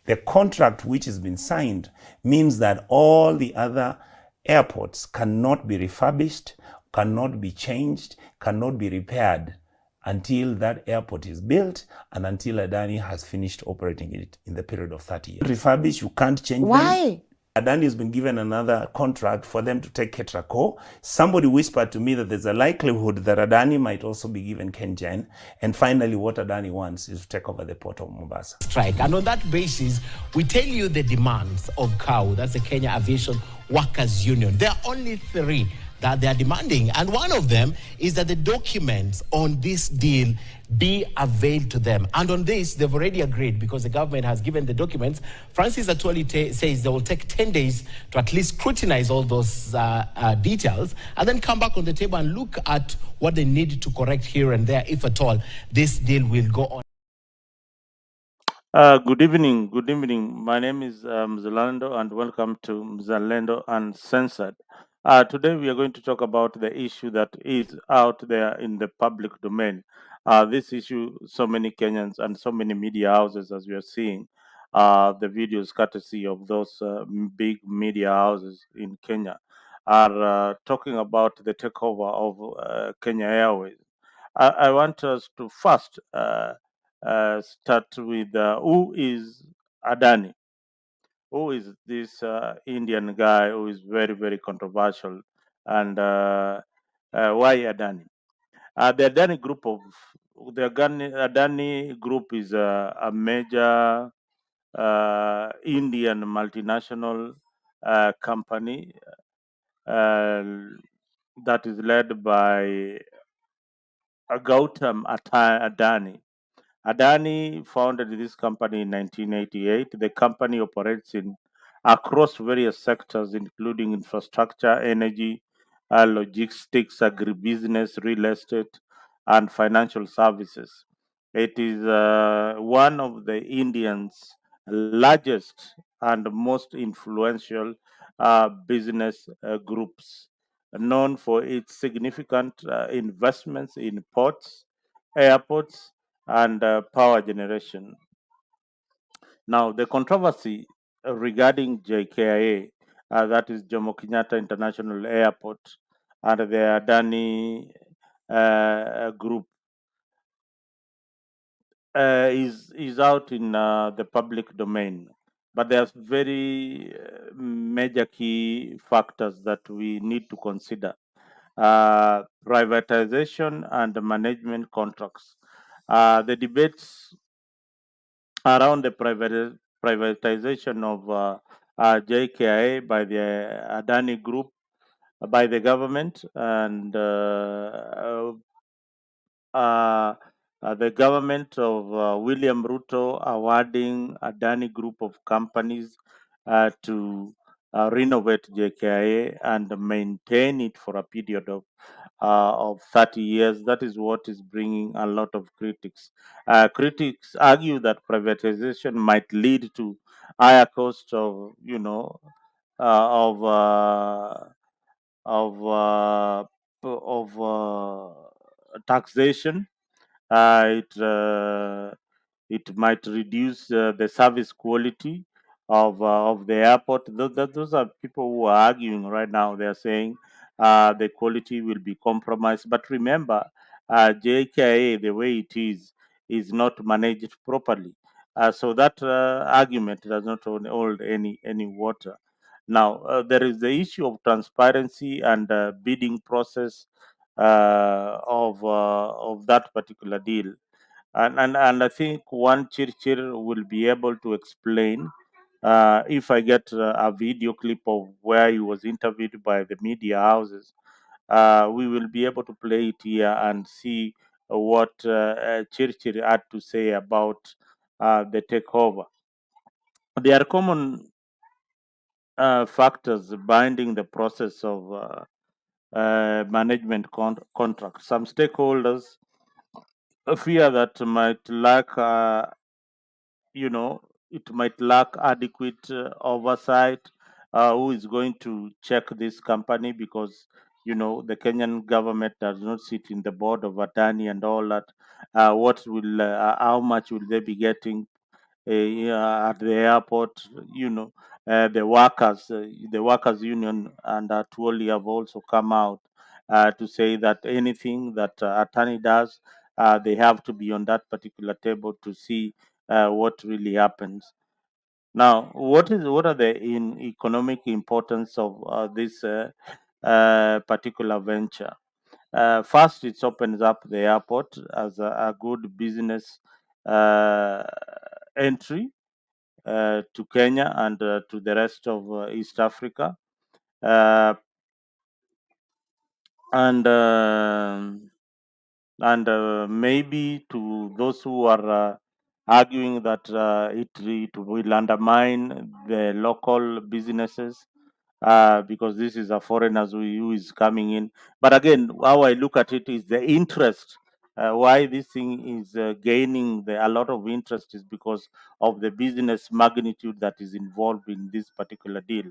The contract which has been signed means that all the other airports cannot be refurbished, cannot be changed, cannot be repaired until that airport is built and until Adani has finished operating it in the period of 30 years. Refurbish, you can't change them. Why? Adani has been given another contract for them to take Ketraco. Somebody whispered to me that there's a likelihood that Adani might also be given Kengen. And finally, what Adani wants is to take over the port of Mombasa. Strike. And on that basis, we tell you the demands of CAU, that's the Kenya Aviation Workers Union. There are only three that they are demanding. And one of them is that the documents on this deal be availed to them. And on this, they've already agreed because the government has given the documents. Francis Atwoli says they will take 10 days to at least scrutinize all those details and then come back on the table and look at what they need to correct here and there, if at all this deal will go on. Good evening. Good evening. My name is Mzalendo, and welcome to Mzalendo Uncensored. Today, we are going to talk about the issue that is out there in the public domain. This issue, so many Kenyans and so many media houses, as we are seeing, the videos courtesy of those big media houses in Kenya, are talking about the takeover of Kenya Airways. I want us to first start with who is Adani? Who is this Indian guy who is very, very controversial? And why Adani? The Adani group Adani group is a major Indian multinational company uh, that is led by Gautam Adani. Adani founded this company in 1988. The company operates in across various sectors, including infrastructure, energy, logistics, agribusiness, real estate, and financial services. It is one of the Indians' largest and most influential business groups, known for its significant investments in ports, airports, and power generation. Now, the controversy regarding JKIA, that is Jomo Kenyatta International Airport, and the Adani group, is out in the public domain. But there's very major key factors that we need to consider. Privatization and management contracts. The debates around the privatization of JKIA by the Adani Group, by the government, and the government of William Ruto awarding Adani Group of companies to renovate JKIA and maintain it for a period of 30 years. That is what is bringing a lot of critics. Critics argue that privatization might lead to higher cost of, uh, of uh, of taxation. It might reduce the service quality of the airport. Those are people who are arguing right now. They are saying the quality will be compromised. But remember, JKA, the way it is not managed properly. So that argument does not hold any water. Now, there is the issue of transparency and bidding process of that particular deal. And I think one Chirchir will be able to explain if I get a video clip of where he was interviewed by the media houses. We will be able to play it here and see what Chirchir had to say about the takeover. There are common factors binding the process of management contracts. Some stakeholders fear that might lack, you know, it might lack adequate oversight. Who is going to check this company? Because the Kenyan government does not sit in the board of Adani and all that. How much will they be getting at the airport. You know, the workers union and Tuoli have also come out to say that anything that attorney does, they have to be on that particular table to see what really happens. Now, what are the economic importance of this particular venture? First, it opens up the airport as a good business uh, entry to Kenya and to the rest of East Africa. Uh, and maybe to those who are arguing that it will undermine the local businesses because this is a foreigner who is coming in. But again, how I look at it is the interest. Why this thing is gaining a lot of interest is because of the business magnitude that is involved in this particular deal.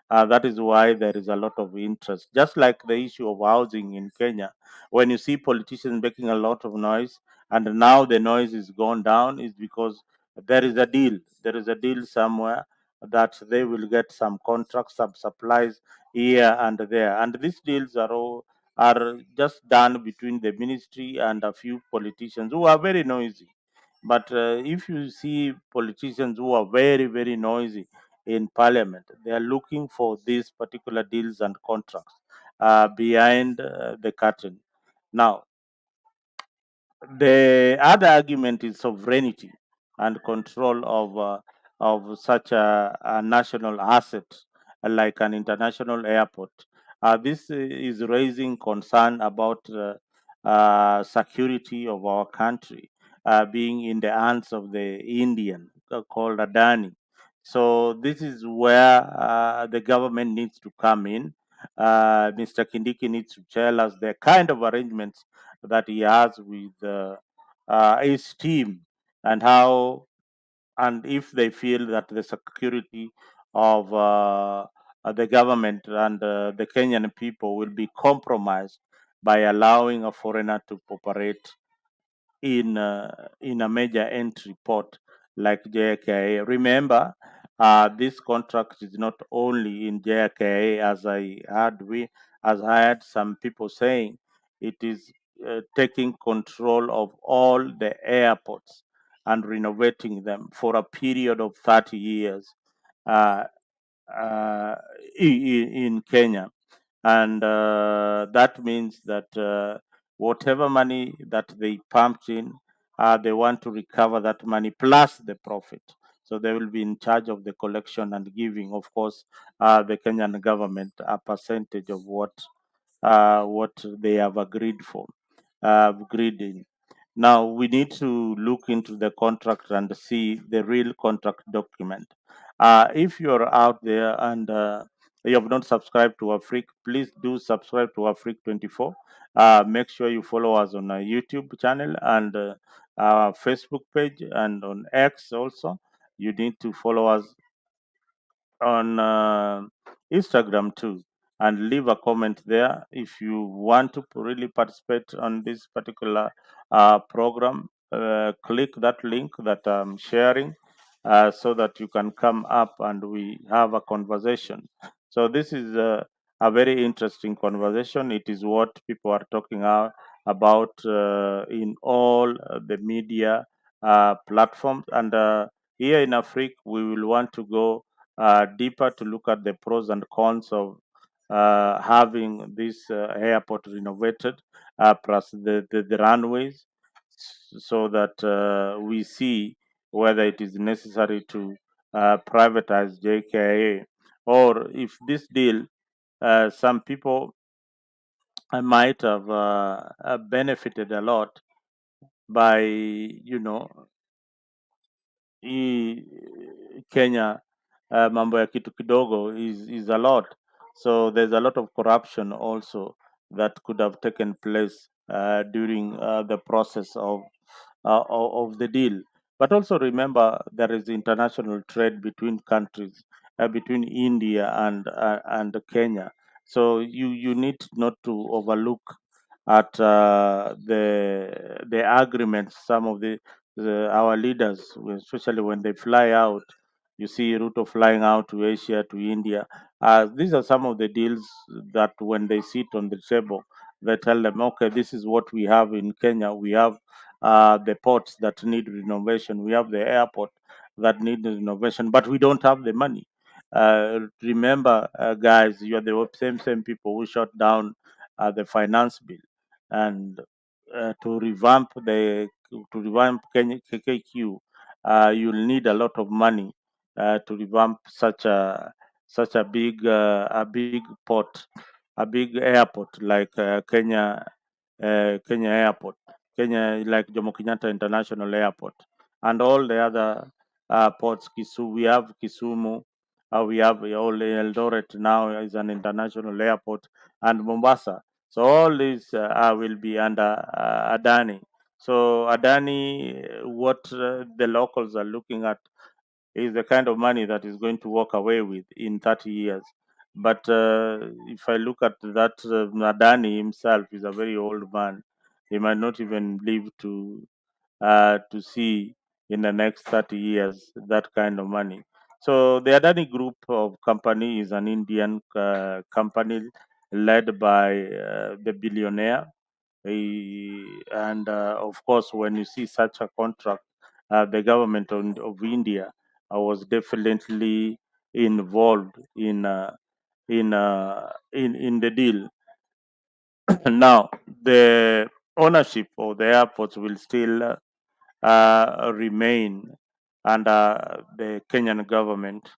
That is why there is a lot of interest. Just like the issue of housing in Kenya, when you see politicians making a lot of noise, and now the noise is gone down, is because there is a deal. There is a deal somewhere that they will get some contracts, some supplies here and there, and these deals are just done between the ministry and a few politicians who are very noisy. But if you see politicians who are very, very noisy in parliament, they are looking for these particular deals and contracts behind the curtain. Now, the other argument is sovereignty and control of such a national asset like an international airport. This is raising concern about security of our country being in the hands of the Indian called Adani. So this is where the government needs to come in. Mr. Kindiki needs to tell us the kind of arrangements that he has with his team, and how, and if they feel that the security of the government and the Kenyan people will be compromised by allowing a foreigner to operate in a major entry port like JKIA. Remember, this contract is not only in JKIA, as I had some people saying, it is taking control of all the airports and renovating them for a period of 30 years uh, uh, in Kenya. And that means that whatever money that they pumped in, they want to recover that money plus the profit. So they will be in charge of the collection and giving, of course, the Kenyan government a percentage of what they have agreed in. Now we need to look into the contract and see the real contract document. If you're out there and you have not subscribed to Afrique, please do subscribe to Afrique 24. Make sure you follow us on our YouTube channel and our Facebook page, and on X also. You need to follow us on Instagram too, and leave a comment there if you want to really participate on this particular program. Click that link that I'm sharing so that you can come up and we have a conversation. So this is a very interesting conversation. It is what people are talking about in all the media platforms, and here in Africa, we will want to go deeper to look at the pros and cons of having this airport renovated, plus the runways, so that we see whether it is necessary to privatize JKIA, or if this deal, some people might have benefited a lot by, hii Kenya, mambo ya kitu kidogo is a lot. So there's a lot of corruption also that could have taken place during the process of the deal. But also remember, there is international trade between countries, between India and Kenya. So you need not to overlook at the agreements, some of our leaders, especially when they fly out, you see route of flying out to Asia, to India. These are some of the deals that when they sit on the table, they tell them, okay, this is what we have in Kenya. We have the ports that need renovation. We have the airport that need renovation, but we don't have the money. Remember, guys, you are the same people who shut down the finance bill, and to revamp Kenya KKQ, you'll need a lot of money to revamp such a big port, a big airport like Kenya Airport, Kenya like Jomo Kenyatta International Airport, and all the other ports. We have Kisumu, we have all Eldoret now is an international airport, and Mombasa. So all these will be under Adani. So Adani, what the locals are looking at is the kind of money that is going to walk away with in 30 years. But if I look at that, Adani himself is a very old man. He might not even live to see in the next 30 years that kind of money. So the Adani Group of company is an Indian company led by the billionaire. And of course, when you see such a contract, the government of India was definitely involved in the deal. Now, the ownership of the airports will still remain under the Kenyan government.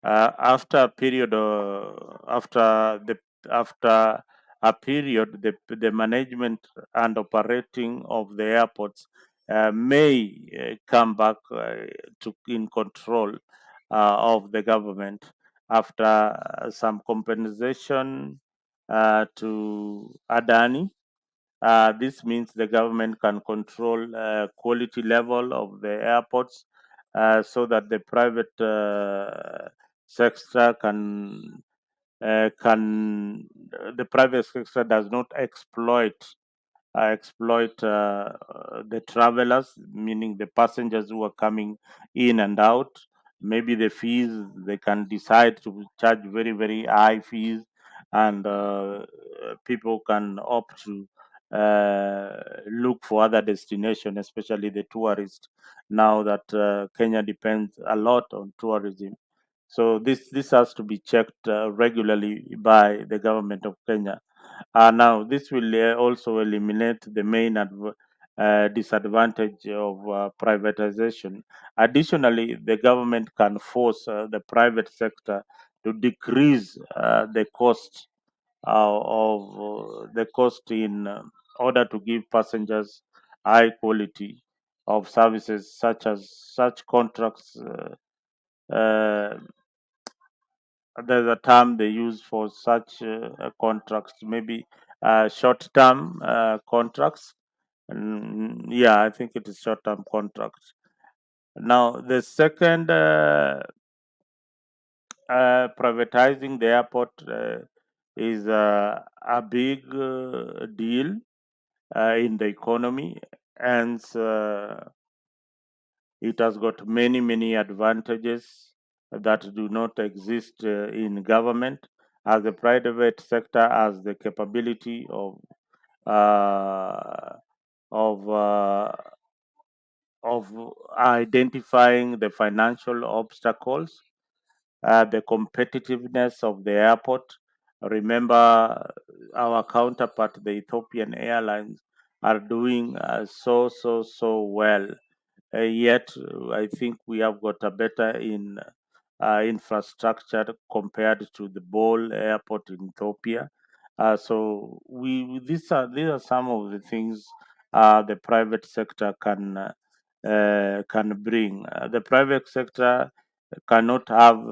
After a period, after a period, the management and operating of the airports may come back to in control of the government after some compensation to Adani. This means the government can control quality level of the airports so that the private sector can the private sector does not exploit the travelers, meaning the passengers who are coming in and out. Maybe the fees, they can decide to charge very, very high fees, and people can opt to look for other destinations, especially the tourists. Now that Kenya depends a lot on tourism, so this has to be checked regularly by the government of Kenya. Now, this will also eliminate the main disadvantage of privatization. Additionally, the government can force the private sector to decrease the cost in order to give passengers high quality of services, such as such contracts. Uh, there's a term they use for such contracts, maybe short-term contracts. Yeah, I think it is short-term contracts. Now, the second, privatizing the airport is a big deal in the economy, and it has got many, many advantages that do not exist in government, as the private sector has the capability uh, of uh, of identifying the financial obstacles, the competitiveness of the airport. Remember, our counterpart, the Ethiopian Airlines, are doing so well. Yet, I think we have got a better infrastructure compared to the Bole Airport in Ethiopia. So these are some of the things the private sector can bring. The private sector cannot have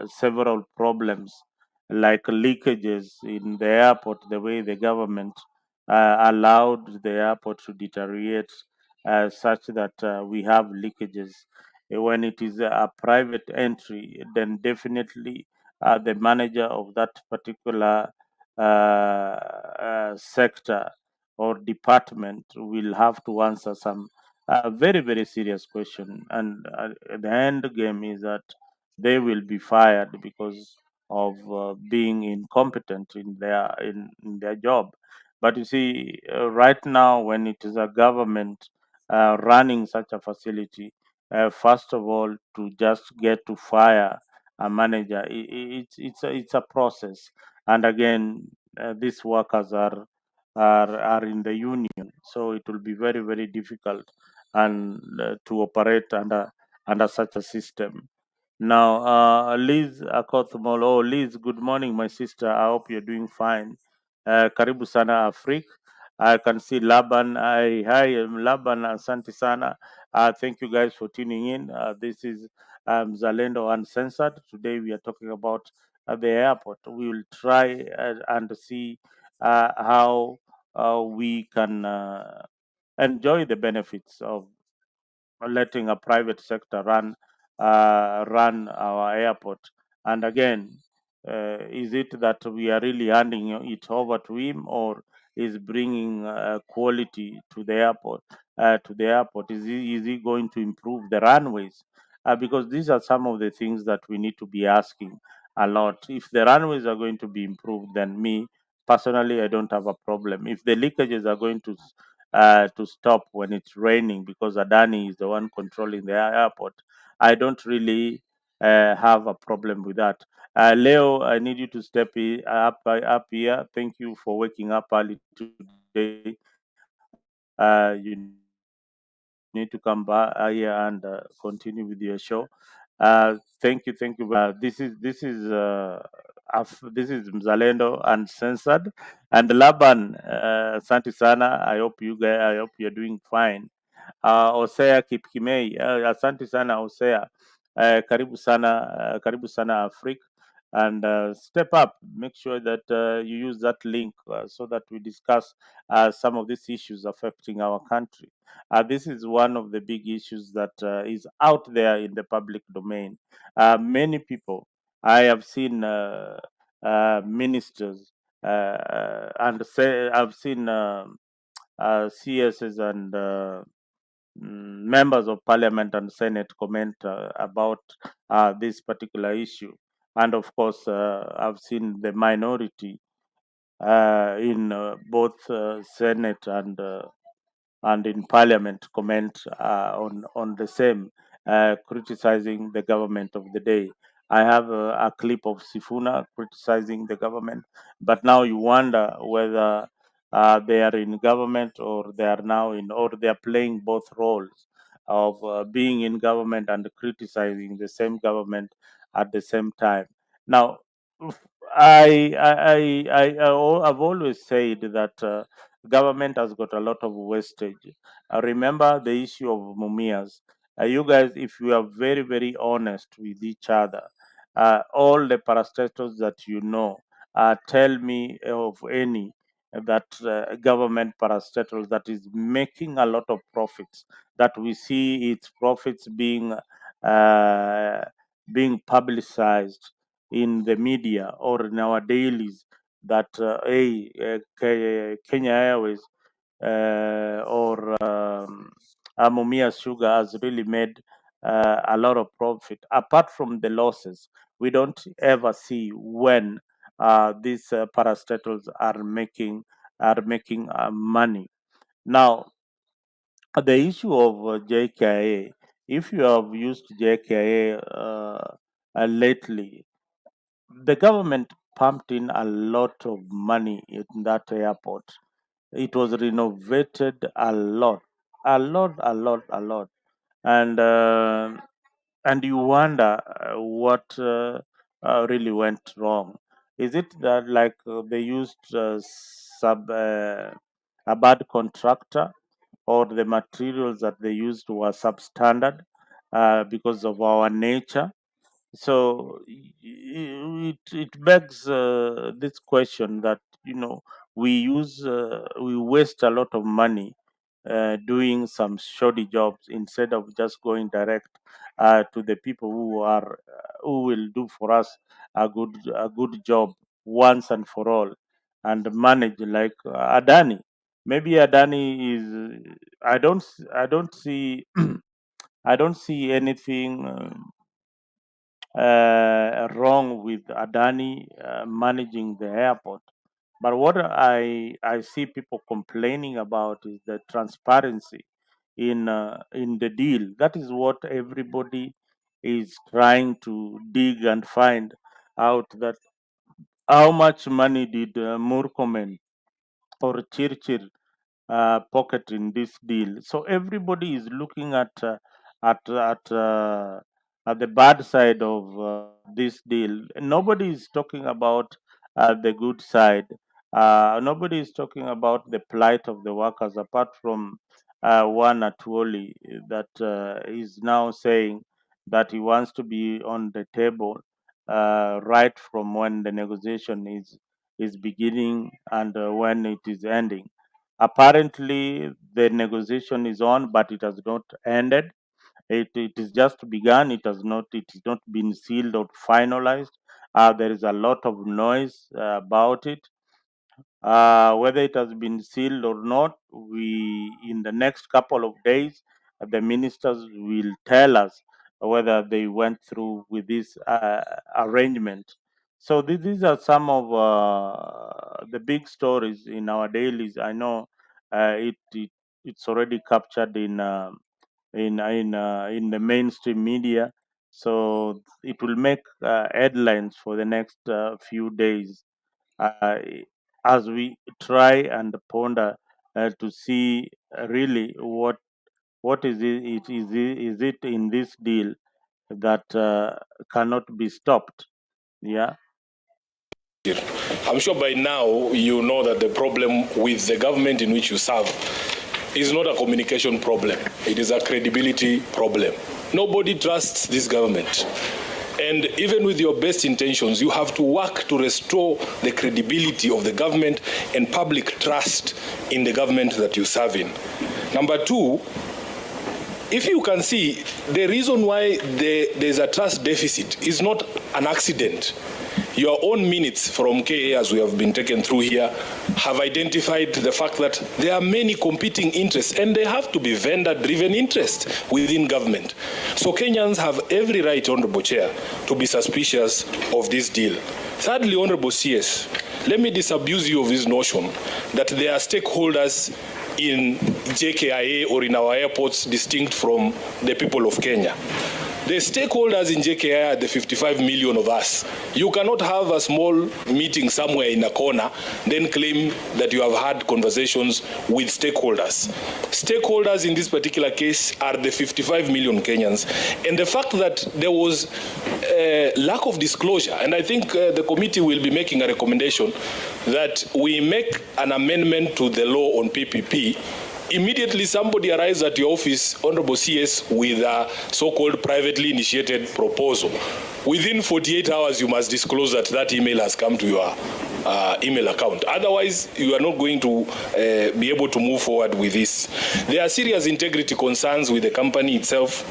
several problems like leakages in the airport, the way the government allowed the airport to deteriorate such that we have leakages. When it is a private entry, then definitely the manager of that particular sector or department will have to answer some a very, very serious question. And the end game is that they will be fired because of being incompetent in their job. But you see, right now, when it is a government running such a facility, first of all, to just get to fire a manager, it's a process. And again, these workers are in the union, so it will be very, very difficult and to operate under such a system. Now, Liz Akothmol. Oh, Liz, good morning, my sister. I hope you're doing fine. Karibu sana Afrik. I can see Laban. Hi, Laban. Asante sana. Thank you guys for tuning in. This is Zalendo Uncensored. Today we are talking about the airport. We will try and see how we can enjoy the benefits of letting a private sector run our airport. And again, is it that we are really handing it over to him, or is bringing quality to the airport? Is he going to improve the runways? Because these are some of the things that we need to be asking a lot. If the runways are going to be improved, then me personally, I don't have a problem. If the leakages are going to stop when it's raining because Adani is the one controlling the airport, I don't really have a problem with that. Leo, I need you to up here. Thank you for waking up early today. You need to come back here and continue with your show. Thank you, very much. This is Mzalendo Uncensored, and Laban. Asante sana. I hope you're doing fine. Hosea Kipkimei, asante sana Hosea. Karibu sana Afrika, and step up. Make sure that you use that link so that we discuss some of these issues affecting our country. This is one of the big issues that is out there in the public domain. Many people, I have seen ministers, and say I've seen CSs and members of parliament and senate comment about this particular issue. And of course, I've seen the minority in both senate and in parliament comment on the same, criticizing the government of the day. I have a clip of Sifuna criticizing the government, but now you wonder whether they are in government, or they are now in, or they are playing both roles of being in government and criticizing the same government at the same time. Now, I've always said that government has got a lot of wastage. Remember the issue of Mumias. You guys, if you are very, very honest with each other, all the parastatals that you know, tell me of any that government parastatals that is making a lot of profits, that we see its profits being publicized in the media or in our dailies, that Kenya Airways or Mumia Sugar has really made a lot of profit. Apart from the losses, we don't ever see when these parastatals are making money. Now, the issue of JKIA, if you have used JKIA lately, the government pumped in a lot of money in that airport. It was renovated a lot, a lot, and you wonder what really went wrong. Is it that, like, they used a bad contractor, or the materials that they used were substandard because of our nature? So it begs this question that, we waste a lot of money doing some shoddy jobs, instead of just going direct to the people who will do for us a good job once and for all, and manage like Adani. maybe Adani is. I don't see. I don't see anything wrong with Adani managing the airport. But what I see people complaining about is the transparency in the deal. That is what everybody is trying to dig and find out, that how much money did Murkomen or Chirchir pocket in this deal. So everybody is looking at at uh, at the bad side of this deal. Nobody is talking about the good side. Nobody is talking about the plight of the workers, apart from one Atuoli that is now saying that he wants to be on the table right from when the negotiation is beginning and when it is ending. Apparently, the negotiation is on, but it has not ended. It is just begun. It is not been sealed or finalized. There is a lot of noise about it. Whether it has been sealed or not, we in the next couple of days, the ministers will tell us whether they went through with this arrangement. So these are some of the big stories in our dailies. I know it's already captured in the mainstream media, so it will make headlines for the next few days uh, as we try and ponder to see really what is it in this deal that cannot be stopped. Yeah. I'm sure by now you know that the problem with the government in which you serve is not a communication problem. It is a credibility problem. Nobody trusts this government. And even with your best intentions, you have to work to restore the credibility of the government and public trust in the government that you serve in. Number two, if you can see, the reason why there's a trust deficit is not an accident. Your own minutes from KA, as we have been taken through here, have identified the fact that there are many competing interests, and they have to be vendor-driven interests within government. So Kenyans have every right, Honorable Chair, to be suspicious of this deal. Thirdly, Honorable CS, let me disabuse you of this notion that there are stakeholders in JKIA or in our airports distinct from the people of Kenya. The stakeholders in JKIA are the 55 million of us. You cannot have a small meeting somewhere in a corner, then claim that you have had conversations with stakeholders. Stakeholders in this particular case are the 55 million Kenyans. And the fact that there was a lack of disclosure, and I think the committee will be making a recommendation that we make an amendment to the law on PPP. Immediately somebody arrives at your office, Honorable CS, with a so-called privately initiated proposal. Within 48 hours, you must disclose that that email has come to your email account. Otherwise, you are not going to be able to move forward with this. There are serious integrity concerns with the company itself,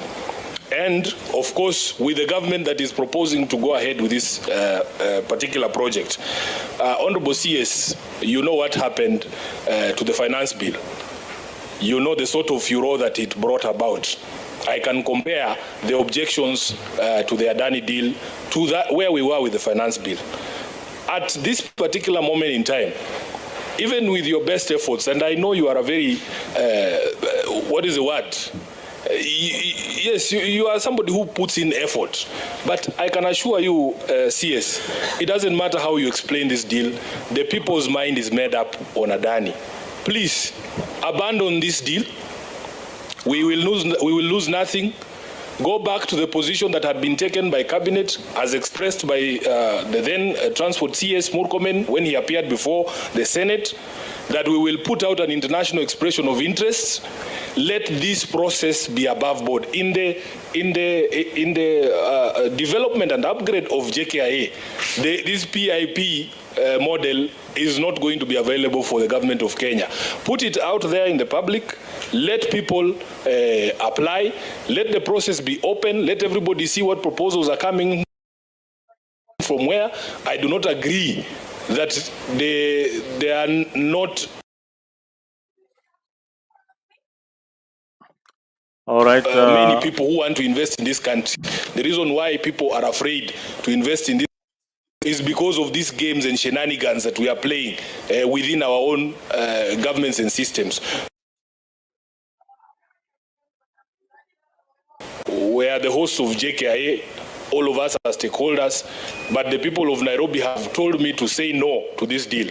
and of course with the government that is proposing to go ahead with this particular project. Honorable CS, you know what happened to the finance bill. You know the sort of furor that it brought about. I can compare the objections to the Adani deal to that where we were with the finance bill. At this particular moment in time, even with your best efforts, and I know you are a very, what is the word? Yes, you are somebody who puts in effort. But I can assure you, CS, it doesn't matter how you explain this deal, the people's mind is made up on Adani. Please, abandon this deal. We will lose nothing. Go back to the position that had been taken by Cabinet, as expressed by the then Transport CS Murkomen when he appeared before the Senate, that we will put out an international expression of interest. Let this process be above board. In the development and upgrade of JKIA, this PIP model is not going to be available for the government of Kenya. Put it out there in the public. Let people apply. Let the process be open. Let everybody see what proposals are coming from where. I do not agree that they are not All right. Many people who want to invest in this country. The reason why people are afraid to invest in this is because of these games and shenanigans that we are playing within our own governments and systems. We are the hosts of JKIA, all of us are stakeholders, but the people of Nairobi have told me to say no to this deal.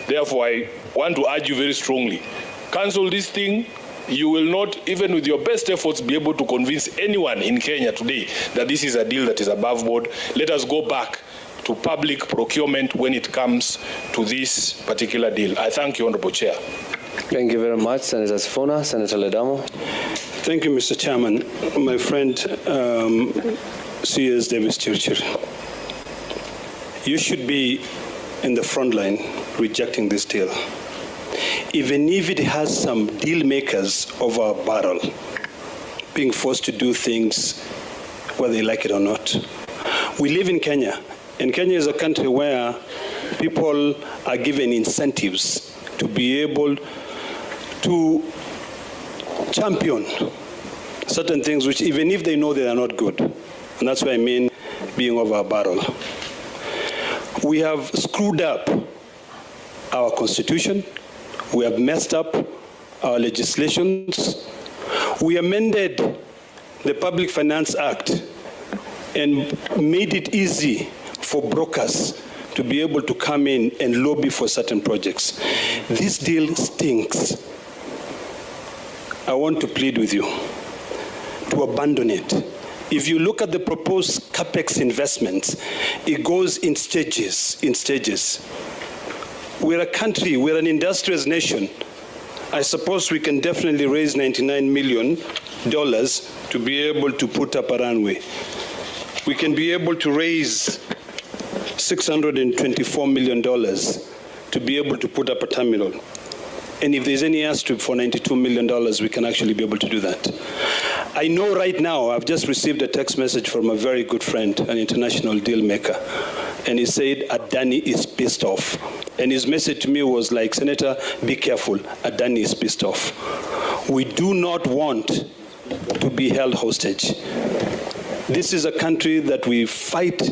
Therefore, I want to urge you very strongly, cancel this thing. You will not, even with your best efforts, be able to convince anyone in Kenya today that this is a deal that is above board. Let us go back to public procurement when it comes to this particular deal. I thank you, Honorable Chair. Thank you very much, Senator Sifuna. Senator Ledamo. Thank you, Mr. Chairman. My friend, C.S. Davis Churchill, you should be in the front line rejecting this deal, even if it has some deal makers over a barrel being forced to do things whether they like it or not. We live in Kenya, and Kenya is a country where people are given incentives to be able to champion certain things which even if they know they are not good. And that's what I mean being over a barrel. We have screwed up our constitution. We have messed up our legislations. We amended the Public Finance Act and made it easy for brokers to be able to come in and lobby for certain projects. This deal stinks. I want to plead with you to abandon it. If you look at the proposed capex investments, it goes in stages, We're a country, we're an industrious nation. I suppose we can definitely raise $99 million to be able to put up a runway. We can be able to raise $624 million to be able to put up a terminal. And if there's any airstrip for $92 million, we can actually be able to do that. I know right now, I've just received a text message from a very good friend, an international deal maker, and he said Adani is pissed off. And his message to me was like, Senator, be careful, Adani is pissed off. We do not want to be held hostage. This is a country that we fight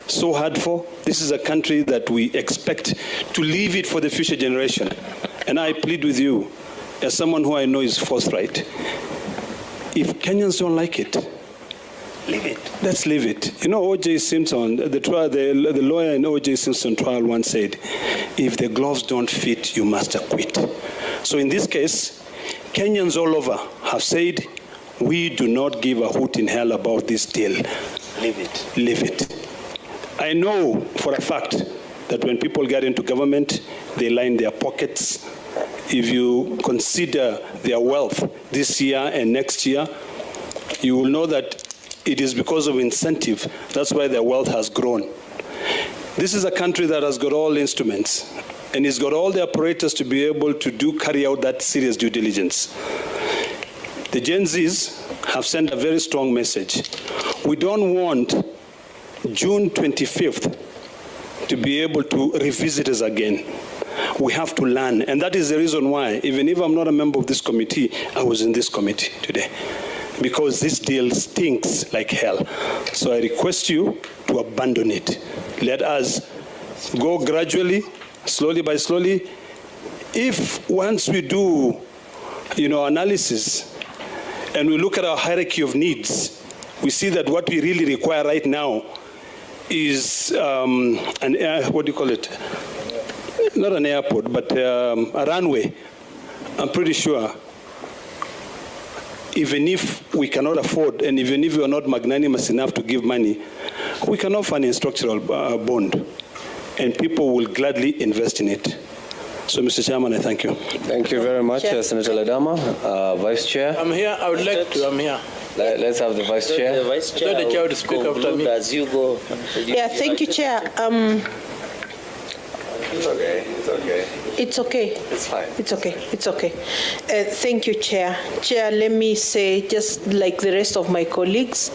so hard for. This is a country that we expect to leave it for the future generation. And I plead with you, as someone who I know is forthright, if Kenyans don't like it, leave it. Let's leave it. You know, O.J. Simpson, the lawyer in O.J. Simpson trial once said, if the gloves don't fit, you must acquit. So in this case, Kenyans all over have said, we do not give a hoot in hell about this deal. Leave it. Leave it. I know for a fact that when people get into government, they line their pockets. If you consider their wealth this year and next year, you will know that it is because of incentive. That's why their wealth has grown. This is a country that has got all instruments, and it's got all the apparatus to be able to carry out that serious due diligence. The Gen Zs have sent a very strong message. We don't want June 25th to be able to revisit us again. We have to learn, and that is the reason why, even if I'm not a member of this committee, I was in this committee today, because this deal stinks like hell. So I request you to abandon it. Let us go gradually, slowly by slowly. If once we do, analysis, and we look at our hierarchy of needs, we see that what we really require right now is what do you call it? Not an airport, but a runway. I'm pretty sure, even if we cannot afford, and even if we are not magnanimous enough to give money, we can offer an structural bond, and people will gladly invest in it. So, Mr. Chairman, I thank you. Thank you very much, Senator Ledama. Vice Chair. I'm here. I would like to. I'm here. Let's have the Vice Chair. The Vice Chair. The Chair to speak after me. As you go. Yeah, thank you, Chair. It's okay. It's okay. It's okay. It's fine. It's okay. It's okay. Thank you, Chair. Chair, let me say, just like the rest of my colleagues,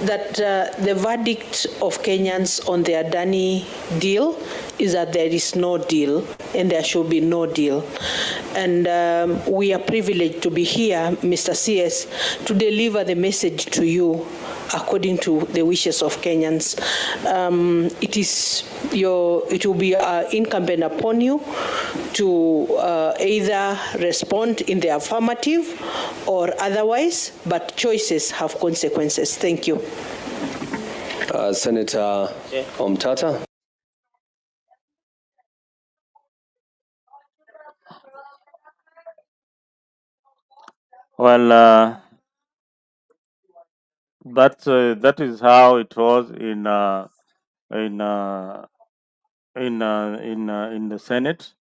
that the verdict of Kenyans on the Adani deal is that there is no deal and there should be no deal. And we are privileged to be here, Mr. CS, to deliver the message to you according to the wishes of Kenyans. It will be incumbent upon you to either respond in the affirmative or otherwise, but choices have consequences. Thank you. Senator Omtata. Well, that is how it was in in the Senate,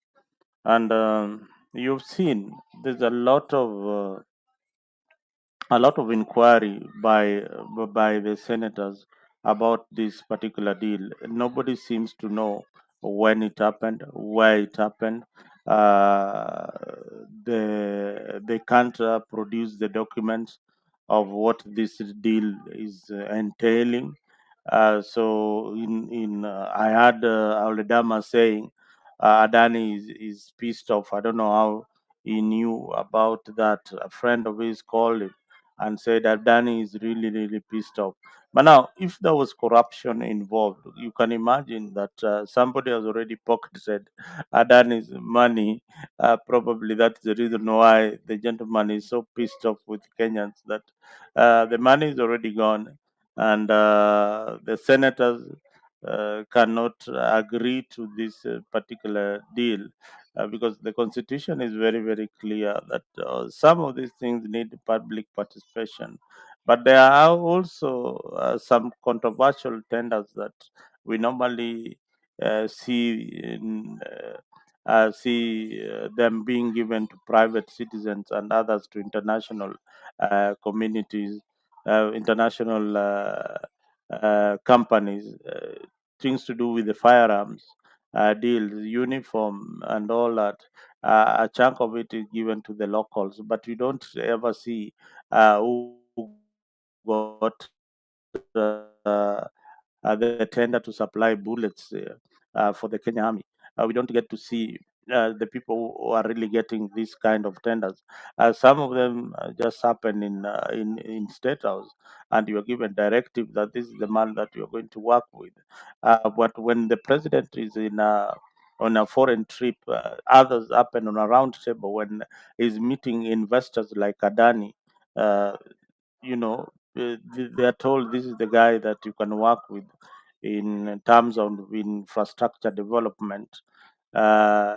and you've seen there's a lot of inquiry by the senators about this particular deal. Nobody seems to know when it happened, where it happened. Uh, they can't produce the documents of what this deal is entailing. So I heard Aldama saying Adani is pissed off. I don't know how he knew about that. A friend of his called him and said that Danny is really, really pissed off. But now, if there was corruption involved, you can imagine that somebody has already pocketed Adani's money. Probably that's the reason why the gentleman is so pissed off with Kenyans that the money is already gone, and the senators cannot agree to this particular deal because the constitution is very, very clear that some of these things need public participation. But there are also some controversial tenders that we normally see them being given to private citizens and others to international communities, international companies, things to do with the firearms deals, uniform, and all that. A chunk of it is given to the locals, but you don't ever see who got the tender to supply bullets for the Kenya Army. We don't get to see the people who are really getting these kind of tenders. Some of them just happen in State House, and you are given directive that this is the man that you are going to work with. But when the president is on a foreign trip, others happen on a round table when he's meeting investors like Adani. Uh, you know, they are told this is the guy that you can work with in terms of infrastructure development. Uh,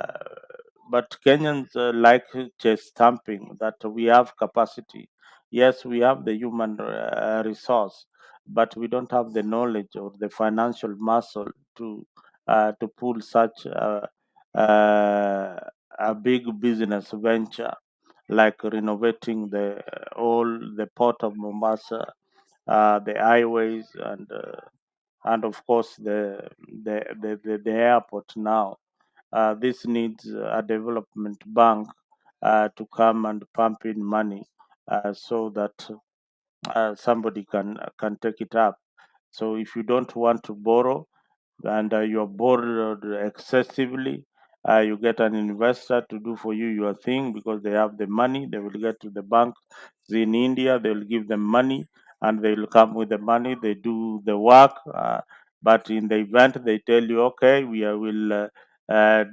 but Kenyans like chest stamping that we have capacity. Yes, we have the human resource, but we don't have the knowledge or the financial muscle to pull such uh, a big business venture like renovating the port of Mombasa, the highways, and of course the airport now. This needs a development bank to come and pump in money so that somebody can take it up. So if you don't want to borrow, and you're borrowed excessively, you get an investor to do for you your thing because they have the money. They will get to the bank in India, they will give them money, and they will come with the money. They do the work, but in the event they tell you, okay, will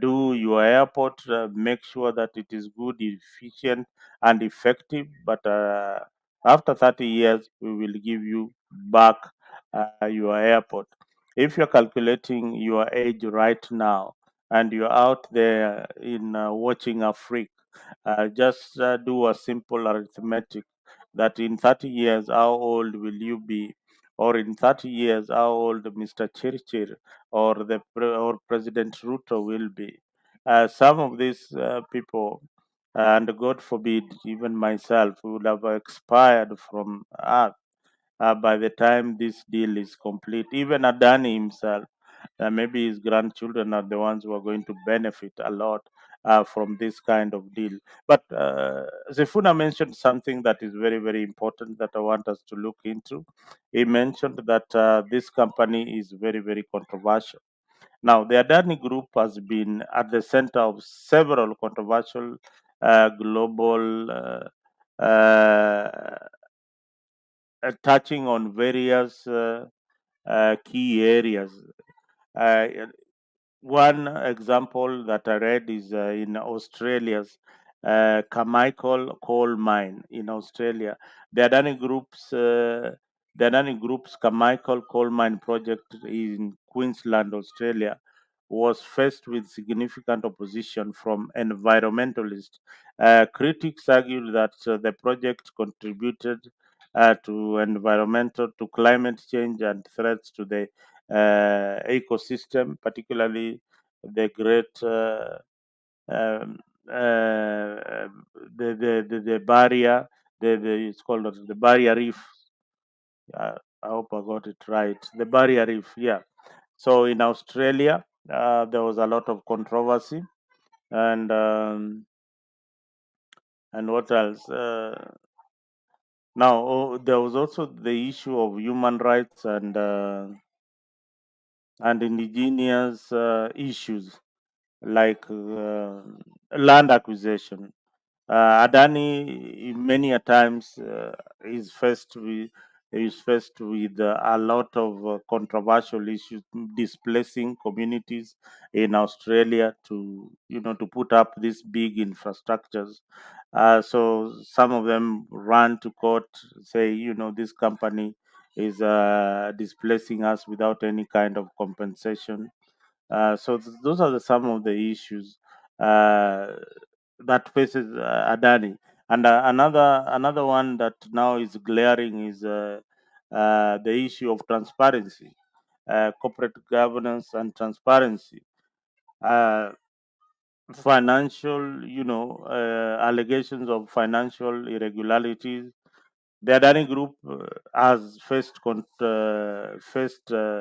do your airport, make sure that it is good, efficient, and effective. But after 30 years, we will give you back your airport. If you're calculating your age right now and you're out there in watching a freak, just do a simple arithmetic that in 30 years, how old will you be? Or in 30 years, how old Mr. Chirchir or President Ruto will be? Some of these people, and God forbid, even myself, would have expired from Earth by the time this deal is complete. Even Adani himself, maybe his grandchildren are the ones who are going to benefit a lot from this kind of deal. But Sifuna mentioned something that is very, very important that I want us to look into. He mentioned that this company is very, very controversial. Now, the Adani Group has been at the center of several controversial global touching on various key areas. Uh, One example that I read is in Australia's Carmichael coal mine in Australia. The Adani Group's Carmichael coal mine project in Queensland, Australia, was faced with significant opposition from environmentalists. Critics argued that the project contributed to climate change and threats to the ecosystem, particularly the great um, the barrier, it's called the barrier reef. I hope I got it right. The barrier reef, yeah. So in Australia, there was a lot of controversy, and what else? Now there was also the issue of human rights and indigenous issues like land acquisition. Adani many a times is faced with a lot of controversial issues, displacing communities in Australia to put up these big infrastructures. So some of them ran to court, say this company is displacing us without any kind of compensation. Those are some of the issues uh, that faces Adani. And another one that now is glaring is the issue of transparency, corporate governance, and transparency. Uh, Financial, allegations of financial irregularities. The Adani Group has faced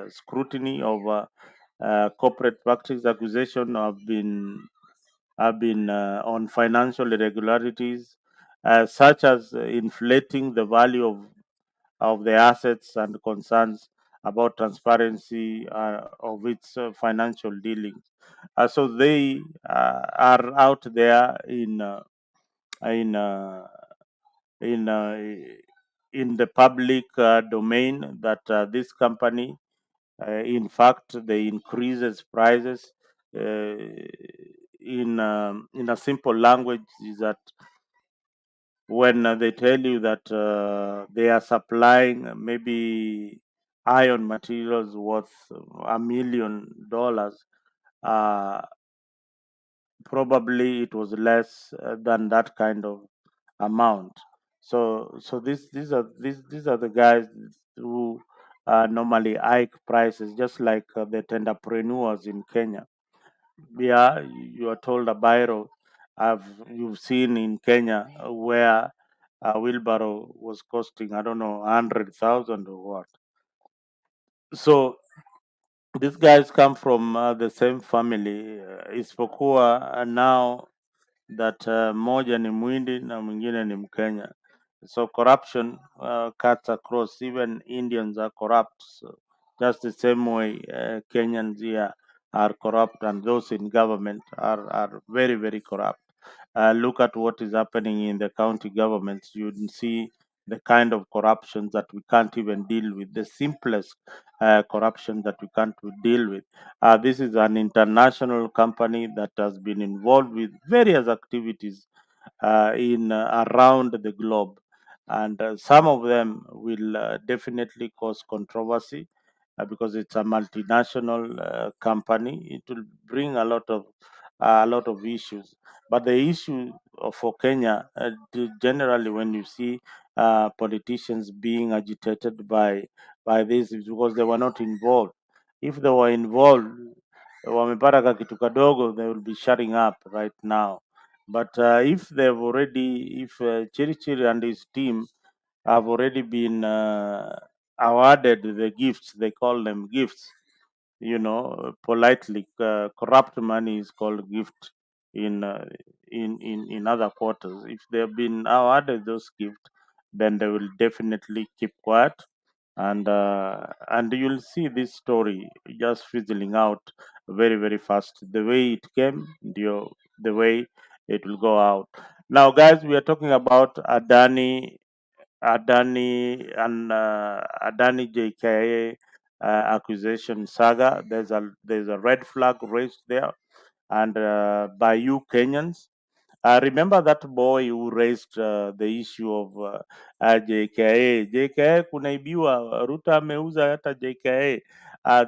scrutiny of corporate practice accusation have been on financial irregularities, such as inflating the value of the assets and concerns about transparency of its financial dealings. So they are out there in uh, in uh, in the public domain that this company, in fact, they increases prices. Uh, in a simple language, is that when they tell you that they are supplying maybe iron materials worth $1 million, uh, probably it was less than that kind of amount. So these are the guys who normally hike prices, just like the entrepreneurs in Kenya. Yeah, you are told a biro. You've seen in Kenya where a wheelbarrow was costing, I don't know, 100,000 or what. So these guys come from the same family, isipokuwa now that moja ni Mwindi na mwingine ni Mkenya. So corruption cuts across. Even Indians are corrupt. So just the same way Kenyans here are corrupt, and those in government are very, very corrupt. Look at what is happening in the county governments. You can see the kind of corruption that we can't even deal with, the simplest corruption that we can't deal with. This is an international company that has been involved with various activities in around the globe, and some of them will definitely cause controversy because it's a multinational company. It will bring a lot of issues. But the issue for Kenya, generally, when you see politicians being agitated by this, is because they were not involved. If they were involved, wamepata kitu kadogo, they will be shutting up right now. But if Chirichiri and his team have already been awarded the gifts, they call them gifts, politely, corrupt money is called gift. in in other quarters. If they have been awarded those gifts, then they will definitely keep quiet, and you'll see this story just fizzling out very fast. The way it came, the way it will go out. Now, guys, we are talking about Adani JKIA accusation saga. There's a red flag raised there, and by you Kenyans. Remember that boy who raised the issue of JKA. JKA kunaibiwa, Ruto ameuza hata JKA.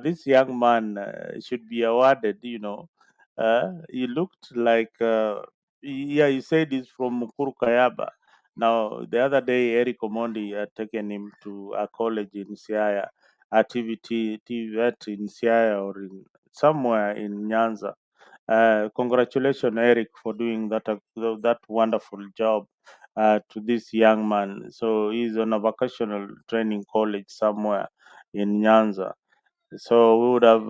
This young man should be awarded, he looked like, yeah, he said he's from Mukuru Kayaba. Now, the other day, Eric Omondi had taken him to a college in Siaya, a TVET in Siaya or in somewhere in Nyanza. Congratulations, Eric, for doing that wonderful job to this young man. So he's on a vocational training college somewhere in Nyanza. So we would have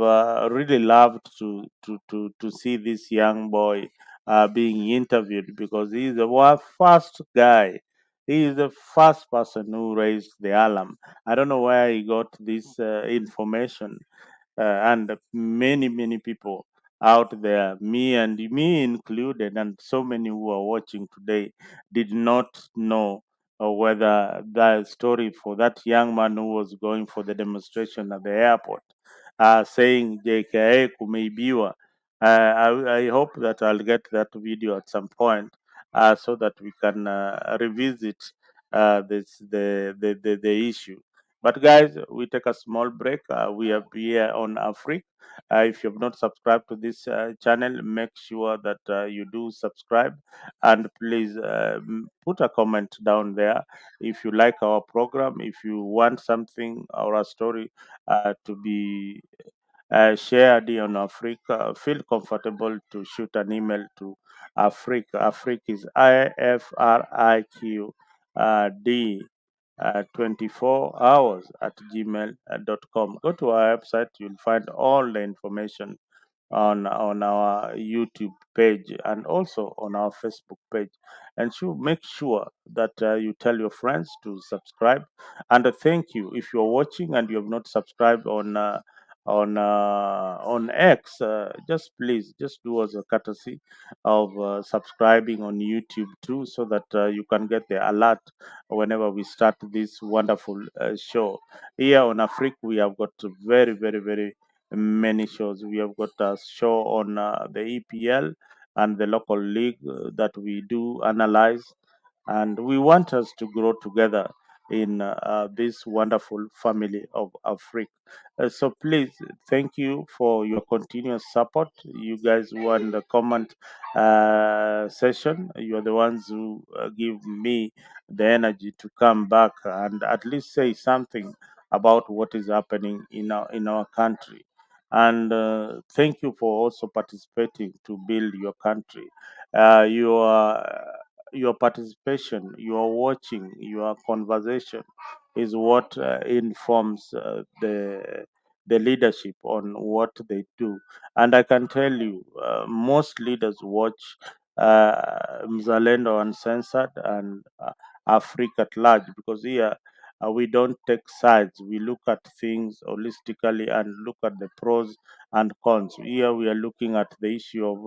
really loved to see this young boy being interviewed, because he's the first guy. He is the first person who raised the alarm. I don't know where he got this information, and many people out there, me included, and so many who are watching today, did not know whether the story for that young man who was going for the demonstration at the airport, saying JKA kumeibiwa. I hope that I'll get that video at some point, so that we can revisit the issue. But guys, we take a small break. We are here on Africa. If you have not subscribed to this channel, make sure that you do subscribe, and please put a comment down there if you like our program. If you want something or a story to be shared on Africa, feel comfortable to shoot an email to Africa. Africa is IFRIQ D 24 hours at gmail.com. Go to our website, you'll find all the information on our YouTube page and also on our Facebook page. And so make sure that you tell your friends to subscribe. And thank you if you're watching and you have not subscribed on X. Just please, just do us a courtesy of subscribing on YouTube too, so that you can get the alert whenever we start this wonderful show. Here on Africa, we have got very many shows. We have got a show on the EPL and the local league that we do analyze, and we want us to grow together in this wonderful family of Africa. So please, thank you for your continuous support. You guys who are in the comment session, you are the ones who give me the energy to come back and at least say something about what is happening in our country. And thank you for also participating to build your country. Your participation, your watching, your conversation is what informs the leadership on what they do. And I can tell you, most leaders watch Mzalendo Uncensored and Africa at large, because here we don't take sides. We look at things holistically and look at the pros and cons. Here we are looking at the issue of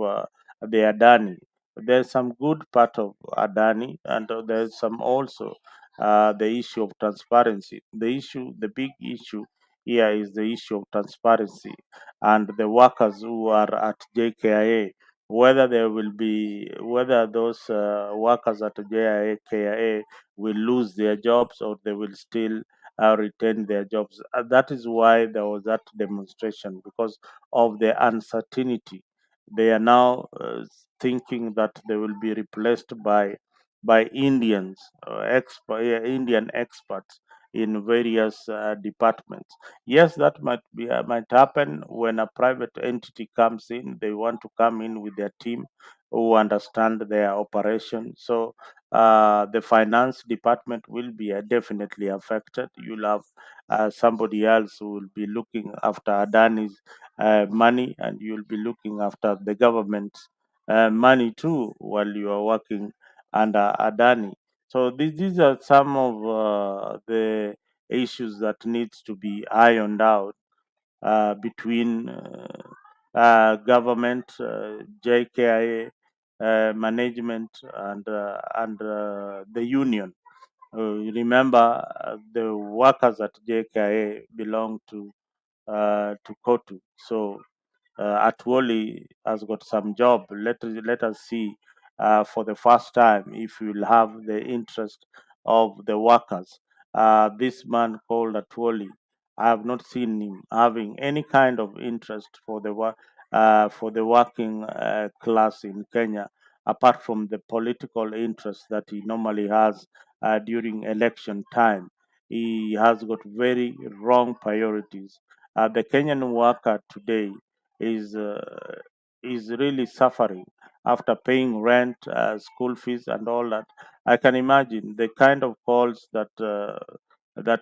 the Adani. There's some good part of Adani, and there's some also the issue of transparency. The big issue here is the issue of transparency, and the workers who are at JKIA, whether those workers at JKIA will lose their jobs or they will still retain their jobs. That is why there was that demonstration, because of the uncertainty. They are now thinking that they will be replaced by Indians, Indian experts in various departments. Yes, that might happen when a private entity comes in. They want to come in with their team who understand their operation. So the finance department will be definitely affected. You'll have somebody else who will be looking after Adani's money, and you'll be looking after the government money too while you are working under Adani. So these are some of the issues that needs to be ironed out between government, JKIA, management, and the union. You remember, the workers at JKIA belong to Kotu. So Atwoli has got some job. Let us see for the first time if we will have the interest of the workers. This man called Atwoli, I have not seen him having any kind of interest for for the working class in Kenya, apart from the political interest that he normally has during election time. He has got very wrong priorities. The Kenyan worker today is uh, is really suffering after paying rent, school fees, and all that. I can imagine the kind of calls that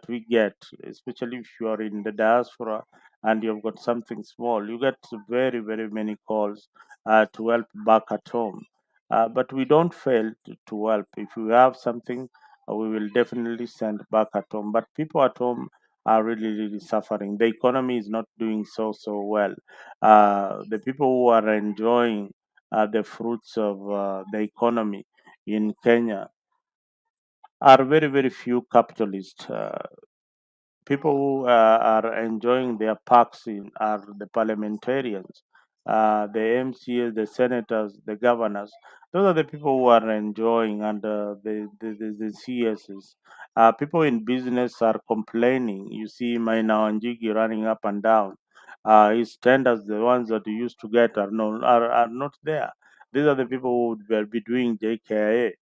we get, especially if you are in the diaspora and you've got something small. You get very many calls to help back at home. But we don't fail to help. If we have something, we will definitely send back at home. But people at home are really suffering. The economy is not doing so well. The people who are enjoying the fruits of the economy in Kenya are very few capitalists. People who are enjoying their perks are the parliamentarians, the MCAs, the senators, the governors. Those are the people who are enjoying, and the CSs. People in business are complaining. You see Maina Wanjigi running up and down. His tenders, the ones that you used to get, are not there. These are the people who would be doing JKIA,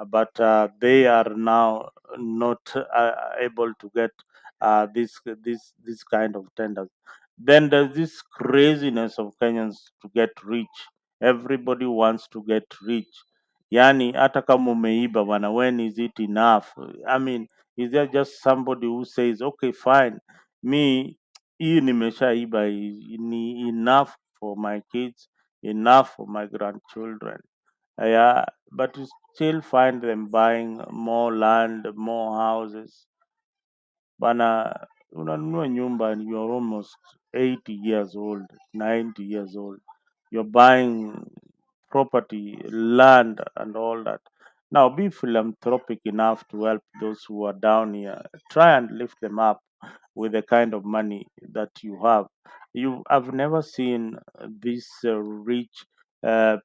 but they are now not able to get this kind of tenders. Then there's this craziness of Kenyans to get rich. Everybody wants to get rich. Yani hata kama umeiba bwana, when is it enough? I mean, is there just somebody who says, okay, fine, me hii nimeshaiba, ni enough for my kids, enough for my grandchildren. Yeah, but you still find them buying more land, more houses. Bana, unanunua nyumba and you're almost 80 years old, 90 years old. You're buying property, land, and all that. Now, be philanthropic enough to help those who are down here. Try and lift them up with the kind of money that you have. I've never seen these rich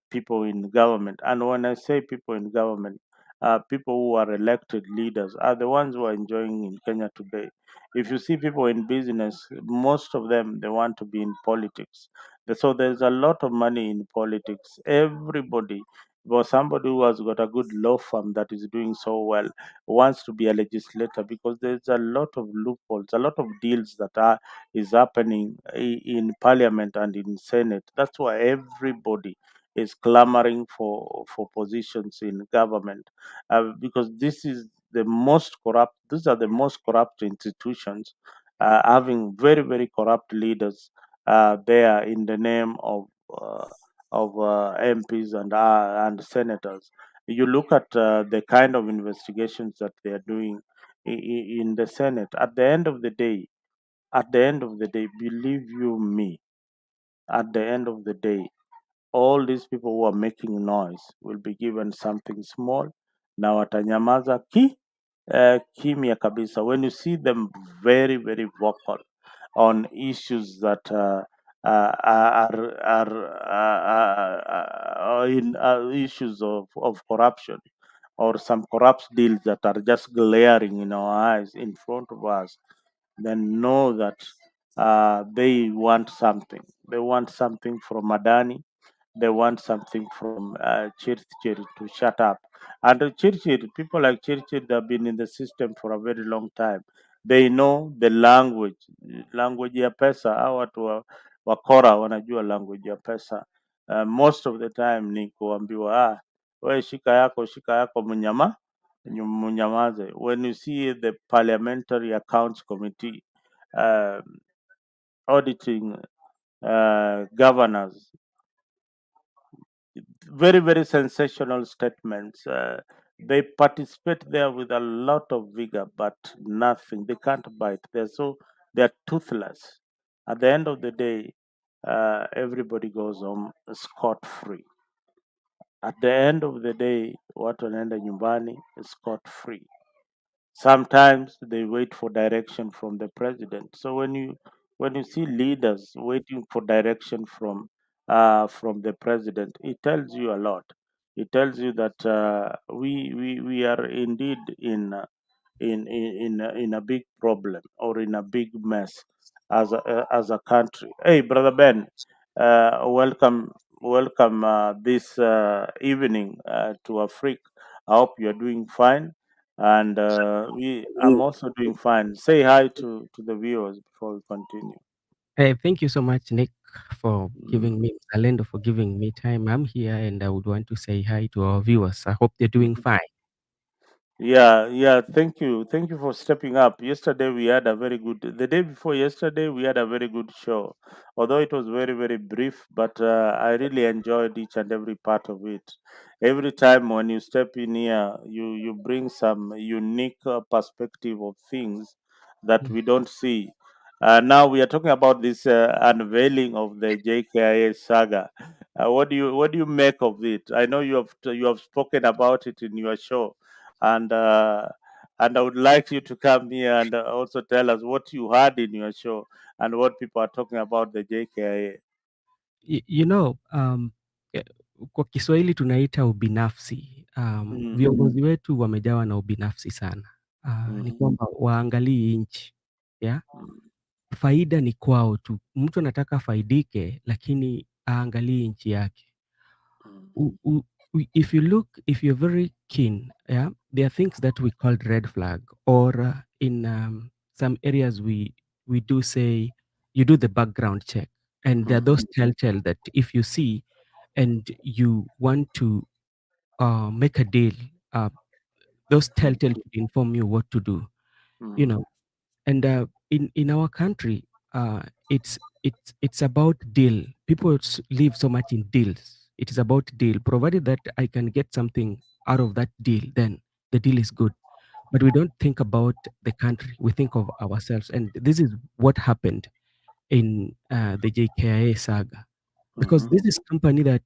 people in government. And when I say people in government, people who are elected leaders are the ones who are enjoying in Kenya today. If you see people in business, most of them they want to be in politics. So there's a lot of money in politics. Everybody, or somebody who has got a good law firm that is doing so well, wants to be a legislator because there's a lot of loopholes, a lot of deals that are is happening in parliament and in senate. That's why everybody is clamoring for positions in government, because this is the most corrupt. These are the most corrupt institutions, having very corrupt leaders there in the name of MPs and senators. You look at the kind of investigations that they are doing in the Senate. At the end of the day, believe you me, at the end of the day, all these people who are making noise will be given something small na watanyamaza kimya kabisa. When you see them very vocal on issues that are in issues of corruption, or some corrupt deals that are just glaring in our eyes in front of us, then know that they want something. They want something from Adani. They want something from Chirchir to shut up. And Chirchir, people like Chirchir, they've been in the system for a very long time. They know the language ya pesa. Hawa watu wakora wanajua language ya pesa. Most of the time ni kuambiwa, we shika yako munyamaze. When you see the Parliamentary Accounts Committee uh, auditing governors, very, very sensational statements. They participate there with a lot of vigor, but nothing. They can't bite. They're toothless. At the end of the day, everybody goes home scot free. At the end of the day, watu wanaenda nyumbani scot free. Sometimes they wait for direction from the president. So when you see leaders waiting for direction from the president, it tells you a lot. It tells you that we are indeed in a big problem or in a big mess as a country. Hey, brother Ben, welcome this evening to Africa. I hope you are doing fine, and I'm also doing fine. Say hi to the viewers before we continue. Hey, thank you so much, Nick, for Mm. giving me, Alendo, for giving me time. I'm here and I would want to say hi to our viewers. I hope they're doing fine. Yeah, yeah. Thank you for stepping up. Yesterday we had a very good. The day before yesterday we had a very good show, although it was very very brief. But I really enjoyed each and every part of it. Every time when you step in here, you bring some unique perspective of things that Mm. we don't see. Now we are talking about this unveiling of the JKIA saga. What do you make of it? I know you have spoken about it in your show, and I would like you to come here and also tell us what you heard in your show and what people are talking about the JKIA. You know, eh, kwa Kiswahili tunaita ubinafsi. Mm, Viongozi wetu wamejawa na ubinafsi sana. Ni mhm, kwamba waangalii nchi, yeah? mm, Faida ni kwao tu. Mtu anataka afaidike, lakini aangalii nchi yake. mm, If you look, if you're very keen, yeah, there are things that we call red flag, or in some areas we do say you do the background check, and there are mhm, those telltale that if you see and you want to make a deal, uh, those mm, telltale should inform you what to do. You mm, know, and in our country, it's about deal. People live so much in deals. It is about deal. Provided that I can get something out of that deal, then the deal is good. But we don't think about the country. We think of ourselves, and this is what happened in the JKIA saga. Because mhm, this is company that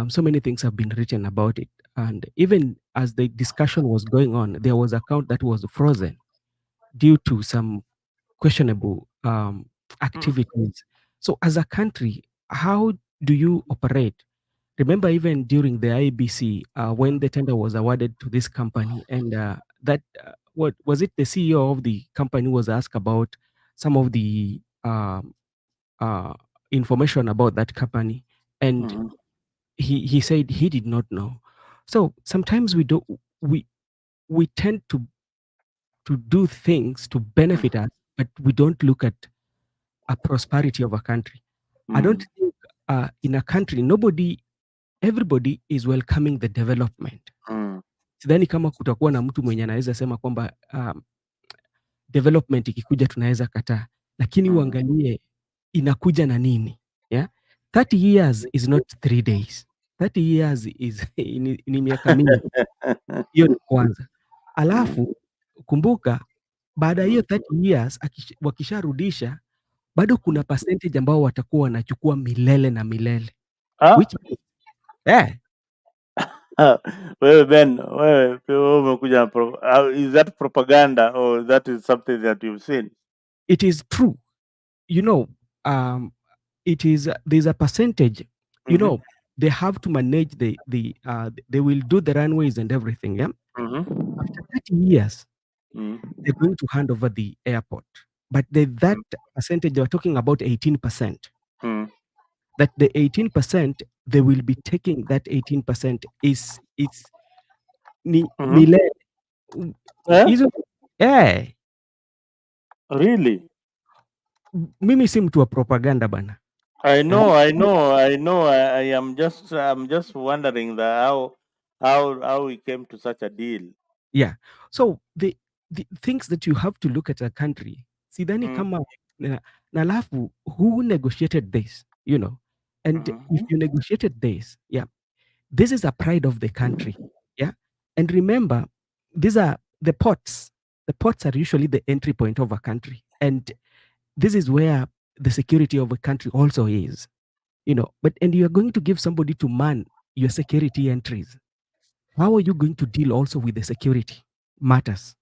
so many things have been written about it, and even as the discussion was going on, there was account that was frozen due to some questionable mm, activities. So, as a country, how do you operate? Remember, even during the IBC, when the tender was awarded to this company, and what was it? The CEO of the company was asked about some of the uh, information about that company, and mhm, he said he did not know. So sometimes we do we tend to do things to benefit us, but we don't look at a prosperity of a country. I don't mm, think in a country everybody is welcoming the development. mm, Sidhani kama kutakuwa na mtu mwenye anaweza sema kwamba development ikikuja tunaweza kataa, lakini mm. uangalie inakuja na nini, yeah? 30 years is not 3 days. 30 years is ni miaka mingi. Hiyo ni kwanza. Mm, Alafu kumbuka baada ya hiyo mm. 30 years wakisharudisha bado kuna percentage ambao watakuwa wanachukua milele na milele. Ah, Which means eh, wewe Ben, wewe umekuja na is that propaganda or that is something that you've seen? it is true. You know, um, it is there's a percentage, you Mhm, know, they have to manage they will do the runways and everything, yeah? mhm, After 30 years, mm, they're going to hand over the airport. But that percentage, they were talking about 18%. mm, That the 18% they will be taking that 18% is ni mhm. milele. Mm, Eh? hizo eh, Really? mimi si mtu wa propaganda bana. I Eh, know, I know, I know. I'm just wondering how we came to such a deal. yeah. So the things that you have to look at a country, sidhani Mm, kama na alafu who negotiated this, you know? And if mhm, you negotiated this, yeah, This is a pride of the country. Yeah. And remember, these are the ports. The ports are usually the entry point of a country. And this is where the security of a country also is. And you're going to give somebody to man your security entries. How are you going to deal also with the security matters?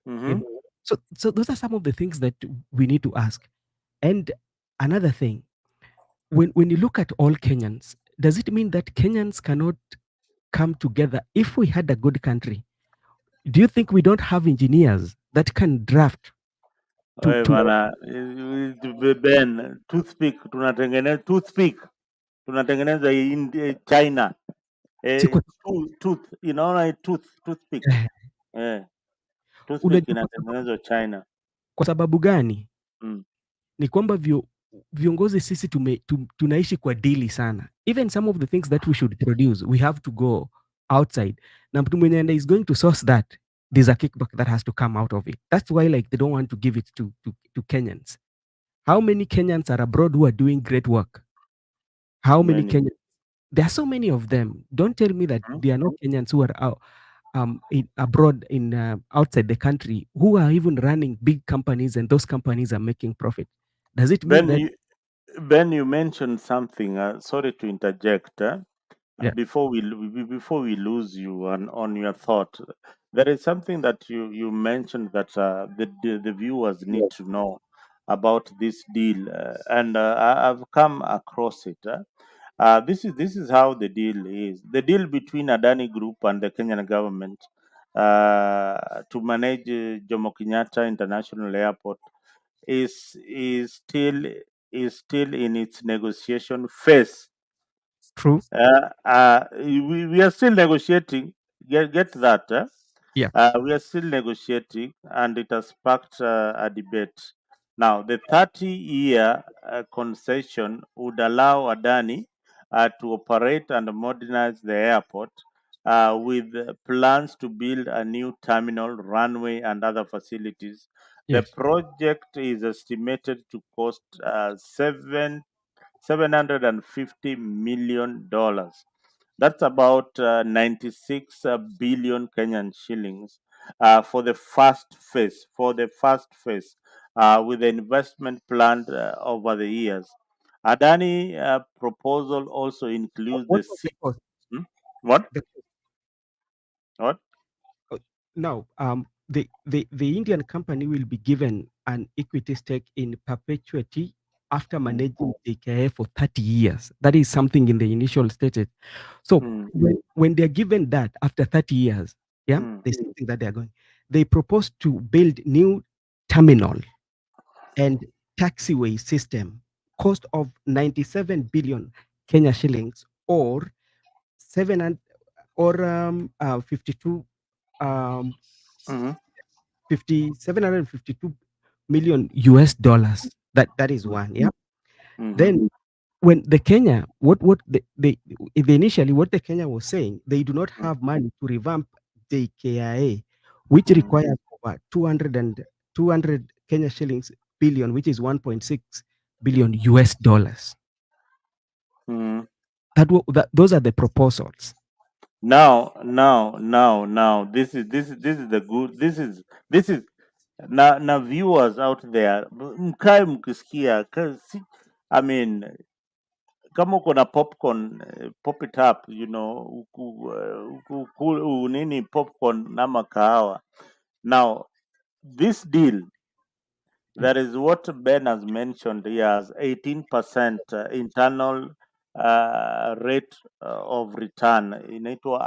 Mm-hmm. So those are some of the things that we need to ask. And another thing, when you look at all Kenyans, does it mean that Kenyans cannot come together? If we had a good country, do you think we don't have engineers that can draft Oe bana, Ben, tunatengeneza China. Toothpick. Toothpick inatengenezwa China. Kwa sababu gani? Mm. Ni kwamba viongozi sisi tunaishi kwa dili sana. Even some of the things that we should produce, we have to go outside. Na mtu mwenye is going to source that, there's a kickback that has to come out of it. That's why they don't want to give it to Kenyans. How many Kenyans are abroad who are doing great work? How many Kenyans? There are so many of them. Don't tell me that there are no Kenyans who are out, abroad outside the country who are even running big companies, and those companies are making profit. Does it mean that? Ben, you mentioned something. Sorry to interject. Yeah. Before we lose you on your thought, there is something that you mentioned that the viewers need to know about this deal, and I've come across it. This is how the deal is. The deal between Adani Group and the Kenyan government to manage Jomo Kenyatta International Airport is still in its negotiation phase. True. We are still negotiating. Get that? Yeah. We are still negotiating, and it has sparked a debate. Now, the 30-year concession would allow Adani to operate and modernize the airport with plans to build a new terminal, runway, and other facilities. The Yes. project is estimated to cost $750 million. That's about 96 billion Kenyan shillings for the first phase. With the investment planned over the years. Adani proposal also includes What the was the six. cost? What? What? Now, the Indian company will be given an equity stake in perpetuity after managing JKIA for 30 years. That is something in the initial stages. So when they're given that after 30 years, there's something that they're going. They propose to build new terminal and taxiway system, cost of 97 billion Kenya shillings, or 52 752 million US dollars. That is one. Yeah. Then when the Kenya, what they initially what the Kenya was saying, they do not have money to revamp the JKIA, which requires over 200 Kenya shillings billion, which is 1.6 billion US dollars. Those are the proposals. Now, this is the good. This is na viewers out there, mkae mkisikia. I mean, kama uko na popcorn, pop it up, nini popcorn nama kahawa. Now, this deal, that is what Ben has mentioned. He has 18% internal rate of return. Inaitwa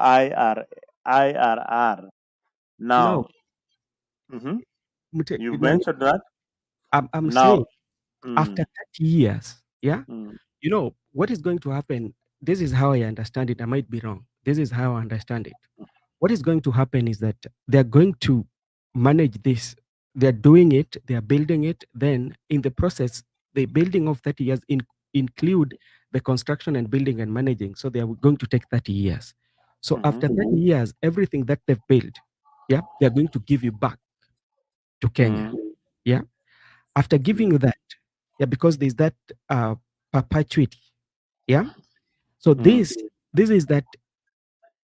IRR. Now, you mentioned that. I'm Now, saying after 30 years, what is going to happen? This is how I understand it. I might be wrong. This is how I understand it. What is going to happen is that they're going to manage this. They're doing it. They're building it. Then in the process, the building of 30 years include the construction and building and managing. So they are going to take 30 years. So after 30 years, everything that they've built, they're going to give you back to Kenya. Yeah. After giving you that, because there's that perpetuity. Yeah. So this This is that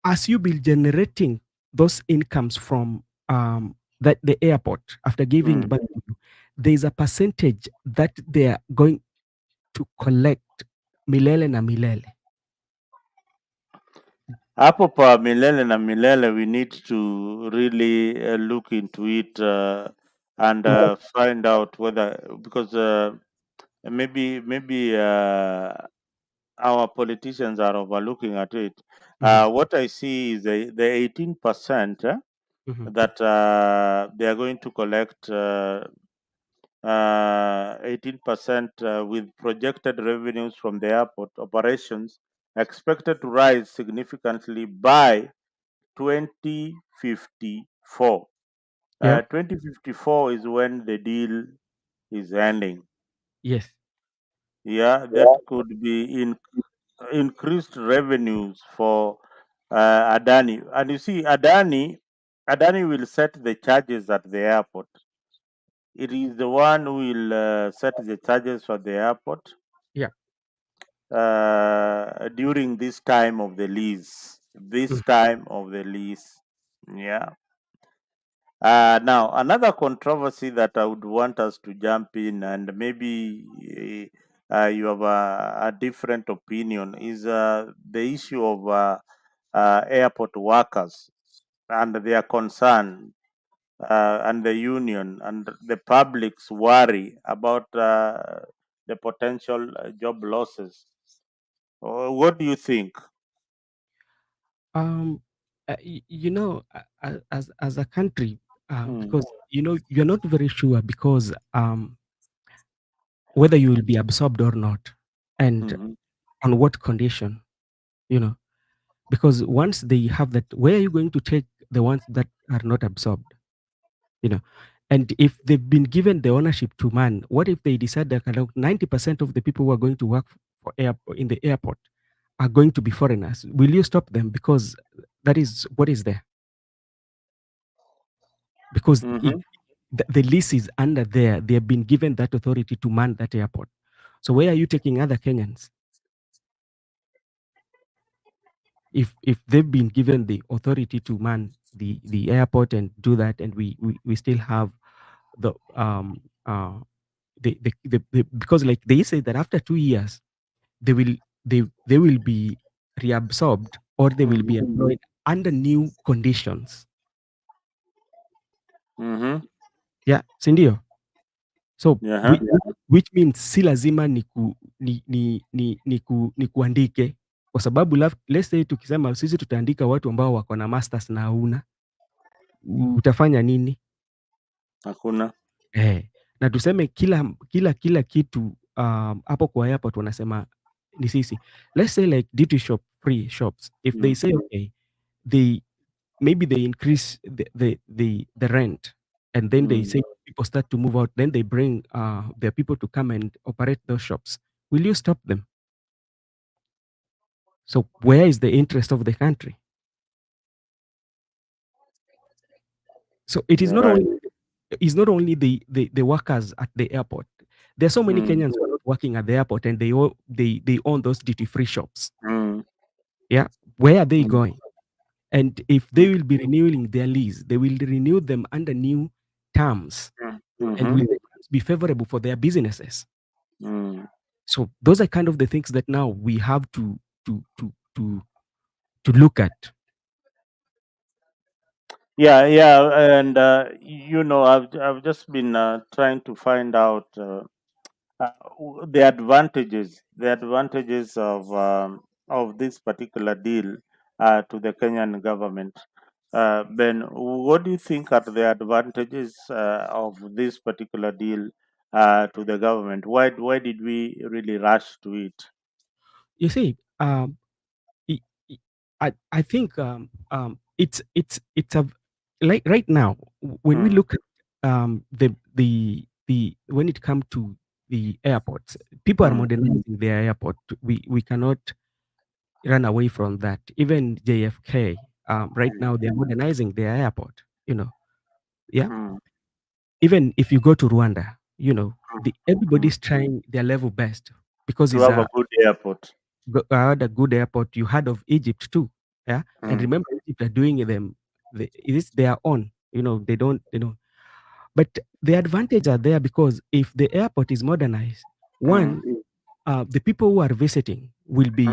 as you be generating those incomes from that the airport after giving Mm. back to you, there is a percentage that they are going to collect milele na milele. Hapo pa milele na milele, we need to really look into it and find out whether, because maybe our politicians are overlooking at it. Mhm, What I see is the 18% mhm. that they are going to collect 18% with projected revenues from the airport operations expected to rise significantly by 2054. Yeah. 2054 is when the deal is ending. Yes. Yeah, that could be increased revenues for Adani. And you see, Adani will set the charges at the airport. It is the one who will set the charges for the airport Yeah. during this time of the lease. This Mm. time of the lease. Yeah. Now, another controversy that I would want us to jump in, and maybe you have a different opinion, is the issue of airport workers and their concern, and the union and the public's worry about the potential job losses. What do you think? Um, as a country, Mm, because you're not very sure because whether you will be absorbed or not, and mhm, on what condition, you know, because once they have that, where are you going to take the ones that are not absorbed, you know? And if they've been given the ownership to man, what if they decide that 90% of the people who are going to work in the airport are going to be foreigners? Will you stop them because that is what is there? Because mhm, the lease is under there. They have been given that authority to man that airport. So where are you taking other Kenyans? If they've been given the authority to man the airport and do that, and we still have the because like they say that after 2 years they will they will be reabsorbed or they will be mhm, employed under new conditions. mhm. Yeah, sindio? So Yeah. which means si lazima ni kuandike kwa sababu let's say tukisema sisi tutaandika watu ambao wako na masters na hauna, utafanya nini? Hakuna. Na tuseme kila kitu hapo kwa airport wanasema ni sisi. Let's say like duty shop free shops, if they Mm, say okay, they maybe they increase the rent, and then they mm. say people start to move out, then they bring their people to come and operate those shops. Will you stop them? So where is the interest of the country? So it is You're not right. only the workers at the airport. There are so many Mm, Kenyans who are not working at the airport, and they own those duty free shops. mm, Yeah, where are they mm, going? And if they will be renewing their lease, they will renew them under new terms, mm, and mhm, will the terms be favorable for their businesses? mm. So those are kind of the things that now we have to to to to look at. Yeah, yeah, and I've just been trying to find out the advantages of this particular deal to the Kenyan government. Ben, what do you think are the advantages of this particular deal to the government? Why did we really rush to it? You see, I I think it's a like right now when we Mm, look at the when it comes to the airports, people are mm, modernizing their airport. We cannot run away from that. Even JFK, right now they're modernizing their airport. Yeah. mm, Even if you go to Rwanda, mm. everybody's trying their level best because To it's have a a good airport. had a good airport. You heard of Egypt too, yeah. And remember, Egypt are doing them. It is their own. They don't. But the advantage are there because if the airport is modernized, one, the people who are visiting will be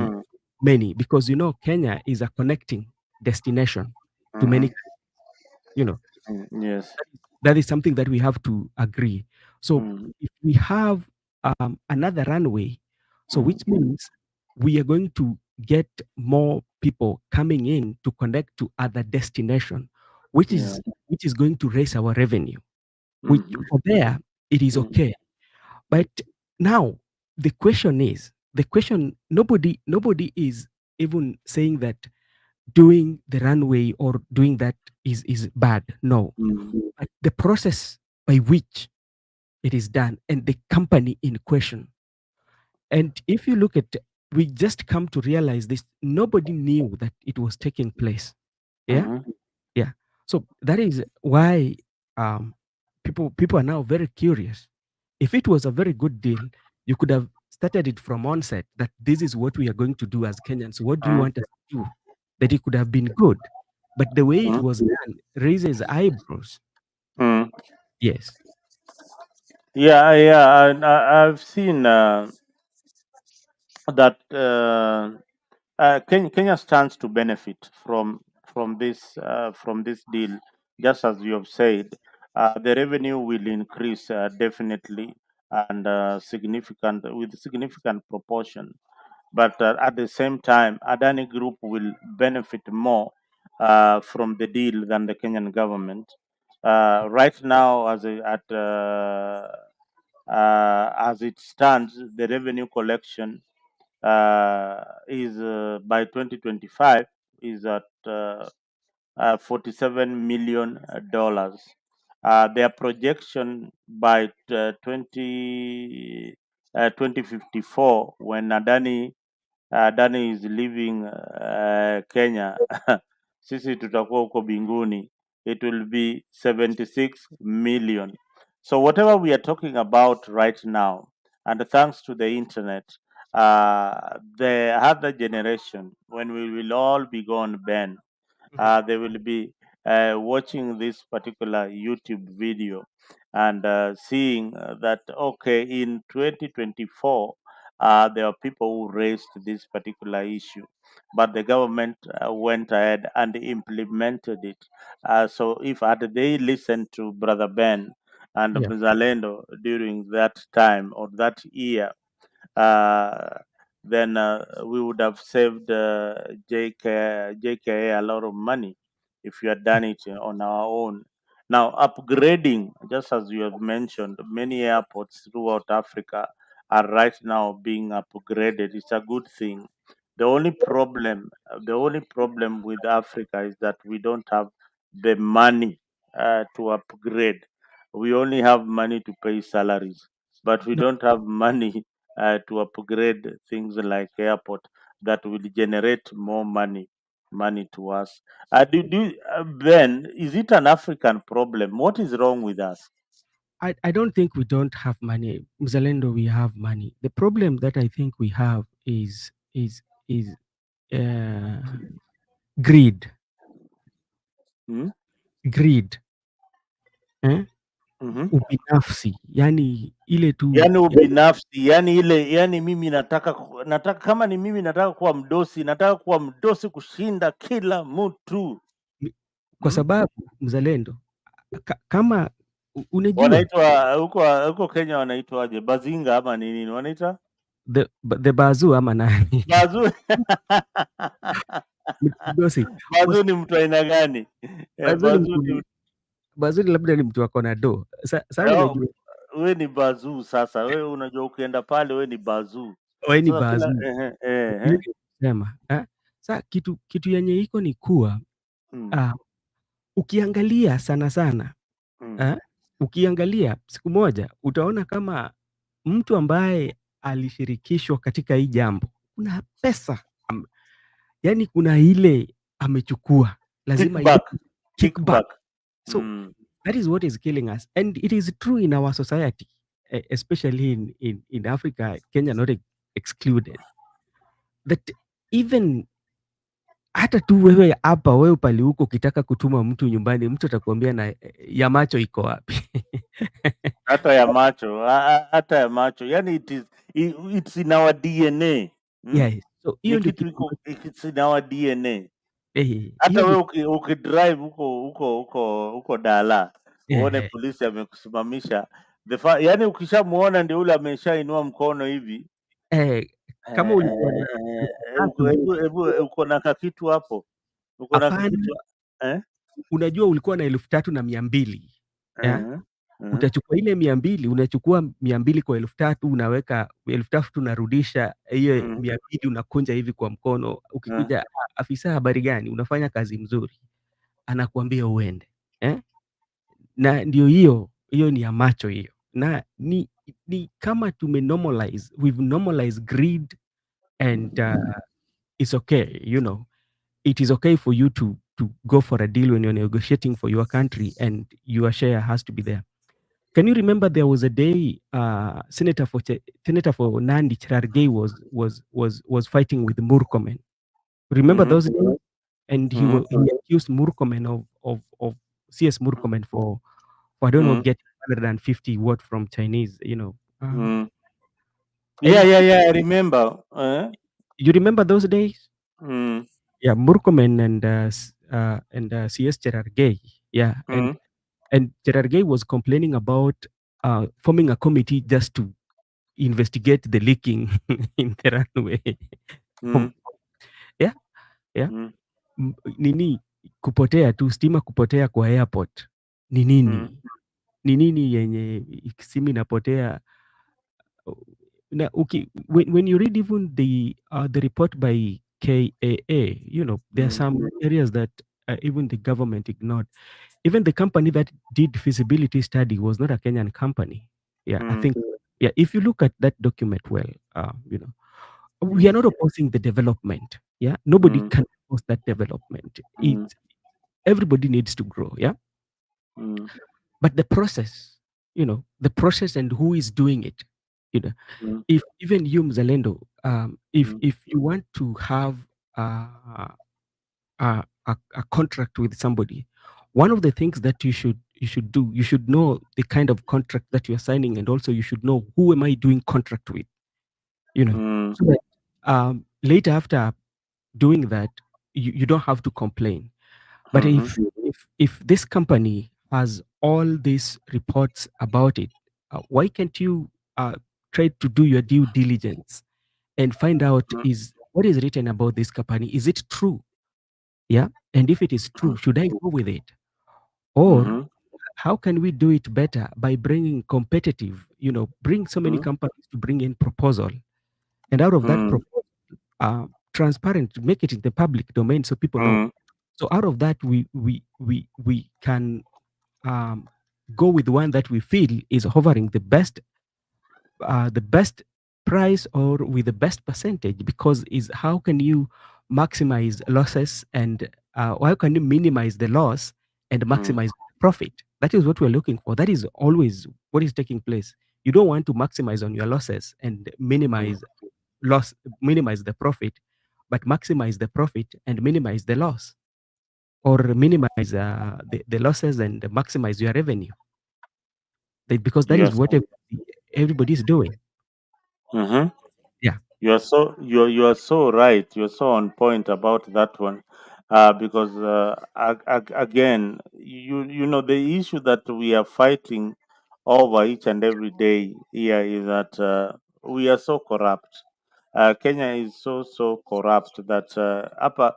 many because Kenya is a connecting destination to many. You know Yes. that is something that we have to agree. So if we have another runway, so which means we are going to get more people coming in to connect to other destination, which Yeah. is going to raise our revenue. Which for there it is okay. But now the question nobody is even saying that doing the runway or doing that is bad. No. But the process by which it is done and the company in question. And if you look at, we just come to realize this, nobody knew that it was taking place. Yeah. Yeah. So that is why people are now very curious. If it was a very good deal, you could have started it from onset that this is what we are going to do as Kenyans. What do you want us to do? That it could have been good. But the way it was done raises eyebrows. Yes. Yeah. And I've seen that Kenya stands to benefit from this deal, just as you have said. The revenue will increase definitely and significant proportion. But at the same time, Adani Group will benefit more from the deal than the Kenyan government. Right now, as it stands, the revenue collection is by 2025 is at $47 million. Their projection by 2054, when Adani is leaving Kenya, sisi tutakuwa huko binguni, it will be 76 million. So whatever we are talking about right now, and thanks to the internet, the other generation, when we will all be gone, Ben, they will be watching this particular YouTube video and seeing that, okay, in 2024, there are people who raised this particular issue, but the government went ahead and implemented it. So if had they listened to Brother Ben and Yeah. Mzalendo during that time or that year, uh, then we would have saved JKIA a lot of money if we had done it on our own. Now, upgrading, just as you have mentioned, many airports throughout Africa are right now being upgraded. It's a good thing. The only problem with Africa is that we don't have the money to upgrade. We only have money to pay salaries, but we No, don't have money to upgrade things like airport that will generate more money to us. Ben, is it an African problem? What is wrong with us? I don't think we don't have money. Mzalendo, we have money. The problem that I think we have is uh, greed. Hmm? Greed. Eh? Mm-hmm. Ubinafsi. Yani ile tu Yani ubinafsi, yani mimi nataka kama ni mimi nataka kuwa mdosi, nataka kuwa mdosi kushinda kila mtu. kwa Hmm? sababu Mzalendo kama unajua Wanaitwa huko Kenya wanaitwaje? Bazinga ama ni nini wanaita? the bazoo ama nani Bazu. mdosi. Bazu ni mtu aina gani? Bazoo ni Bazu ni mtu, bazoo labda ni mtu ako na do. Sasa oh, unajua we ni bazu sasa. We unajua ukienda pale we ni bazu. wewe ni Sasa kila bazoo. Sema sasa kitu yenye iko ni kuwa Mm, ukiangalia sana mm. ukiangalia siku moja utaona kama mtu ambaye alishirikishwa katika hii jambo kuna pesa yani kuna ile amechukua lazima Kickback. kickback. Kickback. So Mm. that is what is killing us and it is true in our society, especially in Africa, Kenya not excluded. that even hata tu wewe hapa wewe pali huko ukitaka kutuma mtu nyumbani, mtu atakwambia na ya macho iko wapi? hata ya macho, hata ya macho, yani it's in our DNA. Yeah, so Ni hiyo ndio kitu it's in our DNA. Hata hiyo ndio wewe ukidrive huko Dala uone eh, polisi amekusimamisha, yani ukishamuona ndio ule ameshainua mkono hivi, kama ulikuwa na uko na kakitu hapo, uko na hapana, kakitu unajua ulikuwa na 3,200 yeah? Utachukua ile 200, unachukua 200 kwa 3,000, unaweka 3,000 unarudisha hiyo 200, unakunja hivi kwa mkono. Ukikuja, afisa habari gani? Unafanya kazi mzuri, anakuambia uende na ndio hiyo ni ya macho hiyo, na ni kama we've normalized greed and it's okay, it is okay for you to go for a deal when you're negotiating for your country and your share has to be there. Can you remember there was a day Senator for Nandi Cherargei was fighting with Murkomen? Remember those days? And he accused Murkomen of CS Murkomen for I don't know, getting 150 what from Chinese, Yeah, I remember. You remember those days? Yeah, Murkomen and CS Cherargei. Yeah, and Cherargei was complaining about forming a committee just to investigate the leaking in the runway. Nini kupotea tu, stima kupotea kwa airport ni nini? Ni nini yenye simu inapotea? Na when you read even the report by KAA, there are some areas that even the government ignored. Even the company that did feasibility study was not a Kenyan company. Yeah, I think. Yeah, if you look at that document well, we are not opposing the development. Yeah, nobody can oppose that development. Everybody needs to grow. Yeah, but the process, the process and who is doing it, if even you, Mzalendo, if you want to have a contract with somebody, one of the things that you should do, you should know the kind of contract that you're signing, and also you should know who am I doing contract with, so that later after doing that, you don't have to complain. But if this company has all these reports about it, why can't you try to do your due diligence and find out what is written about this company? Is it true? Yeah. And if it is true, should I go with it? Or how can we do it better by bringing competitive, bring so many companies to bring in proposal, and out of that proposal, transparent, make it in the public domain so people know. So out of that, we can go with one that we feel is hovering the best price or with the best percentage, because is how can you maximize losses and how can you minimize the loss and maximize profit? That is what we're looking for. That is always what is taking place. You don't want to maximize on your losses and minimize the profit, but maximize the profit and minimize the loss, or minimize the losses and maximize your revenue. Because that is what everybody is doing. Yeah. You are so right. You're so on point about that one. Because again, you know the issue that we are fighting over each and every day here is that we are so corrupt. Kenya is so corrupt that hapa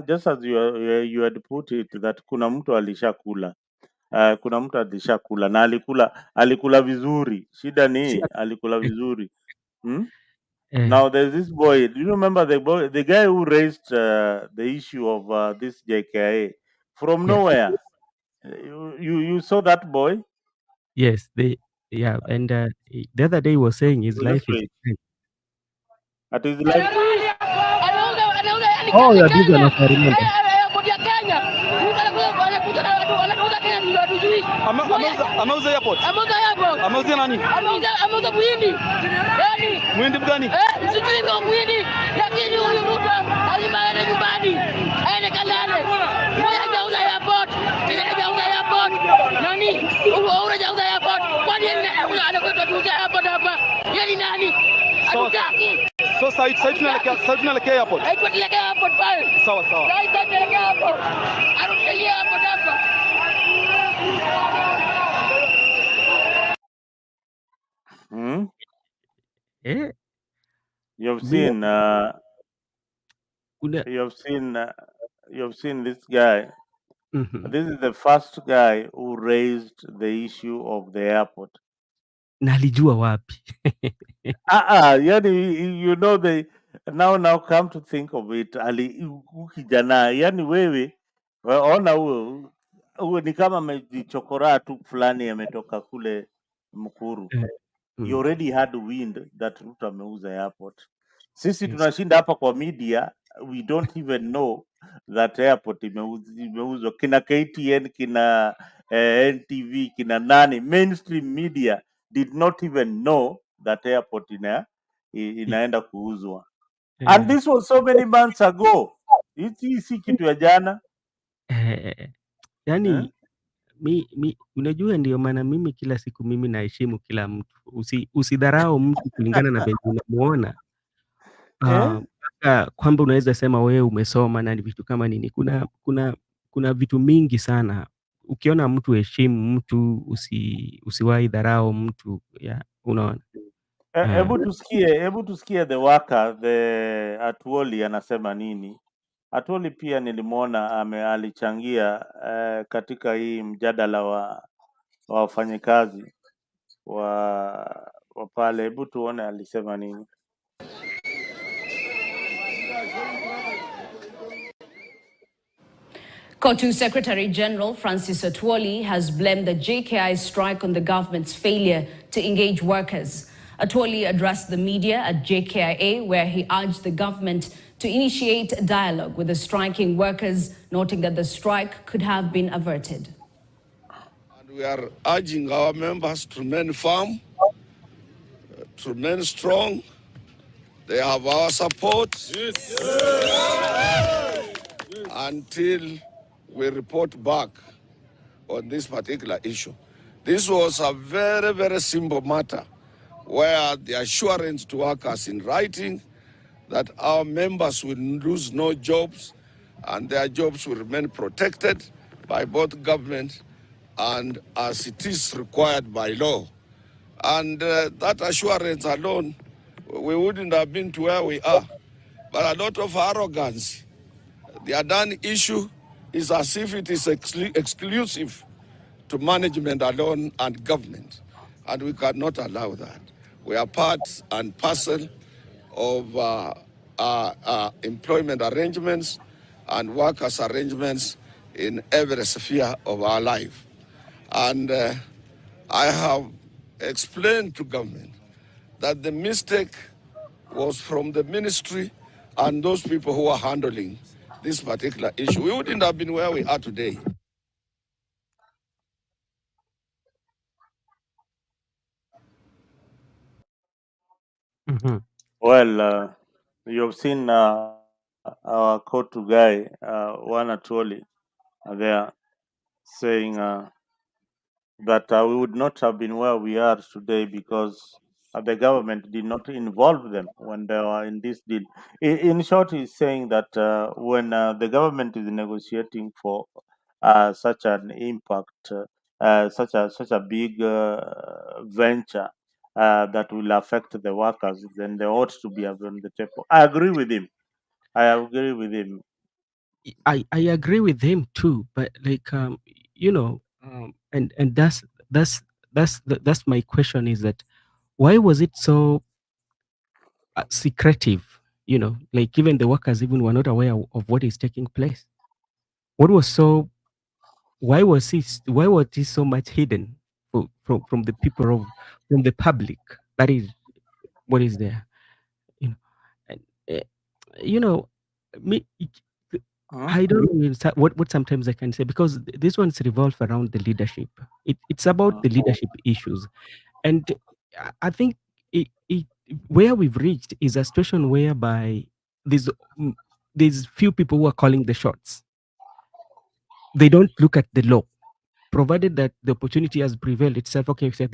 just as you had put it, that kuna mtu alishakula. Kuna mtu alishakula na alikula vizuri. Shida ni alikula vizuri. Now there's this boy. Do you remember the guy who raised the issue of this JKIA from nowhere? You saw that boy? Yes, and the other day he was saying his life is great. At his life. Oh, yeah, this one I remember. Ameuza airport. Ameuza nani? Ameuza Muhindi. Yaani Muhindi gani? Sijui ndio Muhindi. Lakini huyu mtu alimaana nyumbani. Aende kalale. Hajauza airport. Hajauza airport. Nani? Hajauza airport. Kwani anakwenda kuuza airport hapa? Yeye ni nani? Hatutaki. So sasa tunaelekea airport. Tunaelekea airport pale. Sawa. Sasa tunaelekea airport. Arudie airport hapa. You've seen this guy. This is the first guy who raised the issue of the airport. Na alijua wapi? Yani, you know, they now come to think of it, kijana, yani wewe ona huo ni kama amejichokora tu fulani ametoka kule Mkuru. You already had wind that Ruto ameuza airport. Sisi tunashinda hapa kwa media, we don't even know that airport imeuzwa. Kina KTN, kina NTV, kina nani, mainstream media did not even know that airport inaenda kuuzwa. And this was so many months ago. Hii si kitu ya jana. Yani unajua, ndio maana mimi kila siku mimi naheshimu kila mtu. Usidharau mtu kulingana na venye unamuona. Kwamba unaweza sema wewe umesoma na vitu kama nini. Kuna vitu mingi sana. Ukiona mtu, heshimu mtu, usiwahi dharau mtu, unaona. Hebu tusikie the worker, the Atuoli anasema nini. Atuoli pia nilimwona alichangia katika hii mjadala wa wafanyikazi wa pale. Hebu tuone alisema nini. COTU Secretary General Francis Atuoli has blamed the JKI strike on the government's failure to engage workers. Atuoli addressed the media at JKIA, where he urged the government to initiate a dialogue with the striking workers, noting that the strike could have been averted. And we are urging our members to remain firm, to remain strong. They have our support until we report back on this particular issue. This was a very, very simple matter where the assurance to workers in writing that our members will lose no jobs and their jobs will remain protected by both government and as it is required by law. And that assurance alone, we wouldn't have been to where we are. But a lot of arrogance. The Adani issue is as if it is exclusive to management alone and government. And we cannot allow that. We are part and parcel of employment arrangements and workers' arrangements in every sphere of our life. And I have explained to government that the mistake was from the ministry and those people who are handling this particular issue. We wouldn't have been where we are today. Well, you've seen our COTU guy, one Atuoli, there saying that we would not have been where we are today because the government did not involve them when they were in this deal. In short, he's saying that when the government is negotiating for such an impact, such a big venture that will affect the workers, then they ought to be on the table. I agree with him. I agree with him too, but like and that's my question, is that why was it so secretive? Like even the workers even were not aware of what is taking place. Why was it so much hidden from the people from the public? That is what is there. And me, I don't know what sometimes I can say, because this one's revolve around the leadership. It's about the leadership issues. And I think where we've reached is a situation whereby there's, there's few people who are calling the shots. They don't look at the law, provided that the opportunity has prevailed itself. Okay, so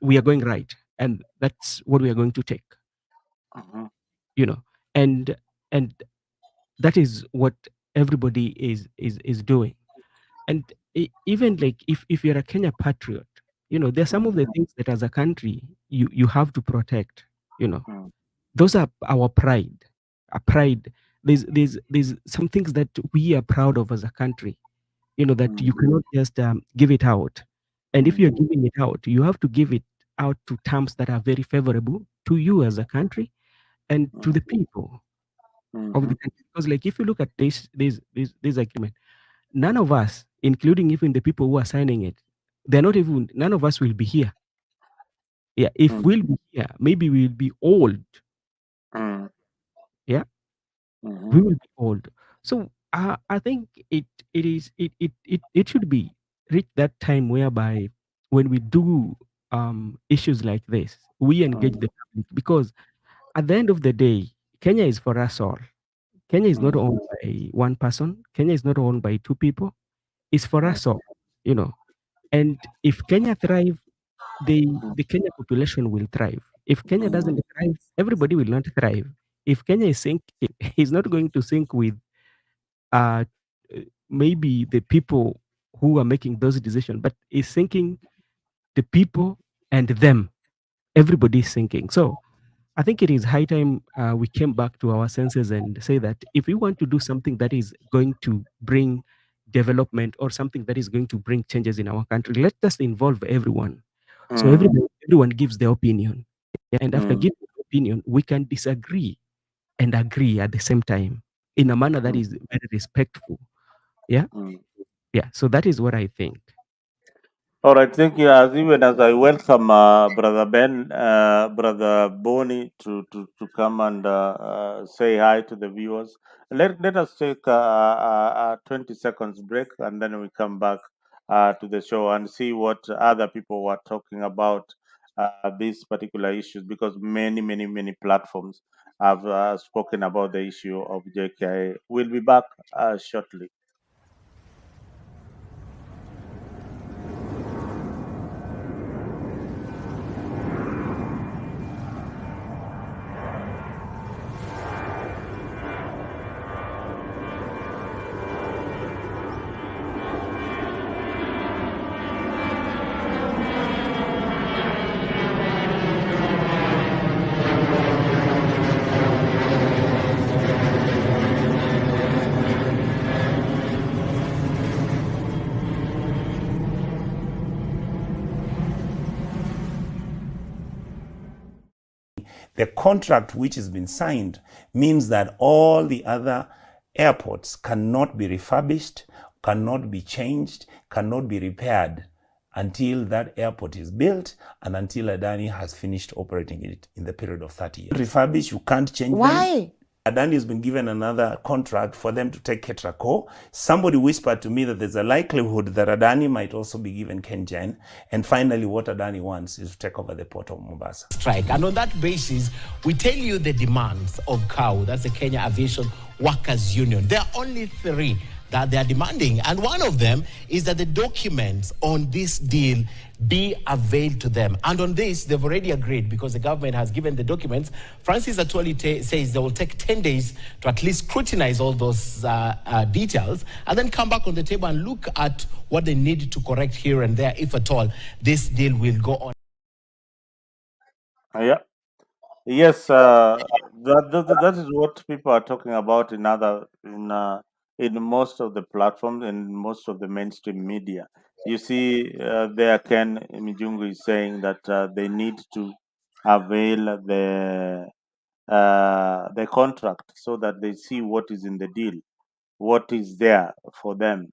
we are going right, and that's what we are going to take. You know, and and that is what everybody is doing. And even like if you're a Kenya patriot, there's some of the things that as a country you have to protect. Those are our pride. Our pride. There's some things that we are proud of as a country. That you cannot just give it out. And if you're giving it out, you have to give it out to terms that are very favorable to you as a country and to the people of the country. Because like if you look at this agreement, none of us, including even the people who are signing it, none of us will be here. Yeah, if we'll be here, maybe we'll be old. Yeah, we will be old. So I think it should be reach that time whereby when we do issues like this, we engage the public, because at the end of the day, Kenya is for us all. Kenya is not owned by one person. Kenya is not owned by two people. It's for us all, And if Kenya thrive, the Kenya population will thrive. If Kenya doesn't thrive, everybody will not thrive. If Kenya is sinking, he's not going to sink with uh, maybe the people who are making those decisions, but is sinking the people and them. Everybody is sinking. So I think it is high time we came back to our senses and say that if we want to do something that is going to bring development or something that is going to bring changes in our country, let us involve everyone. So everyone gives their opinion. And after giving their opinion, we can disagree and agree at the same time in a manner that is very respectful. Yeah. Yeah. So that is what I think. All right, thank you. Even as I welcome Brother Ben, Brother Boni to come and say hi to the viewers. Let us take a 20 seconds break, and then we come back to the show and see what other people were talking about these particular issues, because many platforms have spoken about the issue of JKIA. We'll be back shortly. The contract which has been signed means that all the other airports cannot be refurbished, cannot be changed, cannot be repaired until that airport is built and until Adani has finished operating it in the period of 30 years. Refurbish, you can't change them. Why? Adani has been given another contract for them to take Ketraco. Somebody whispered to me that there's a likelihood that Adani might also be given KenGen. And finally, what Adani wants is to take over the port of Mombasa. Strike. And on that basis, we tell you the demands of KAU, that's the Kenya Aviation Workers Union. There are only three that they are demanding. And one of them is that the documents on this deal be availed to them. And on this, they've already agreed because the government has given the documents. Francis Atwoli says they will take 10 days to at least scrutinize all those details and then come back on the table and look at what they need to correct here and there, if at all, this deal will go on. Yeah. Yes, that is what people are talking about in most of the platforms and most of the mainstream media. You see, there Ken Mijungu is saying that they need to avail the contract so that they see what is in the deal, what is there for them.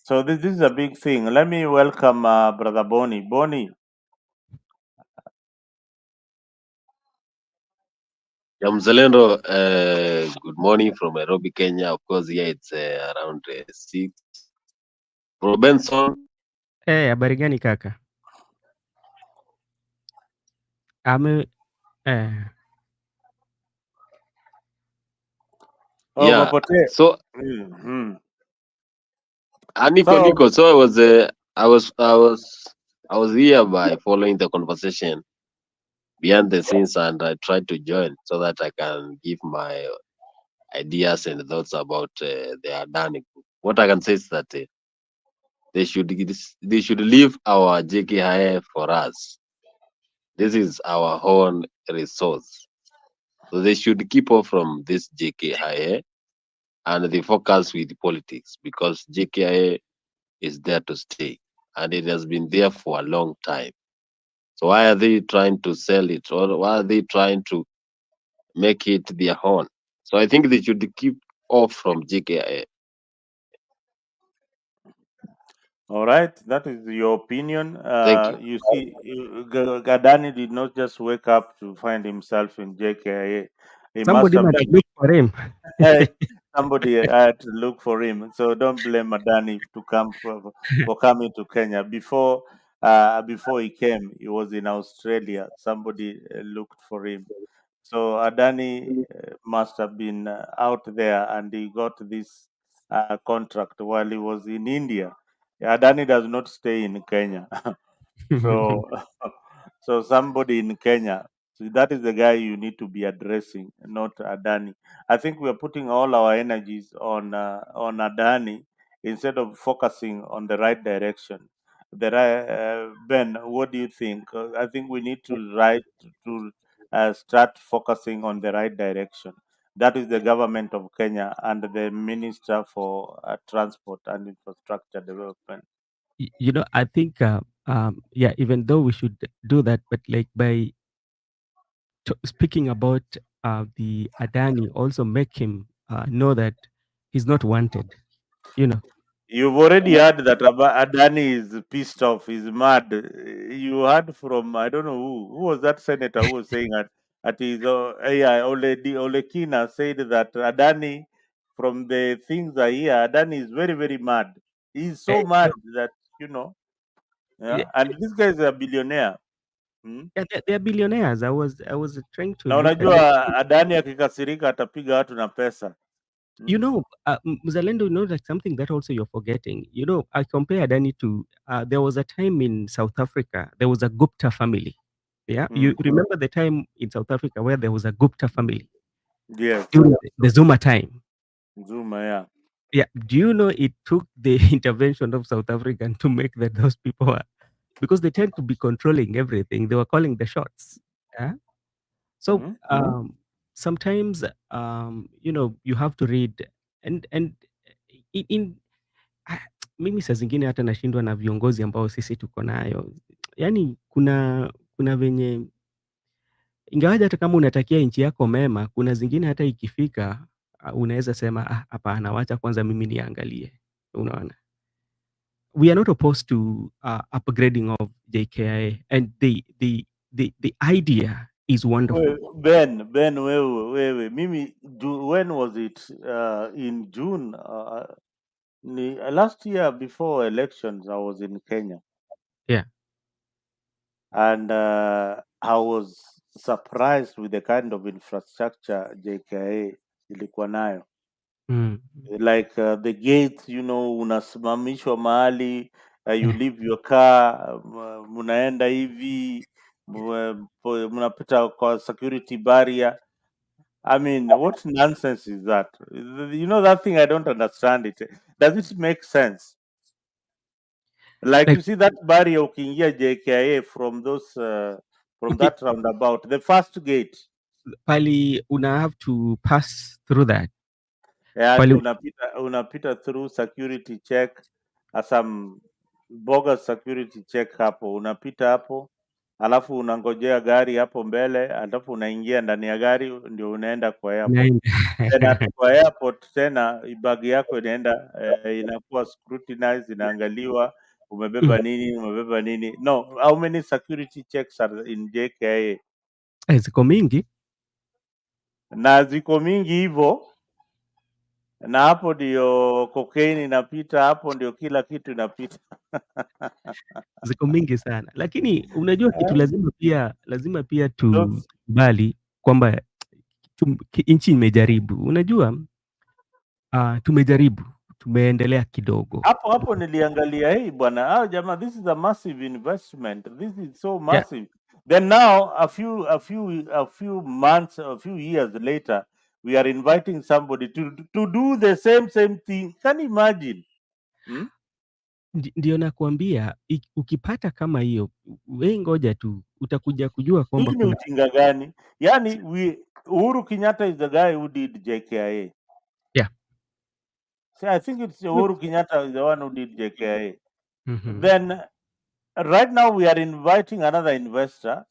So this is a big thing. Let me welcome Brother Boni. Boni, Mzalendo, good morning from Nairobi, Kenya. Of course, here it's around 6. Robinson, Habari gani kaka? Ame eh, Oh, yeah. umepotea. So, So Nico. So I was here by following the conversation behind the scenes, and I tried to join so that I can give my ideas and thoughts about the Adani group. What I can say is that they should leave our JKIA for us. This is our own resource. So they should keep off from this JKIA and they focus with politics because JKIA is there to stay and it has been there for a long time. So why are they trying to sell it or why are they trying to make it their own? So I think they should keep off from JKIA. all right, that is your opinion. Thank you. You see, Gadani did not just wake up to find himself in JKIA. He must somebody have might look for him. somebody had to look for him. So don't blame Adani to come for coming to Kenya. Before he came, he was in Australia. Somebody looked for him. So Adani must have been out there, and he got this contract while he was in India. Adani does not stay in Kenya. So, so somebody in Kenya, so that is the guy you need to be addressing, not Adani. I think we are putting all our energies on Adani instead of focusing on the right direction. Ben, what do you think? I think we need to start focusing on the right direction. That is the government of Kenya and the Minister for Transport and Infrastructure Development. I think yeah, even though we should do that, but like by speaking about the Adani, also make him know that he's not wanted. You know, You've already heard that Adani is pissed off, he's mad. You heard from, I don't know who was that senator who was saying at his yeah, Olekina said that Adani, from the things I hear, Adani is very, very mad. He's so mad that, you know, yeah, yeah, and this guy is a billionaire. Hmm? yeah, they're billionaires. I was trying to Na look at it. unajua Adani akikasirika atapiga watu na pesa. You Hmm? know, Mzalendo, like something that also you're forgetting. I compare Adani to there was a time in South Africa, there was a Gupta family. Yeah, you Hmm. remember the time in South Africa where there was a Gupta family Yes, during the Zuma time. Zuma, yeah. Yeah, do you know it took the intervention of South African to make that those people are, because they tend to be controlling everything. They were calling the shots. Yeah. So Hmm? sometimes you have to read and in ah, mimi saa zingine hata nashindwa na viongozi ambao sisi tuko nayo. Yaani kuna venye ingawaje hata kama unatakia nchi yako mema, kuna zingine hata ikifika unaweza sema hapana, wacha kwanza mimi niangalie. Unaona? We are not opposed to upgrading of JKIA, and the idea is wonderful. Ben, wewe, mimi, when was it? In June, last year before elections, I was in Kenya, Yeah. and I was surprised with the kind of infrastructure JKA ilikuwa nayo. Mm. Like the gate, unasimamishwa mahali, you leave your car, munaenda hivi, mnapita kwa security barrier. I mean, what nonsense is that? You know that thing, I don't understand it. Does it make sense? Like Like you see that barrier ukiingia JKIA from okay, that roundabout, the first gate. pali una have to pass through that. Ati Pali unapita through security check, some bogus security check hapo, unapita hapo, alafu unangojea gari hapo mbele, alafu unaingia ndani ya gari ndio unaenda kwa airport. Tena kwa airport tena bag yako inaenda inakuwa scrutinized, inaangaliwa umebeba nini. No, how many security checks are in JKIA? ziko mingi. na ziko mingi hivyo, na hapo ndio cocaine inapita, hapo ndio kila kitu inapita. Ziko mingi sana, lakini unajua kitu lazima pia tukubali kwamba nchi imejaribu. Unajua tumejaribu, tumeendelea kidogo. Hapo niliangalia, hii bwana, jamaa, this is a massive investment, this is so massive. Then now a few months, a few years later, we are inviting somebody to do the same thing. Can you imagine? Ndio nakuambia, ukipata kama hiyo, we ngoja tu utakuja kujua kwamba Hii ni ujinga gani? Yani Uhuru Kenyatta is the guy who did JKIA. Yeah. See, I think it's Uhuru Kenyatta is the one who did JKIA. Mm-hmm. Then right now we are inviting another investor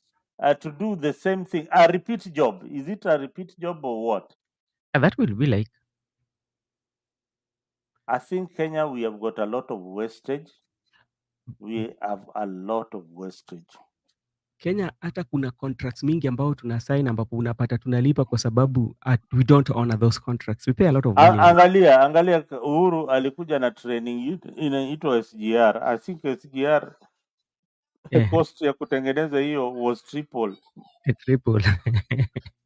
to do the same thing, a repeat job. Is it a repeat job or what? That will be like, I think Kenya, we have got a lot of wastage. We have a lot of wastage. Kenya hata kuna contracts mingi ambao tuna sign ambapo unapata tunalipa kwa sababu we don't honor those contracts. We pay a lot of money. Angalia Uhuru alikuja na training inaitwa SGR. I think SGR cost ya kutengeneza hiyo was triple.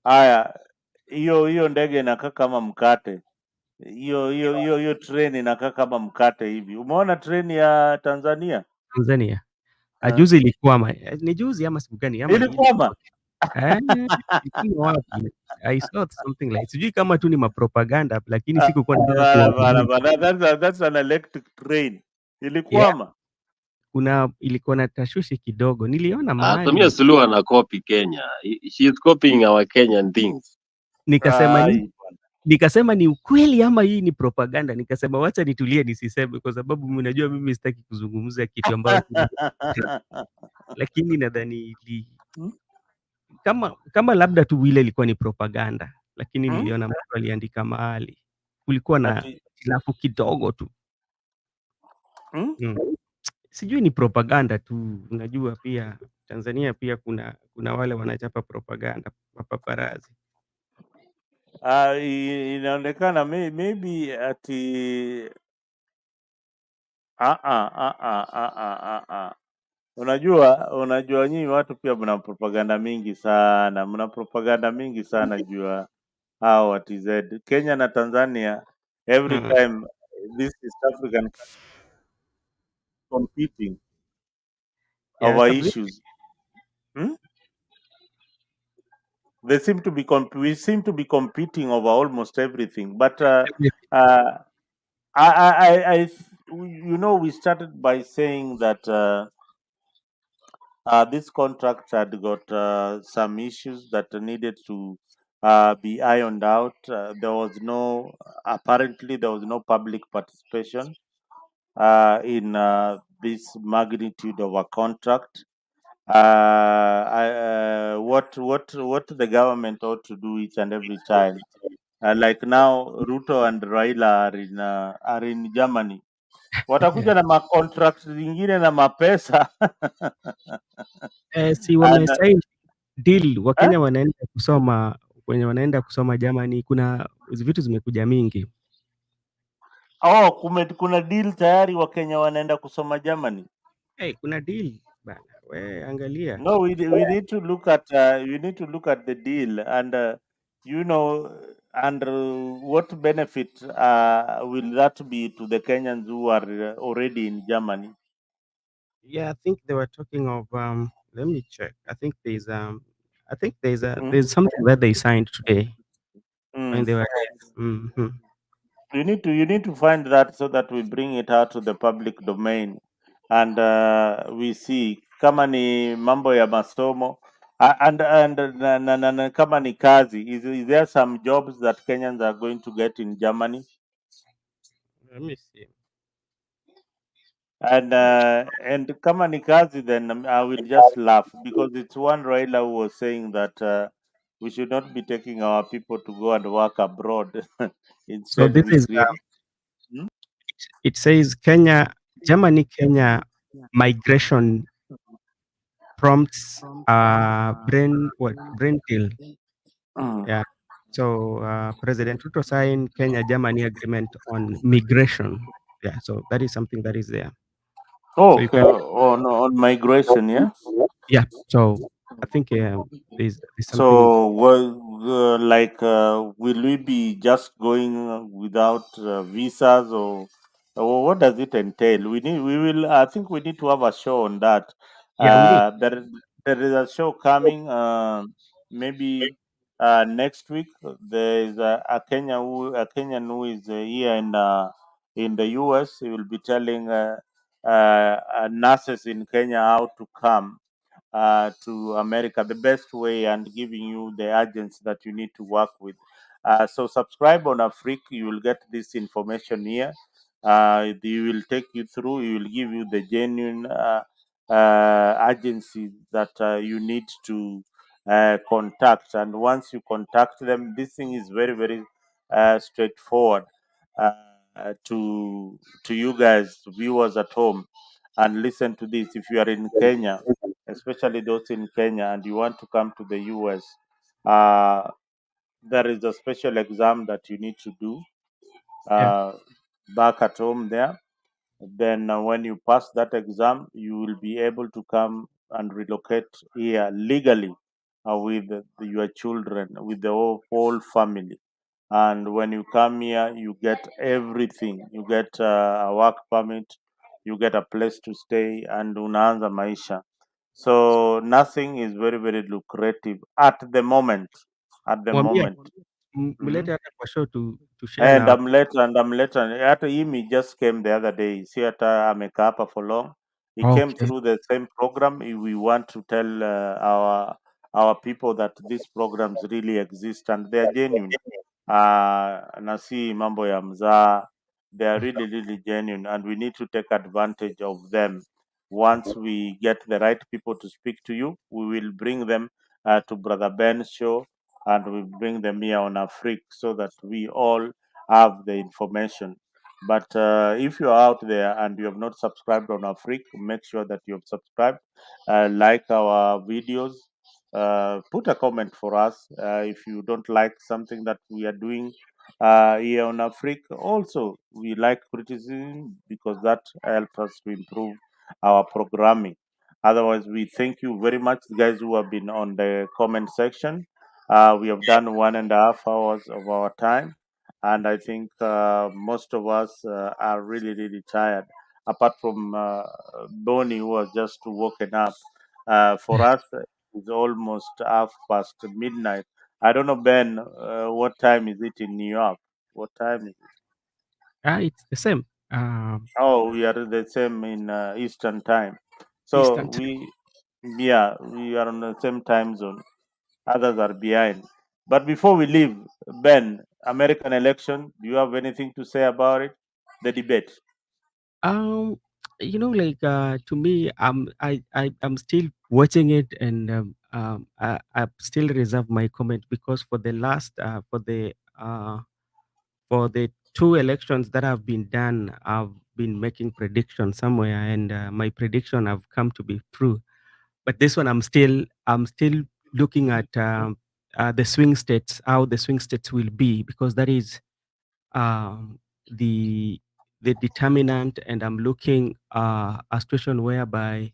Haya, hiyo ndege inakaa kama mkate. Hiyo train inakaa kama mkate hivi. Umeona train ya Tanzania? Juzi ilikwama. Ni juzi ama siku gani? Ilikwama. I saw something like, sijui kama tu ni mapropaganda, lakini sikukuwa that's an electric train. Ilikwama. Ilikuwa na tashwishi kidogo. Niliona mahali. Samia Suluhu ana copy Kenya. She is copying our Kenyan things. Nikasema ni ukweli ama hii ni propaganda. Nikasema wacha nitulie nisiseme, kwa sababu mnajua mimi sitaki kuzungumza kitu ambayo lakini nadhani kama labda tu ile ilikuwa ni propaganda, lakini niliona mtu aliandika mahali kulikuwa na hitilafu kidogo tu. Sijui ni propaganda tu. Unajua pia Tanzania pia kuna wale wanachapa propaganda, mapaparazi. Inaonekana maybe ati Unajua nyinyi watu pia mna propaganda mingi sana, jua hao wa TZ. Kenya na Tanzania every time this East African competing over issues. We seem to be competing over almost everything, but we started by saying that this contract had got some issues that needed to be ironed out. Apparently there was no public participation in this magnitude of a contract. What the government ought to do each and every time, like now Ruto and Raila are in Germany, watakuja na macontract zingine na mapesa si wamesaini deal. Wakenya wanaenda kusoma, wenye wanaenda kusoma Germany, kuna vitu zimekuja mingi. Kuna deal tayari, Wakenya wanaenda kusoma Germany. Kuna deal bana, we angalia. No, we need to look at the deal and what benefit will that be to the Kenyans who are already in Germany? Yeah, I think they were talking of let me check. I think there's something that they signed today when they were You need to find that so that we bring it out to the public domain and we see kama ni mambo ya masomo and kama ni kazi, is there some jobs that Kenyans are going to get in Germany? Let me see. And kama ni kazi, then I will just laugh because it's one Raila who was saying that we should not be taking our people to go and work abroad. Instead, so this is it says Germany Kenya migration prompts brain deal. Yeah. So President Ruto signed Kenya-Germany agreement on migration. Yeah, so that is something that is there. Oh, So you okay. can, On migration, yeah. yeah. So I think there's something So, will we be just going without visas, or what does it entail? We will. I think we need to have a show on that. yeah, we need. There is a show coming. Maybe next week. There is a Kenyan who is here in the US. He will be telling nurses in Kenya how to come to America the best way, and giving you the agents that you need to work with. So subscribe on Afrique. You will get this information here. They will take you through. He will give you the genuine agency that you need to contact. And once you contact them, this thing is very very straightforward to you guys, viewers at home, and listen to this. If you are in Kenya, especially those in Kenya, and you want to come to the US, uh, there is a special exam that you need to do Yeah. uh, back at home there. Then, when you pass that exam, you will be able to come and relocate here legally with your children, with the whole family. And when you come here, you get everything. You get a work permit, you get a place to stay, and unaanza maisha. So nothing is very very lucrative at the moment. At the Mwambie moment. Mhm. mlete hata kwa show to share And na. I'm late. And hata Imi just came the other day. See, hata amekaa hapa for long. He came Okay. through the same program. We want to tell our people that these programs really exist and they are genuine. Na si mambo ya mzaa. They are really really genuine, and we need to take advantage of them. Once we get the right people to speak to you, we will bring them to Brother Ben's show, and we bring them here on Afrique so that we all have the information. But if you're out there and you have not subscribed on Afrique, make sure that you have subscribed, like our videos, put a comment for us if you don't like something that we are doing here on Afrique. Also, we like criticism because that helps us to improve our programming. Otherwise, we thank you very much, guys, who have been on the comment section. We have done 1.5 hours of our time, and I think most of us are really, really tired. Apart from Bonnie, who has just woken up. For us, it's almost half past midnight. I don't know, Ben, what time is it in New York? What time is it? It's the same. Oh, we are the same in Eastern time. So Eastern time. we are on the same time zone. Others are behind. But before we leave, Ben, American election, do you have anything to say about it? The debate. Um, like to me, I'm still watching it, and I still reserve my comment because for the last for the two elections that have been done, I've been making predictions somewhere, and my prediction have come to be true. But this one, I'm still looking at the swing states, how the swing states will be, because that is um, the the determinant, and I'm looking a situation whereby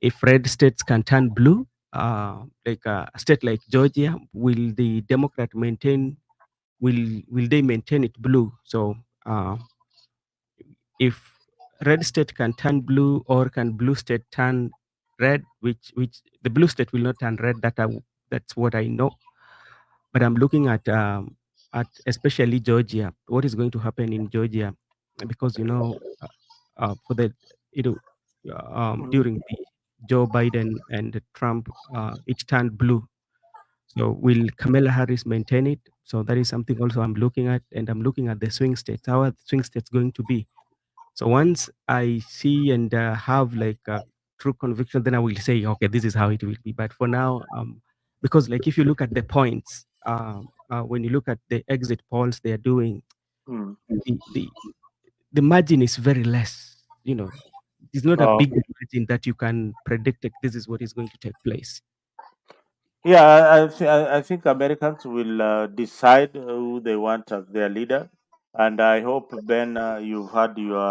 if red states can turn blue, like a state like Georgia, will the Democrat maintain? Will they maintain it blue? So uh, if red state can turn blue, or can blue state turn red, which the blue state will not turn red. That's what I know. But I'm looking at especially Georgia. What is going to happen in Georgia? Because for the you know during the Joe Biden and the Trump, it turned blue. So will Kamala Harris maintain it? So that is something also I'm looking at, and I'm looking at the swing states. How are the swing states going to be? So once I see and have like a true conviction, then I will say, okay, this is how it will be. But for now, because like if you look at the points, when you look at the exit polls they are doing, Hmm. the the the margin is very less. It's not a big Okay. margin that you can predict like, this is what is going to take place. Yeah, I think Americans will decide who they want as their leader, and I hope Ben, you've had your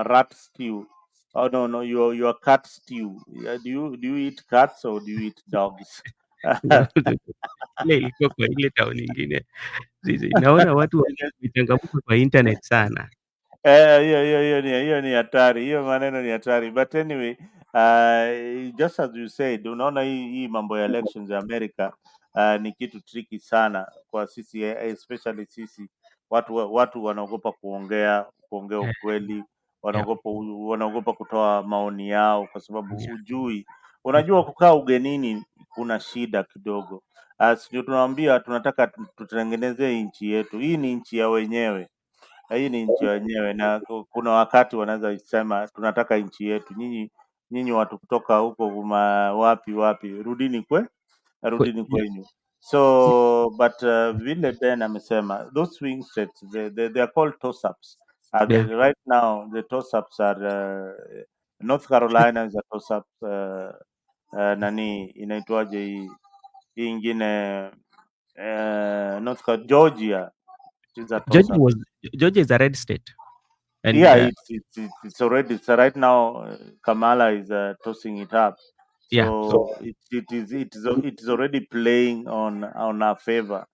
rat stew. Oh no, your cat stew. Do you eat cats or do you eat dogs? Ile ilikuwa kwa ile town ingine. Naona watu wamechangamka kwa internet sana. Hiyo ni hatari, hiyo maneno ni hatari. But anyway, just as you said, unaona hii mambo ya elections ya America ni kitu tricky sana kwa sisi, especially sisi watu wanaogopa kuongea ukweli, Yeah. wanaogopa kutoa maoni yao kwa sababu unajua kukaa ugenini kuna shida kidogo. Ndio tunawaambia tunataka tutengenezee nchi yetu. Hii ni nchi ya wenyewe, hii ni nchi wenyewe, na kuna wakati wanaweza sema tunataka nchi yetu. Nyinyi watu kutoka huko wapi, rudini kwenyu. So but vile Ben amesema those swing states, they are called toss-ups. Yeah. Right now the toss-ups are North Carolina is a toss-up. Nani inaitwaje hii ingine, Georgia is a toss-up. Georgia is a red state. And Yeah, it's already, so right now Kamala is tossing it up. yeah. So it is already playing on our favor.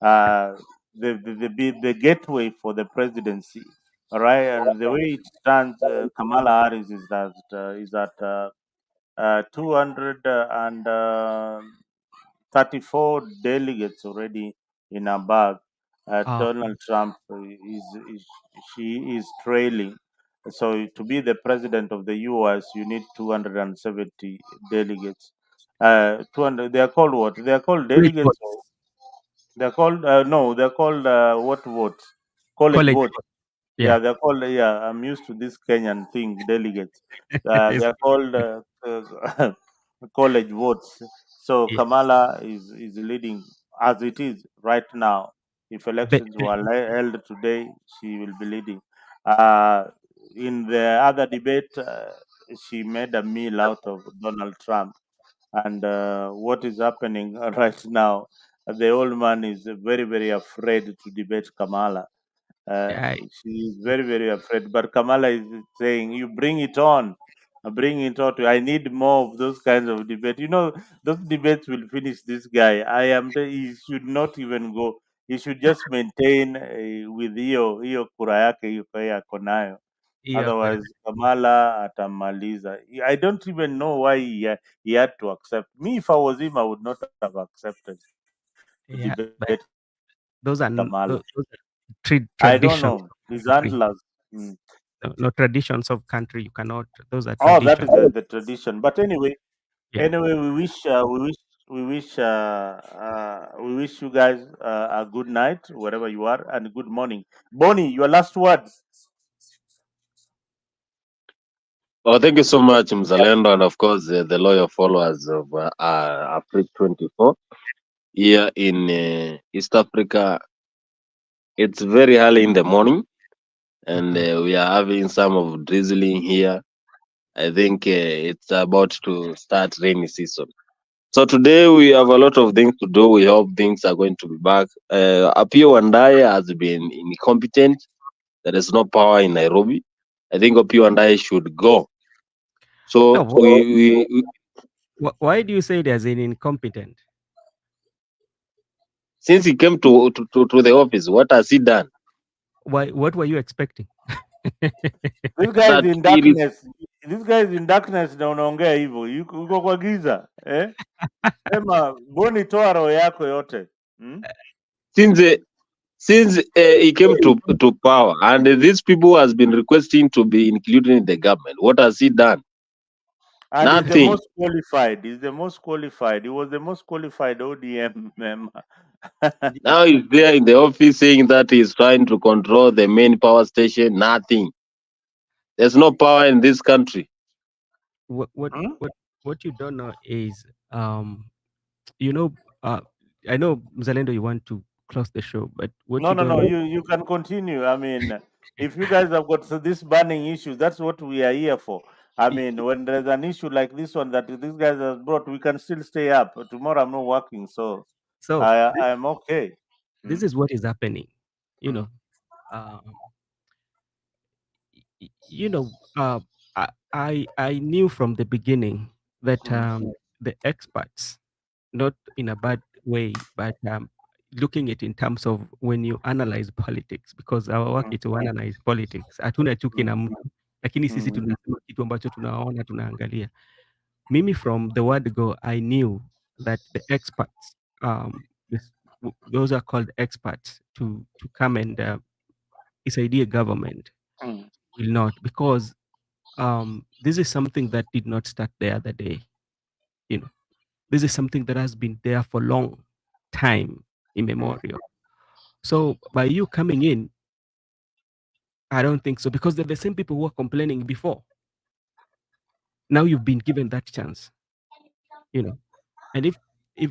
Uh, the gateway for the presidency, all right. The way it stands, Kamala Harris is at 234 delegates already in her bag. Donald Trump is she is trailing. So to be the president of the U.S., you need 270 delegates. 200. They are called what? They are called College delegates. votes. They're called no. They're called what votes? College College votes. votes. Yeah, Yeah. they're called. Yeah, I'm used to this Kenyan thing. Delegates. They're called college votes. So Yeah. Kamala is leading as it is right now. If elections were held today, she will be leading. Uh, in the other debate, she made a meal out of Donald Trump, and what is happening right now? The old man is very, very afraid to debate Kamala. Uh, Yeah. she is very, very afraid. But Kamala is saying, "You bring it on, bring it on. I need more of those kinds of debate. Those debates will finish this guy. He should not even go. He should just maintain with hiyo kura yake hiyo ako nayo. Yeah. Otherwise, Kamala atamaliza. I don't even know why he had to accept. Me, if I was him, I would not have accepted to Yeah. debate But those are Kamala. those are I don't traditions know. of His country. handlers. Mm. No traditions of country. You cannot. Those are Oh, that is traditions. the tradition. But anyway, Yeah. we wish you guys a good night wherever you are, and good morning. Bonnie, your last word. Oh, thank you so much, Mzalendo, and of course the loyal followers of Africa 24 here in East Africa. It's very early in the morning, and we are having some of drizzling here. I think it's about to start rainy season. So today we have a lot of things to do. We hope things are going to be back. Apio Wandaye has been incompetent. There is no power in Nairobi. I think Apio Wandaye should go. So No. Why do you say it as an incompetent? since he came to the office, what has he done? What were you expecting? This guy is That in he is, darkness. This guy is in darkness na unaongea hivyo. Uko kwa giza. Sema Boni, toa roho yako yote. since he came to power, and these people has been requesting to be included in the government. What has he done? And he's the Nothing. most qualified. He's the most qualified. He was the most qualified ODM member. Now he's there in the office saying that he's trying to control the main power station. Nothing. There's no power in this country. What you don't know is you know I know Mzalendo you want to close the show, but what you don't No. know. You can continue. I mean, if you guys have got these burning issues, that's what we are here for. I mean, when there's an issue like this one that these guys have brought, we can still stay up. Tomorrow I'm not working, so So I'm okay. this is what is happening. You know, um, you know, I knew from the beginning that the experts, not in a bad way, but looking at in terms of when you analyze politics, because our work is to analyze politics. Hatuna chuki na mtu, lakini sisi tunasema kitu ambacho tunaona, tunaangalia. Mimi from the word go, I knew that the experts, those are called experts to come and isaidie government will not, because this is something that did not start the other day. You know, this is something that has been there for long time immemorial. So by you coming in, I don't think so, because they're the same people who were complaining before. Now you've been given that chance, you know, and if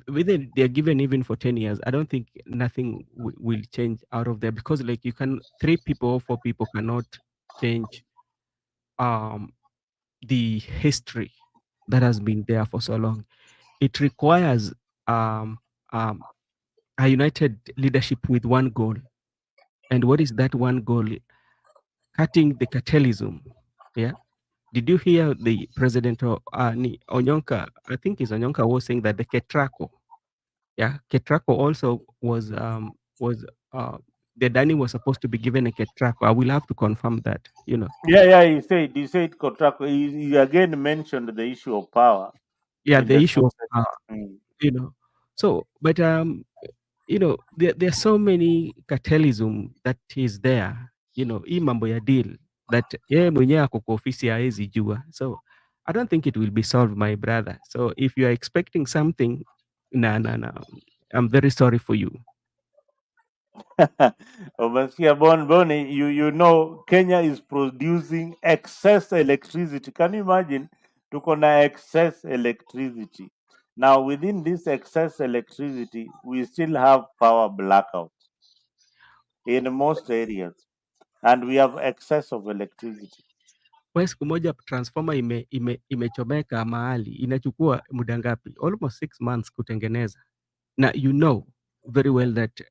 whether they're given even for 10 years, I don't think nothing will change out of there, because like you can 3 people or 4 people cannot change the history that has been there for so long. It requires a united leadership with one goal. And what is that one goal? Cutting the cartelism. Yeah. Did you hear the president of Onyonka? I think it's Onyonka was saying that the Ketraco. Yeah, Ketraco also was the Dani was supposed to be given a Ketraco. I will have to confirm that. You know. Yeah. He said contract. He again mentioned the issue of power. Yeah, in the issue of succession. you know. So, but you know, there are so many cartelism that is there. You know, hii mambo ya deal that yeye mwenyewe ako kwa ofisi haezi jua. So I don't think it will be solved, my brother. So if you are expecting something, no, I'm very sorry for you. Umesikia Boni, you know Kenya is producing excess electricity. Can you imagine? Tuko na excess electricity. Now within this excess electricity, we still have power blackouts in most areas, and we have excess of electricity. Wewe siku moja transformer imechomeka mahali inachukua muda ngapi? Almost 6 months kutengeneza. Now you know very well that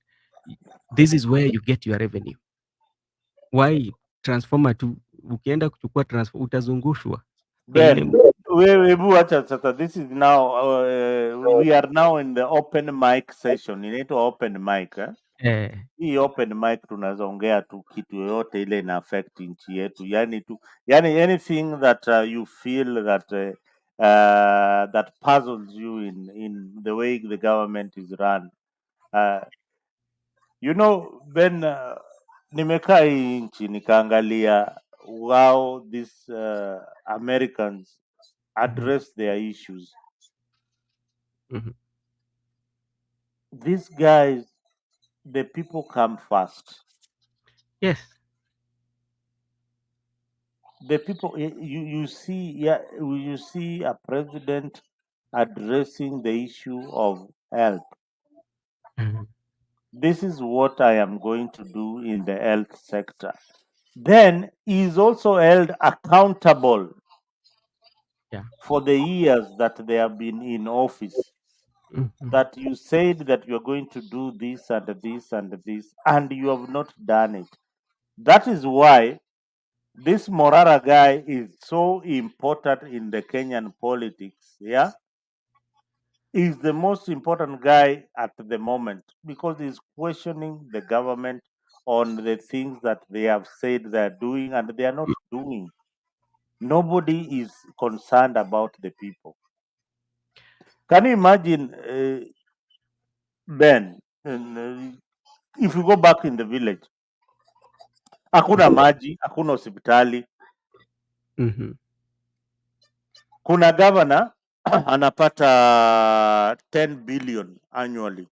this is where you get your revenue. Why transformer tu ukienda kuchukua transformer utazungushwa. Ben, this is now we are now in the open mic session. Inaitwa open mic hii open mic tunaweza ongea tu kitu yoyote ile ina affect nchi yetu, yani anything that you feel that that puzzles you in the way the government is run. You know, Ben, nimekaa hii nchi nikaangalia how these Americans address their issues. These guys, the people come first. Yes. The people you see a president addressing the issue of health. This is what I am going to do in the health sector. Then he is also held accountable for the years that they have been in office. That you said that you're going to do this and this and this, and you have not done it. That is why this Morara guy is so important in the Kenyan politics. Yeah, he's the most important guy at the moment because he's questioning the government on the things that they have said they're doing and they are not doing. Nobody is concerned about the people. Can you imagine, Ben, if you go back in the village, hakuna maji, hakuna hospitali. Kuna governor anapata 10 billion annually.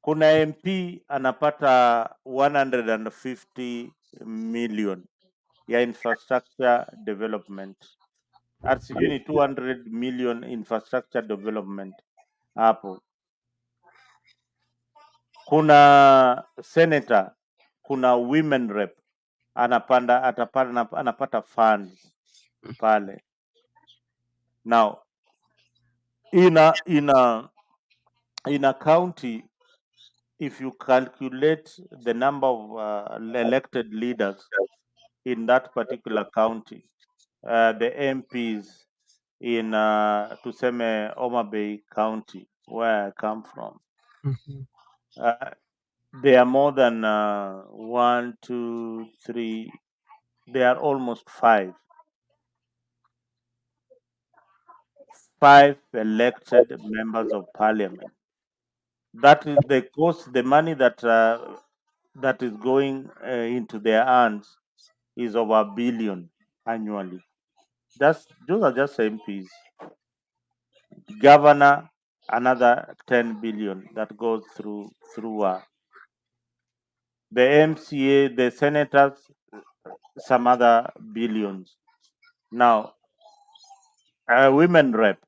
Kuna MP anapata 150 million ya infrastructure development. Sijui ni 200 million infrastructure development hapo. Kuna senator, kuna women rep anapata funds pale. Now in a county, if you calculate the number of elected leaders in that particular county, the MPs in tuseme Homa Bay County, where I come from, they are more than 1, 2, 3. They are almost 5 elected members of parliament. That is the cost. The money that is going into their hands is over $1 billion annually. Those are just MPs. Governor, another 10 billion that goes through the MCA, the senators, some other billions. Now, women rep,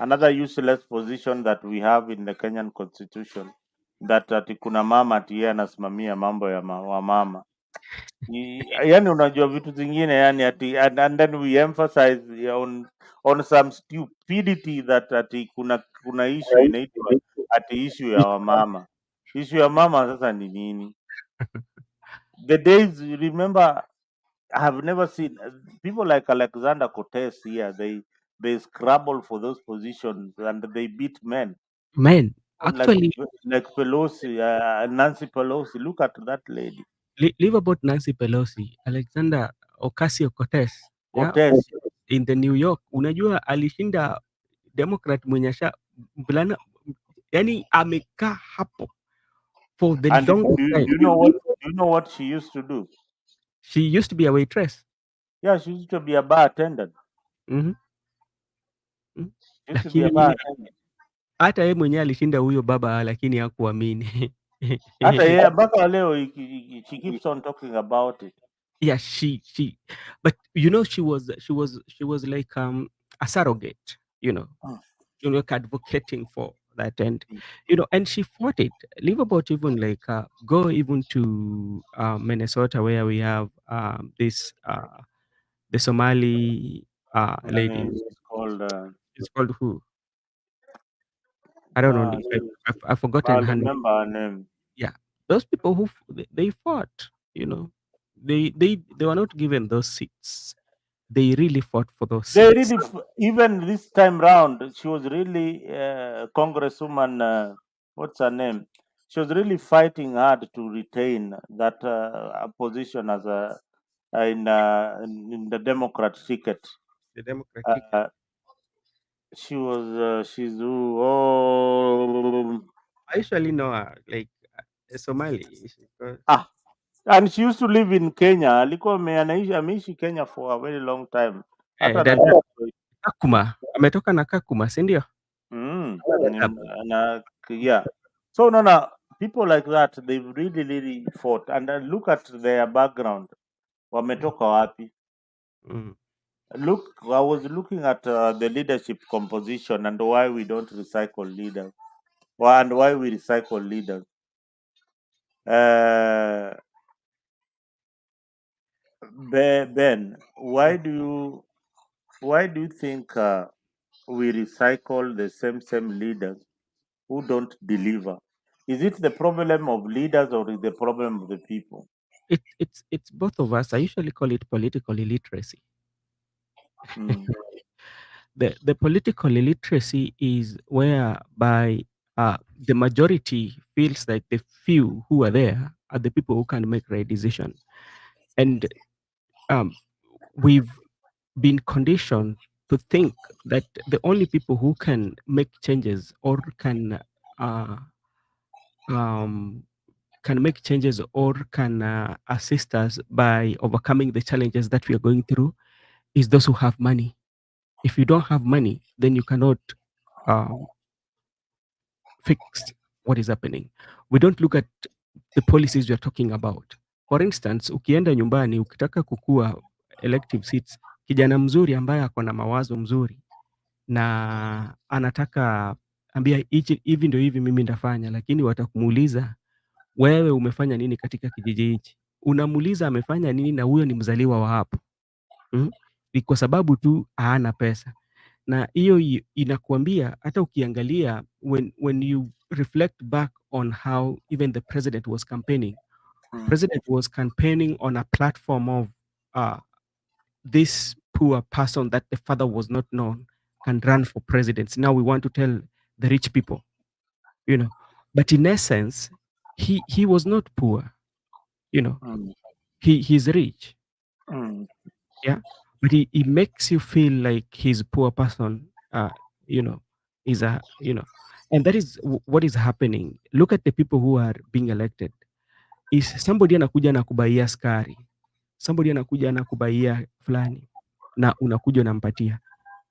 another useless position that we have in the Kenyan constitution, that ati kuna mama ati yeye anasimamia mambo ya wamama. Yani unajua vitu zingine yani ati, and then we emphasize on some stupidity that ati kuna issue inaitwa ati issue ya wamama. Issue ya mama sasa ni nini? The days, remember, I have never seen people like Alexander Cortez here. They scrabble for those positions and they beat men. Men, Like actually, Pelosi, Nancy Pelosi. Look at that lady. leave about Nancy Pelosi, Alexander Ocasio-Cortez, yeah, Cortez. in the New York, unajua alishinda Democrat mwenye asha mvulana, yani amekaa hapo for the And longest do time. you know what she used to do? She used to be a waitress. Yeah, she used to be a bar attendant. Mhm. She used to be a bar attendant. Hata yeye mwenyewe alishinda huyo baba lakini hakuamini. Hata yeye mpaka leo she keeps on talking about it. Yeah, but you know, she was like a surrogate, you know, like advocating for that, and you know, and she fought it. Leave about even like go even to Minnesota, where we have this the Somali lady. It's called. It's called who? I don't know. I've forgotten I'll her name. remember her name. Yeah, those people who they fought, you know, they were not given those seats. They really fought for those seats. Even this time round, she was really Congresswoman. What's her name? She was really fighting hard to retain that position as in the Democrat ticket. The Democrat ticket. She's I usually know her like a Somali. and she used to live in Kenya. Alikuwa ameishi Kenya for a very long time. Hata Dada Kakuma ametoka na Kakuma, si ndio? Yeah. So no, people like that, they've really fought, and look at their background. Wametoka wapi? Look, I was looking at the leadership composition and why we don't recycle leaders, and why we recycle leaders. Ben, why do you think we recycle the same leaders who don't deliver? Is it the problem of leaders or is the problem of the people? It's both of us. I usually call it political illiteracy. The political illiteracy is whereby the majority feels like the few who are there are the people who can make right decision, and we've been conditioned to think that the only people who can make changes or can make changes or can assist us by overcoming the challenges that we are going through is those who have money. If you don't have money, then you cannot fix what is happening. We don't look at the policies we are talking about. For instance, ukienda nyumbani ukitaka kukua elective seats, kijana mzuri ambaye ako na mawazo mzuri na anataka ambia hivi ndio hivi mimi ndafanya, lakini watakumuuliza wewe umefanya nini katika kijiji hichi? unamuuliza amefanya nini na huyo ni mzaliwa wa hapo. Ni kwa sababu tu hana pesa. Na hiyo inakuambia hata ukiangalia when you reflect back on how even the president was campaigning. President was campaigning on a platform of this poor person that the father was not known can run for presidency. Now we want to tell the rich people, But in essence, he was not poor, He's rich. Yeah. But he makes you feel like he's a poor person, is and that is what is happening. Look at the people who are being elected. Is somebody anakuja na kubaia skari, somebody anakuja na kubaia fulani, na unakuja unampatia.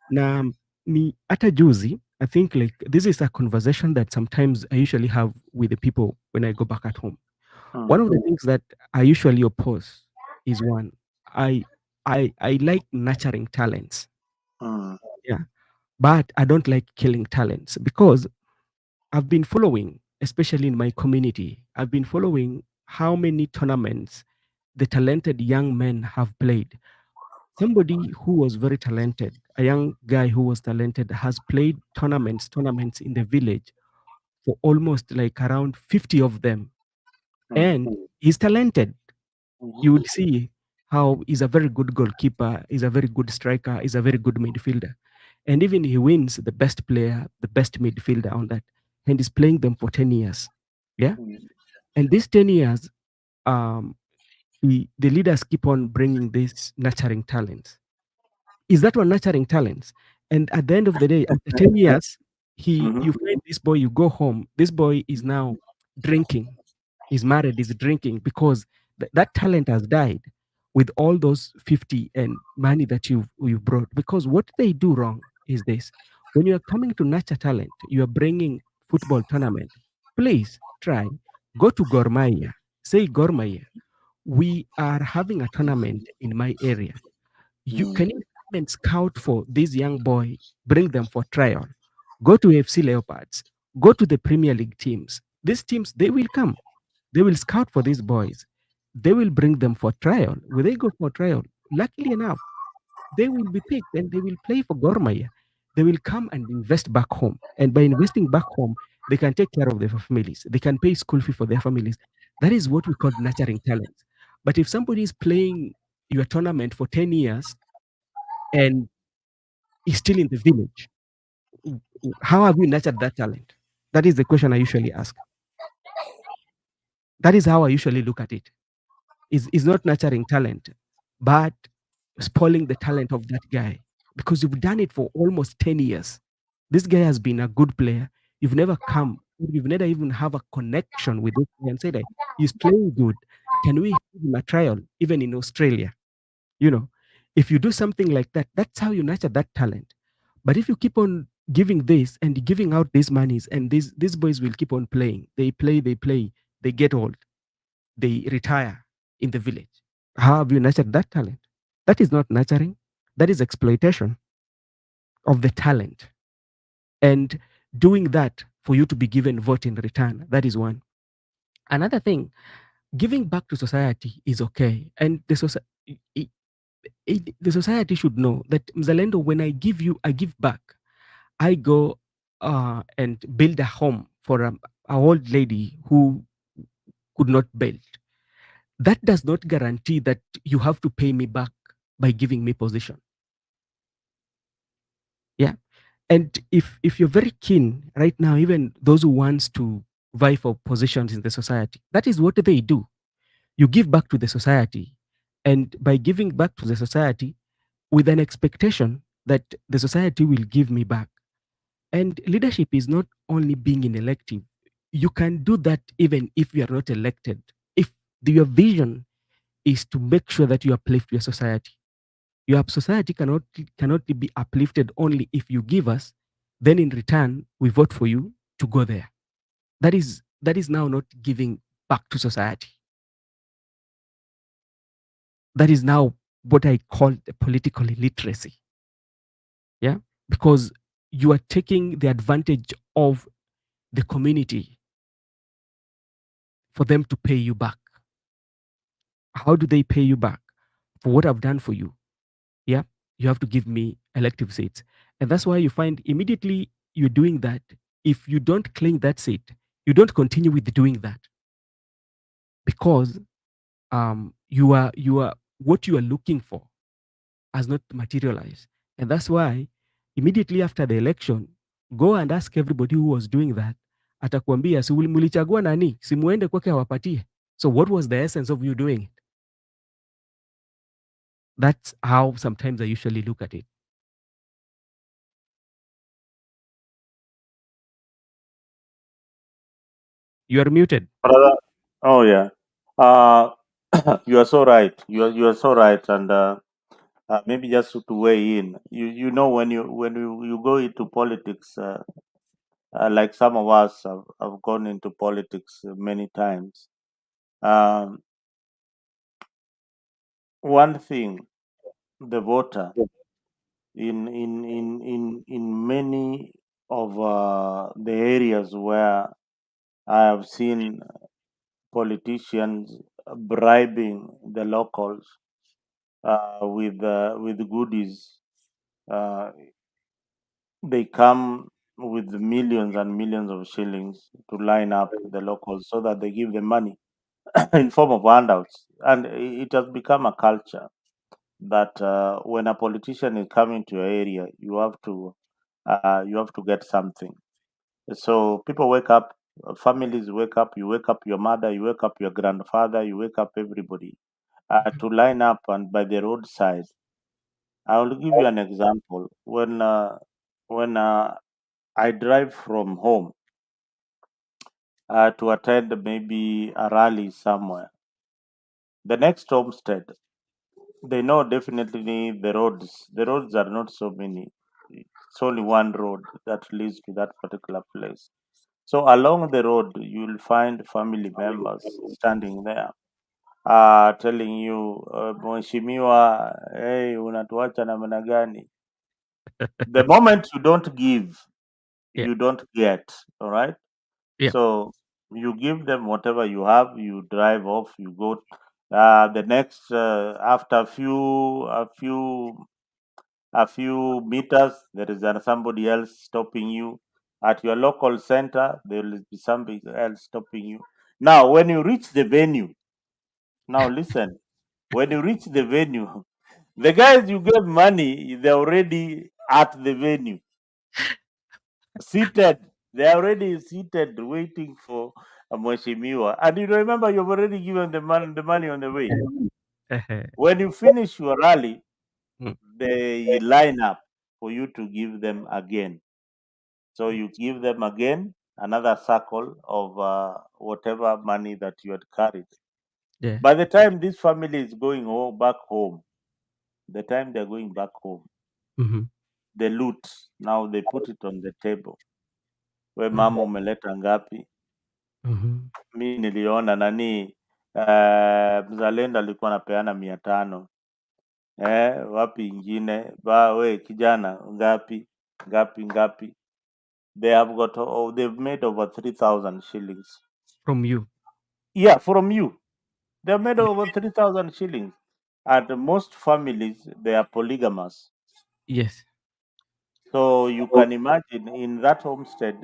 Na ni hata juzi, I think like this is a conversation that sometimes I usually have with the people when I go back at home. One of the things that I usually oppose is one, I like nurturing talents. Yeah. But I don't like killing talents because I've been following, especially in my community, I've been following how many tournaments the talented young men have played. Somebody who was very talented, a young guy who was talented, has played tournaments in the village for almost like around 50 of them. And he's talented. You would see how he's a very good goalkeeper, he's a very good striker, he's a very good midfielder. And even he wins the best player, the best midfielder on that. And he's playing them for 10 years. Yeah. And these 10 years, the leaders keep on bringing these nurturing talents. Is that one nurturing talents? And at the end of the day, after 10 years, you find this boy, you go home, this boy is now drinking. He's married, he's drinking because that talent has died with all those 50 and money that you brought. Because what they do wrong is this. When you are coming to nurture talent, you are bringing football tournament. Please try, go to Gor Mahia. Say, Gor Mahia, we are having a tournament in my area. Can you come and scout for this young boy, bring them for trial? Go to FC Leopards, go to the Premier League teams. These teams, they will come. They will scout for these boys. They will bring them for trial. When they go for trial, luckily enough, they will be picked and they will play for Gor Mahia. They will come and invest back home. And by investing back home, they can take care of their families. They can pay school fee for their families. That is what we call nurturing talent. But if somebody is playing your tournament for 10 years and is still in the village, how have you nurtured that talent? That is the question I usually ask. That is how I usually look at it. Is not nurturing talent, but spoiling the talent of that guy because you've done it for almost 10 years. This guy has been a good player. You've never even have a connection with this guy and say that he's playing good. Can we give him a trial even in Australia? If you do something like that, that's how you nurture that talent. But if you keep on giving this and giving out these monies and these boys will keep on playing, they play, they get old, they retire in the village. How have you nurtured that talent? That is not nurturing. That is exploitation of the talent. And doing that for you to be given vote in return. That is one. Another thing, giving back to society is okay. And the society should know that, Mzalendo, when I give you, I give back. I go and build a home for an old lady who could not build. That does not guarantee that you have to pay me back by giving me position. Yeah. And if you're very keen right now, even those who wants to vie for positions in the society, that is what they do. You give back to the society. And by giving back to the society with an expectation that the society will give me back. And leadership is not only being in elective. You can do that even if you are not elected. If your vision is to make sure that you uplift your society. Your society cannot be uplifted only if you give us, then in return, we vote for you to go there. That is now not giving back to society. That is now what I call the political illiteracy. Yeah, because you are taking the advantage of the community for them to pay you back. How do they pay you back for what I've done for you? Yeah, you have to give me elective seats. And that's why you find immediately you're doing that. If you don't claim that seat, you don't continue with doing that, because you are what you are looking for has not materialized. And that's why immediately after the election, go and ask everybody who was doing that. Atakwambia, si mulichagua nani? Si muende kwake awapatie. So what was the essence of you doing it? That's how sometimes I usually look at it. You are muted. Brother, oh yeah. Uh, you are so right. You are so right. And maybe just to weigh in, you know, when you go into politics, like some of us have gone into politics many times. One thing, the voter in many of the areas where I have seen politicians bribing the locals with goodies. Uh, they come with millions and millions of shillings to line up the locals so that they give them money in form of handouts, and it has become a culture that when a politician is coming to your area, you have to get something. So people wake up, families wake up. You wake up your mother, you wake up your grandfather, you wake up everybody to line up and by the roadside. I will give you an example. When I drive from home to attend maybe a rally somewhere, the next homestead, they know definitely the roads are not so many. It's only one road that leads to that particular place. So along the road, you'll find family members standing there, telling you, Mheshimiwa, hey, unatuacha namna gani? The moment you don't give, Yeah. you don't get. All right. Yeah. So you give them whatever you have. You drive off. You go. The next after a few meters, there is somebody else stopping you. At your local center, there will be somebody else stopping you. Now, when you reach the venue, now listen, when you reach the venue, the guys you gave money, they're already at the venue, seated. They're already seated, waiting for a Mweshimiwa. And you remember, you've already given the money on the way. When you finish your rally, Mm. they line up for you to give them again. So you give them again another circle of whatever money that you had carried. Yeah. By the time this family is going back home, the time they're going back home, Mhm. the loot, now they put it on the table. We Mhm. mama umeleta ngapi? Mhm. Mi niliona nani, mzalendo alikuwa anapeana 500. Wapi ingine? We kijana ngapi? Ngapi? They've made over 3,000 shillings. From you. Yeah, from you. They've made over 3,000 shillings. And most families, they are polygamous. Yes. So you can imagine in that homestead,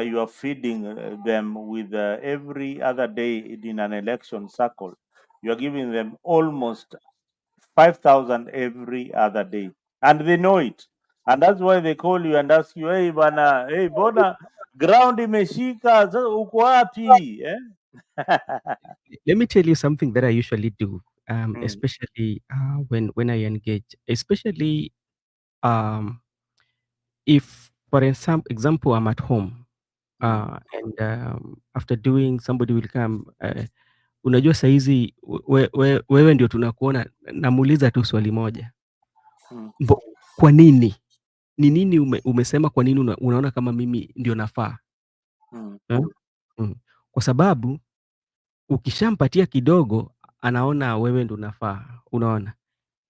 you are feeding them with every other day in an election cycle. You are giving them almost 5,000 every other day. And they know it. And that's why they call you and ask you, hey, bana, hey, bona, ground imeshika, sasa uko wapi? Let me tell you something that I usually do, Mm, especially when I engage, especially um, if, for example, I'm at home mm, and after doing, somebody will come. Unajua saizi wewe ndio tunakuona, namuuliza tu swali moja. mm, Kwa nini? Ni nini umesema, kwa nini unaona kama mimi ndio nafaa? mm, Eh? Mm. Kwa sababu ukishampatia kidogo anaona wewe ndio unafaa, unaona?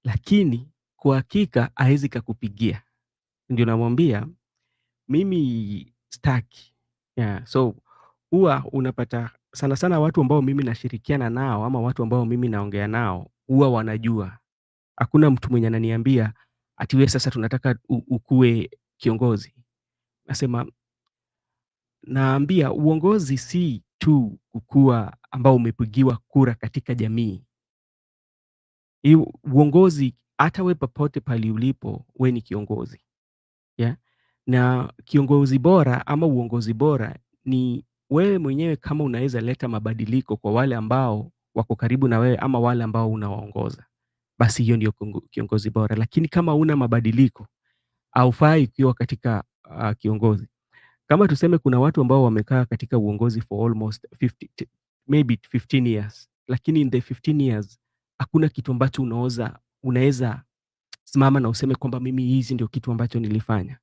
Lakini kwa hakika haezi kakupigia. Ndio namwambia mimi staki. Yeah, so huwa unapata sana sana watu ambao mimi nashirikiana nao ama watu ambao mimi naongea nao huwa wanajua. Hakuna mtu mwenye ananiambia ati wewe sasa tunataka ukue kiongozi. Nasema naambia uongozi si tu kukua ambao umepigiwa kura katika jamii. Uongozi hata wewe popote pale ulipo, wewe ni kiongozi. Yeah? Na kiongozi bora ama uongozi bora ni wewe mwenyewe kama unaweza leta mabadiliko kwa wale ambao wako karibu na wewe ama wale ambao unawaongoza. Basi hiyo ndio kiongozi bora. Lakini kama huna mabadiliko, haufai ukiwa katika kiongozi. Kama tuseme kuna watu ambao wamekaa katika uongozi for almost 15 years. Lakini in the 15 years, hakuna kitu ambacho unaweza simama na useme kwamba mimi hizi ndio kitu ambacho nilifanya.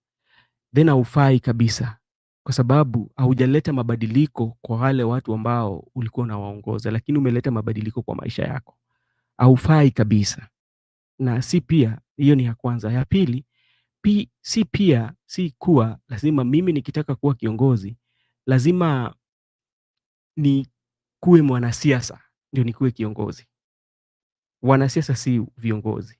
Then haufai kabisa. Kwa sababu haujaleta mabadiliko kwa wale watu ambao ulikuwa unawaongoza, lakini umeleta mabadiliko kwa maisha yako. Haufai kabisa. Na si pia, hiyo ni ya kwanza. Ya pili, si kuwa lazima mimi nikitaka kuwa kiongozi, lazima nikuwe mwanasiasa ndio nikuwe kiongozi. Wanasiasa si viongozi.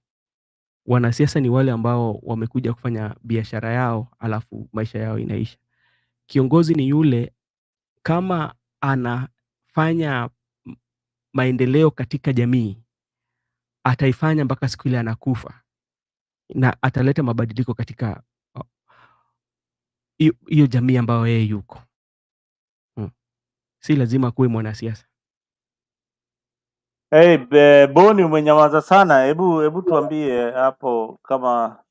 Wanasiasa ni wale ambao wamekuja kufanya biashara yao alafu maisha yao inaisha. Kiongozi ni yule kama anafanya maendeleo katika jamii, ataifanya mpaka siku ile anakufa na ataleta mabadiliko katika hiyo jamii ambayo yeye yuko. Si lazima kuwe mwanasiasa. Boni, umenyamaza sana. Hebu tuambie hapo kama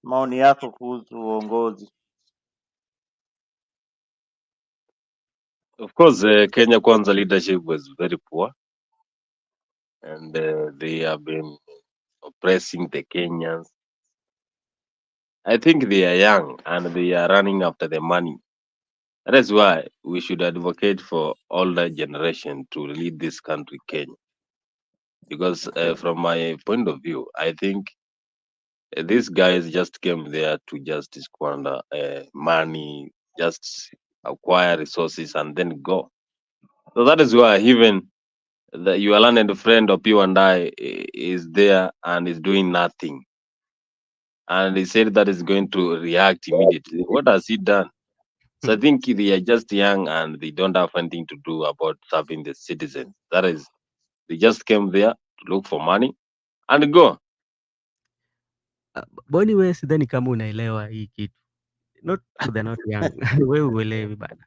maoni yako kuhusu uongozi. Of course, Kenya Kwanza leadership was very poor, and they have been oppressing the Kenyans. I think they are young and they are running after the money. That is why we should advocate for older generation to lead this country, Kenya. Because from my point of view, I think these guys just came there to just squander money, just acquire resources and then go. So that is why even your learned friend of you and I is there and is doing nothing. And he said that is going to react immediately. What has he done? So I think they are just young and they don't have anything to do about serving the citizens. That is, they just came there to look for money and go. Boni, wewe sidhani kama unaelewa hii kitu. Not to the not young. Wewe uelewi bana.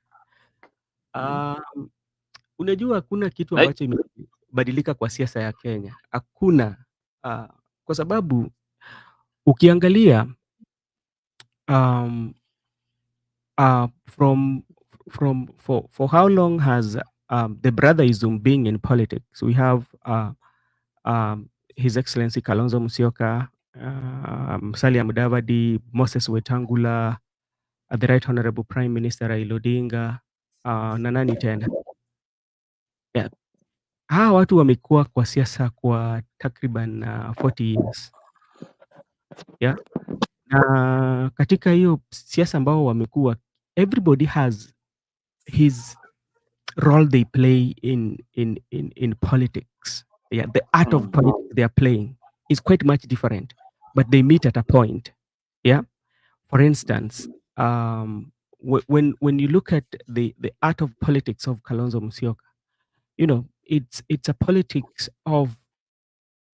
Unajua hakuna kitu ambacho imebadilika kwa siasa ya Kenya. Hakuna. Kwa sababu ukiangalia for how long has the brotherism being in politics? We have His Excellency Kalonzo Musyoka, Musalia Mudavadi, Moses Wetangula, the Right Honorable Prime Minister Raila Odinga, na nani tena? Yeah. Hawa watu wamekuwa kwa siasa kwa takriban 40 years. Yeah. Na katika hiyo siasa ambao wamekuwa, everybody has his role they play in politics. Yeah, the art of politics they are playing is quite much different, but they meet at a point. Yeah. For instance, when you look at the art of politics of Kalonzo Musyoka, you know, it's a politics of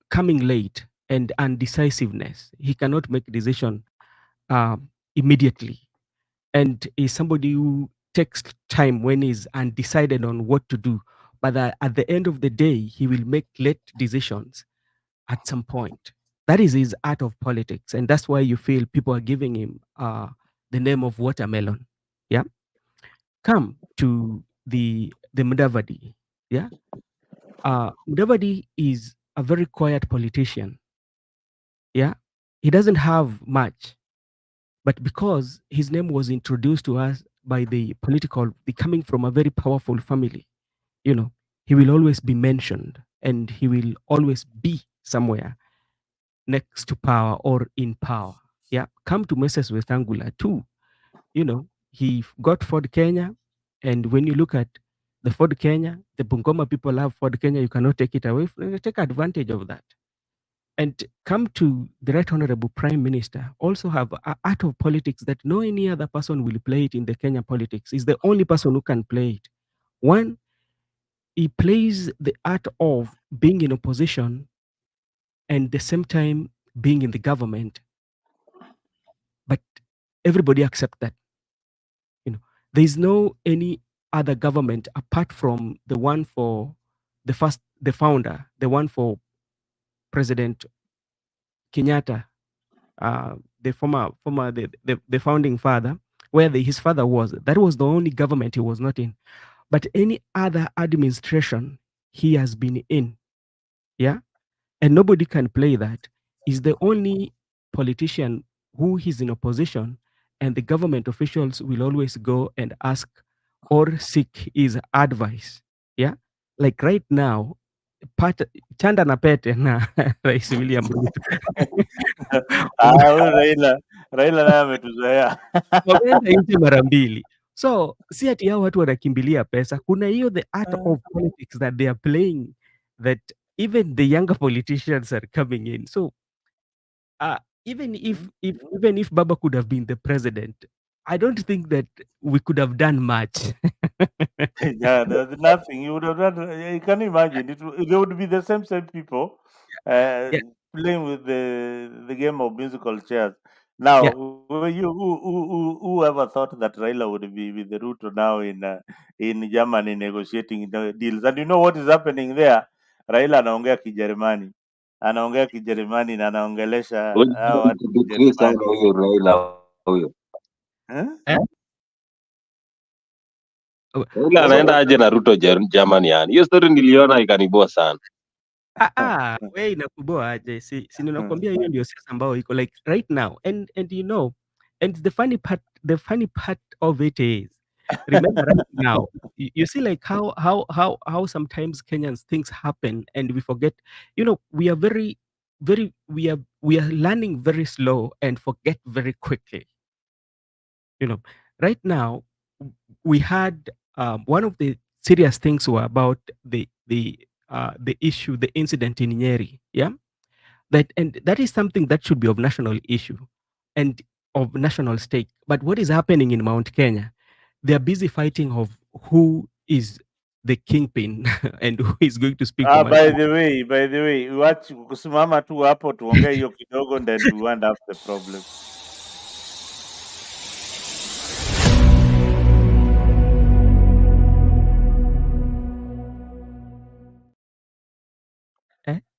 coming late and undecisiveness. He cannot make a decision immediately, and is somebody who takes time when he's undecided on what to do. But at the end of the day, he will make late decisions at some point. That is his art of politics, and that's why you feel people are giving him the name of watermelon. Yeah. Come to the Mudavadi. Yeah. Mudavadi is a very quiet politician. Yeah. He doesn't have much, but because his name was introduced to us by the coming from a very powerful family, you know, he will always be mentioned and he will always be somewhere next to power or in power. Yeah. Come to Moses Wetangula too. You know, he got Ford Kenya. And when you look at the Ford Kenya, the Bungoma people love Ford Kenya. You cannot take it away. Take advantage of that. And come to the Right Honorable Prime Minister, also have an art of politics that no any other person will play it in the Kenya politics. He's the only person who can play it. One, he plays the art of being in opposition and the same time being in the government. But everybody accept that. There is no any other government apart from the one for the founder, the one for President Kenyatta, the the founding father, where his father was. That was the only government he was not in. But any other administration he has been in, yeah, and nobody can play that. He's the only politician who is in opposition, and the government officials will always go and ask or seek his advice. Yeah, like right now, chanda na pete na Rais William Ruto. Huyu Raila naye ametuzoea. Wameenda nje mara mbili. So si ati hao watu wanakimbilia pesa. Kuna hiyo the art of politics that they are playing, that even the younger politicians are coming in. So even if Baba could have been the president, I don't think that we could have done much. Yeah, there's nothing. You would have done. You can imagine they would be the same people Yeah. playing with the game of musical chairs. Now, Yeah. whoever thought that Raila would be with the Ruto now in Germany negotiating the deals? And you know what is happening there? Raila anaongea Kijerumani na anaongelesha hao watu sana Kijerumani. huyo Raila huyo. Eh? Raila anaenda aje na Ruto Germany yani? Hiyo story niliona ikaniboa sana. We inakuboa aje? Si ninakwambia hiyo ndio siasa ambayo iko like right now. And and the funny part of it is, remember right now, you see like how sometimes Kenyans things happen and we forget. We are we are learning very slow and forget very quickly. Right now we had one of the serious things were about the issue, the incident in Nyeri. Yeah, and that is something that should be of national issue and of national stake. But what is happening in Mount Kenya? They are busy fighting of who is the kingpin and who is going to speak for Mount By Kenya. the way, wacha kusimama tu hapo tuongee hiyo kidogo, then we won't have the problem.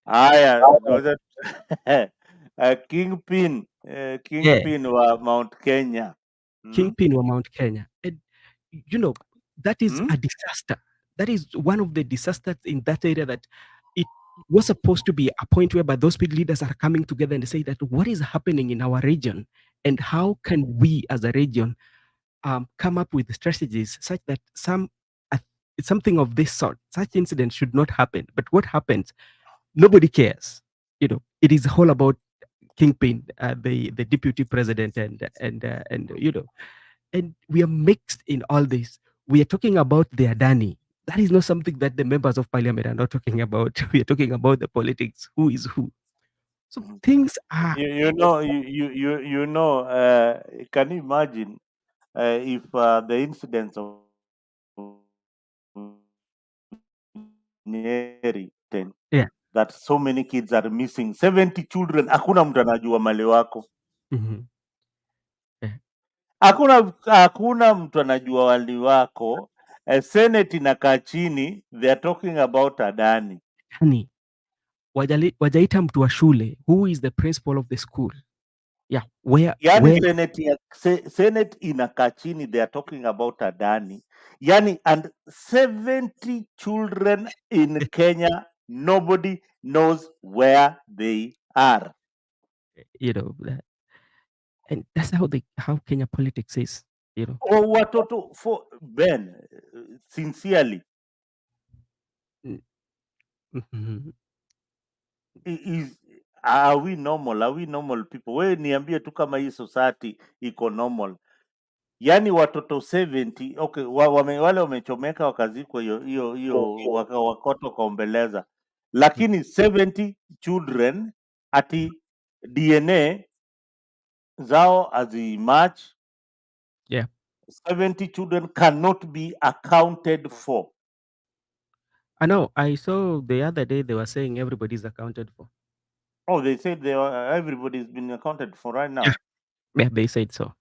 Haya, kingpin wa Mount Kenya. Kingpin wa Mount Kenya. And, that is a disaster. That is one of the disasters in that area, that it was supposed to be a point whereby those big leaders are coming together and say that what is happening in our region and how can we as a region come up with strategies such that something of this sort, such incidents should not happen. But what happens? Nobody cares. It is all about kingpin, the deputy president, and and we are mixed in all this. We are talking about the Adani. That is not something that the members of parliament are not talking about. We are talking about the politics. Who is who? So things are. Can you imagine if the incidents of Nyeri Yeah. that so many kids are missing, 70 children, hakuna mtu anajua mali wako. Hakuna mtu anajua wali wako. Senate inakaa chini, they are talking about Adani. Adani. Wajaita mtu wa shule. Who is the principal of the school? Yeah, Yani Senate inakaa chini, they are talking about Adani. Yani, and 70 children in Kenya, nobody knows where they are. And that's how Kenya politics is. Watoto for Ben, sincerely. Are we normal? Are we normal people? We niambie tu kama hii society iko normal. yani watoto 70 okay, wale wamechomeka wakazikwa hiyo wakoto wakaombeleza, lakini 70 children ati DNA zao hazimatch. Yeah. 70 children cannot be accounted for. I know. I saw the other day they were saying everybody's accounted for. Oh, they said everybody's been accounted for right now. Yeah, they said so.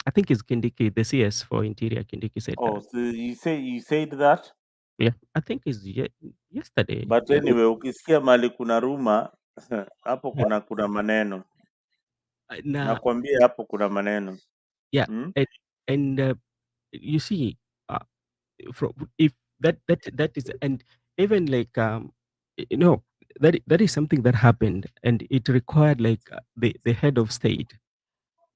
I think it's Kindiki, the CS for Interior Kindiki said Oh, that. so you said that? Yeah, I think it's yesterday. But anyway, ukisikia mali kuna ruma hapo kuna maneno. Now, Nakwambia hapo kuna maneno. yeah, Hmm? and you see, if that is, and even like you know, that is something that happened, and it required like the head of state.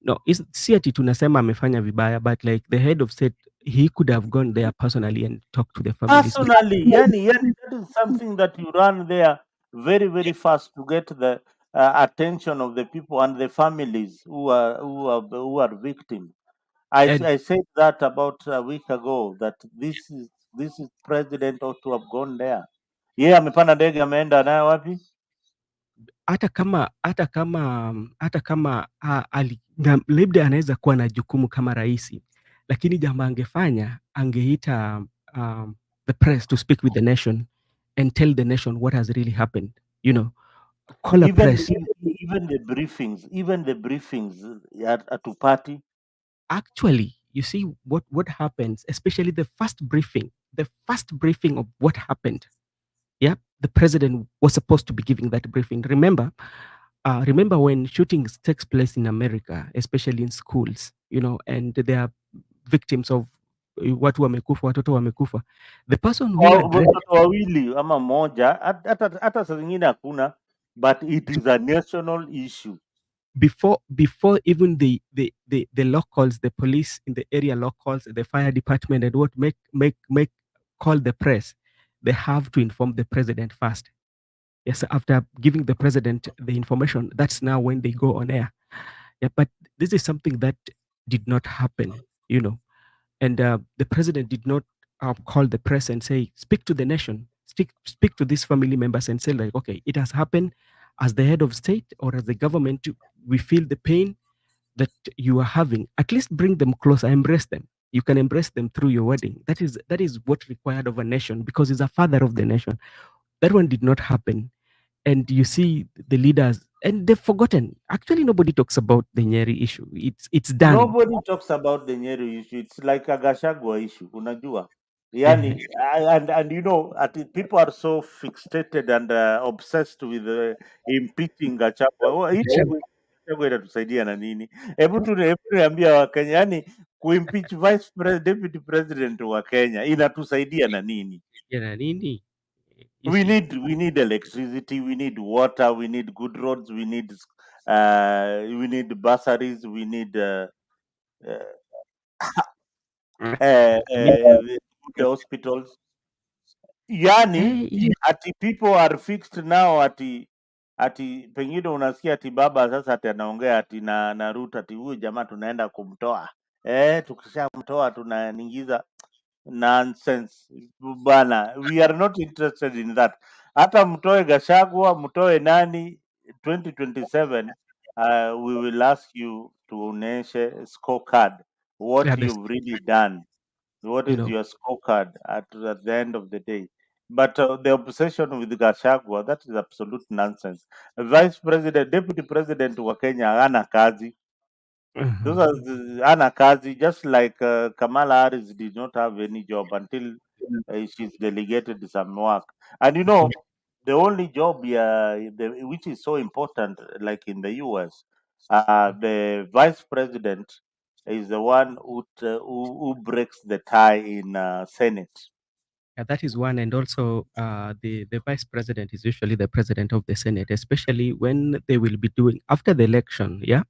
No, si ati tunasema amefanya vibaya, but like the head of state, he could have gone there personally and talked to the families. Personally, yani that is something that you run there very very fast to get the attention of the people and the families who are victims. And I said that about a week ago that this is president ought to have gone there. Yeah, amepanda ndege ameenda nayo wapi? hata kama labda anaweza kuwa na jukumu kama rais, lakini jambo angefanya, angeita the press to speak with the nation and tell the nation what has really happened, call a Even press. even the briefings at party. Actually, you see what happens, especially the first briefing of what happened. Yeah, the president was supposed to be giving that briefing. Remember when shootings takes place in America, especially in schools, and there are victims of watoto wamekufa. The person who addressed Watoto wawili ama moja, hata saa zingine hakuna, but it is a national issue. before even the locals, the police in the area locals, the fire department, and what make call the press, they have to inform the president first. Yes, after giving the president the information, that's now when they go on air. Yeah, but this is something that did not happen, and the president did not call the press and say, speak to the nation, speak to these family members and say, like, okay, it has happened. As the head of state or as the government, we feel the pain that you are having. At least bring them closer, embrace them. You can embrace them through your wedding. That is what required of a nation, because he's a father of the nation. That one did not happen. And you see the leaders, and they've forgotten. Actually, nobody talks about the Nyeri issue. It's done. Nobody talks about the Nyeri issue. It's like a Gachagua issue, unajua. Yeah. Yani, people are so fixated and obsessed with impeaching Gachagua. Gachagua inatusaidia na nini? Hebu tuambia Wakenya, yani kuimpeach deputy president wa Kenya inatusaidia na nini? Yeah, nini? We need electricity, we need water, we need good roads, we need bursaries, we need the hospitals. Yani ati people are fixed now, ati pengine unasikia ati baba sasa ati anaongea ati na Ruto ati huyu jamaa tunaenda kumtoa, tukishamtoa tunaingiza nonsense bana. We are not interested in that. Hata mtoe Gachagua, mtoe nani 2027, we will ask you to uneshe scorecard what you've really done. What is your scorecard at the end of the day? But the obsession with Gachagua, that is absolute nonsense. Vice President, Deputy President wa Kenya hana kazi. Those are hana kazi, just like Kamala Harris did not have any job until she's delegated some work. And the only job which is so important, like in the US, the vice president is the one who breaks the tie in Senate. Yeah, that is one, and also the vice president is usually the president of the Senate, especially when they will be doing after the election. Yeah,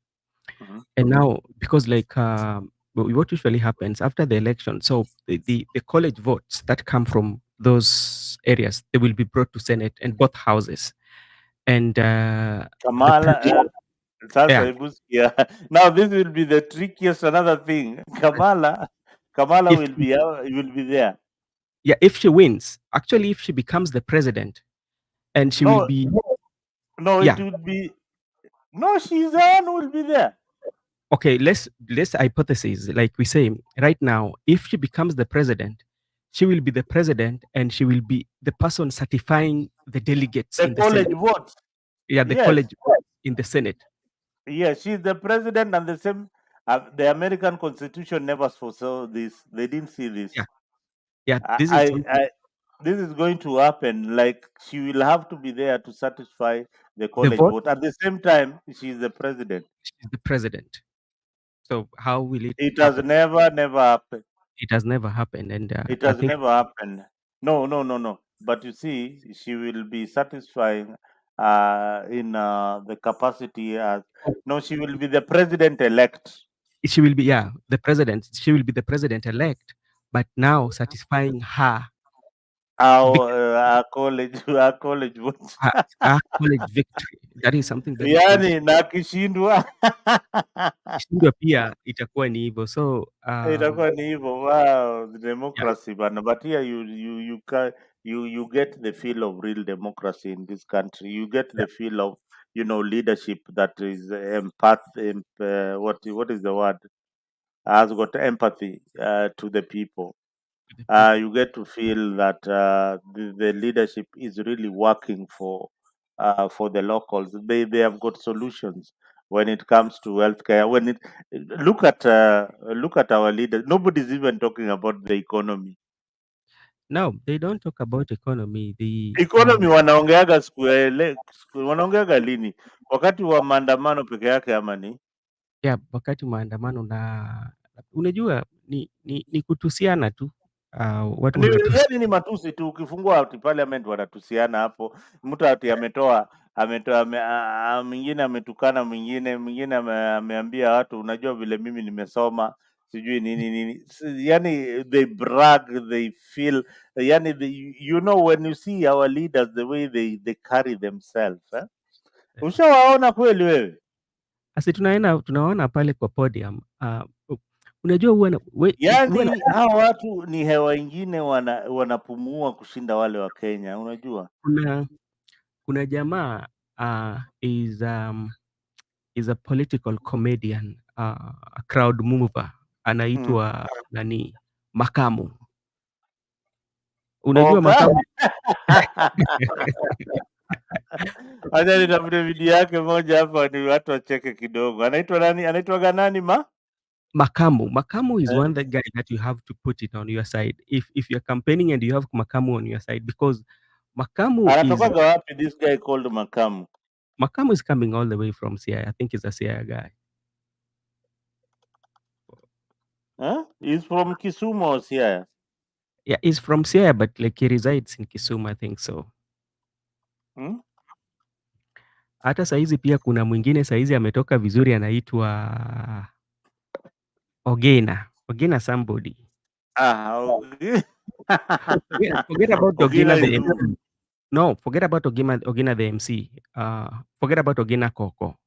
and now because like what usually happens after the election, so the college votes that come from those areas, they will be brought to Senate and both houses, and Sasa Yeah. hebu sikia. Now this will be the trickiest another thing. Kamala If will be there. yeah, if she wins, actually, if she becomes the president, and she will No, be it yeah. would be no. She's the one who will be there. Okay, let's hypothesis like we say right now. If she becomes the president, she will be the president, and she will be the person certifying the delegates The in the Senate. college votes. Yeah, the Yes, college in the Senate. yes. She's the president, and the same. The American Constitution never foresaw this. They didn't see this. Yeah, yeah. This is something. This is going to happen. Like she will have to be there to satisfy the The college vote. vote. At the same time, she's the president. She's the president. So how will it It has happen? never happened. It has never happened, and It I has think never happened. No. But you see, she will be satisfying in the capacity as. No, she will be the president elect. she will be the president. She will be the president elect, but now satisfying her Our college, our college votes. her college victory. That is something very important. Yani na akishindwa Ikishindwa pia itakuwa ni hivyo. So itakuwa ni hivyo. Wow, the yeah, democracy bana. But here you get the feel of real democracy in this country. You get yeah, the feel of leadership that is what is the word, has got empathy to the people. the people. You get to feel that the leadership is really working for the locals. They have got solutions when it comes to healthcare. When it look at our leaders, nobody's even talking about the economy. No, they don't talk about economy. Economy wanaongeaga wanaongeaga lini? Wakati wa maandamano peke yake ama ni? yeah, wakati maandamano na unajua ni kutusiana tu. Watu Yani ni matusi tu. Ukifungua ati parliament wanatusiana hapo, mtu ati mwingine ametukana mwingine ameambia watu, unajua vile mimi nimesoma sijui nini. Yani they brag, they feel, yani when you see our leaders the way they carry themselves ushawaona kweli wewe? Asi tunaona pale kwa podium. Unajua Yani hao watu ni hewa ingine, wanapumua kushinda wale wa Kenya, unajua. kuna jamaa is a political comedian, a crowd mover, anaitwa nani, Makamu. Unajua Makamu? Acha nitafute video yake moja hapa ni watu wacheke kidogo. Anaitwa nani? Anaitwa nani Makamu. Makamu is one that guy that you have to put it on your side. If you're campaigning and you have Makamu on your side, because Makamu anatokaga wapi this guy called Makamu? Makamu is coming all the way from Siaya. I think he's a Siaya guy. He's from Kisumu or Siaya? Yeah, he's from Siaya, but like he resides in Kisumu, I think so. Hata saizi pia kuna mwingine saizi ametoka vizuri, anaitwa Ogena somebody. Forget about Ogena the MC. No, forget about Ogena the MC. Forget about Ogena Koko.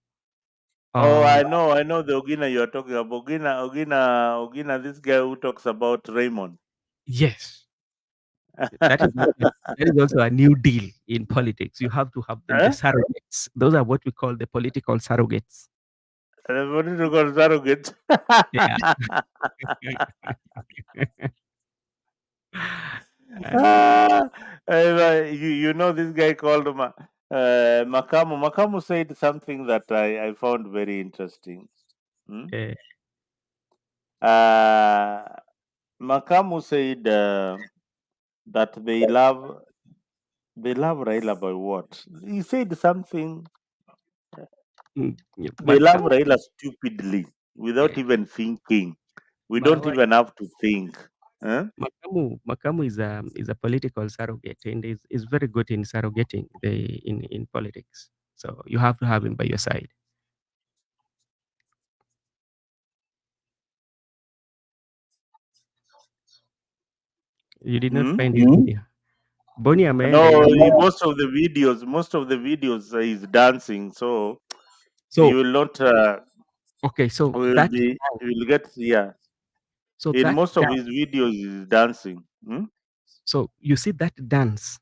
I know the Ogina you are talking about. Ogina, this guy who talks about Raymond. Yes. That is also a new deal in politics. You have to have them, the surrogates. Those are what we call the political surrogates. The political surrogates. Yeah. You know this guy called Makamu. Makamu said something that I found very interesting. Makamu said that they love Raila by what? He said something. They love Raila stupidly without even thinking. We don't even have to think. Makamu is a political surrogate, and is very good in surrogating in politics. So you have to have him by your side. You did not find his video. Boni ameenda. No, most of the videos he's dancing. So So you will not. okay, so Will that be. You will get so In that most of dance, his videos, is dancing. so you see that dance,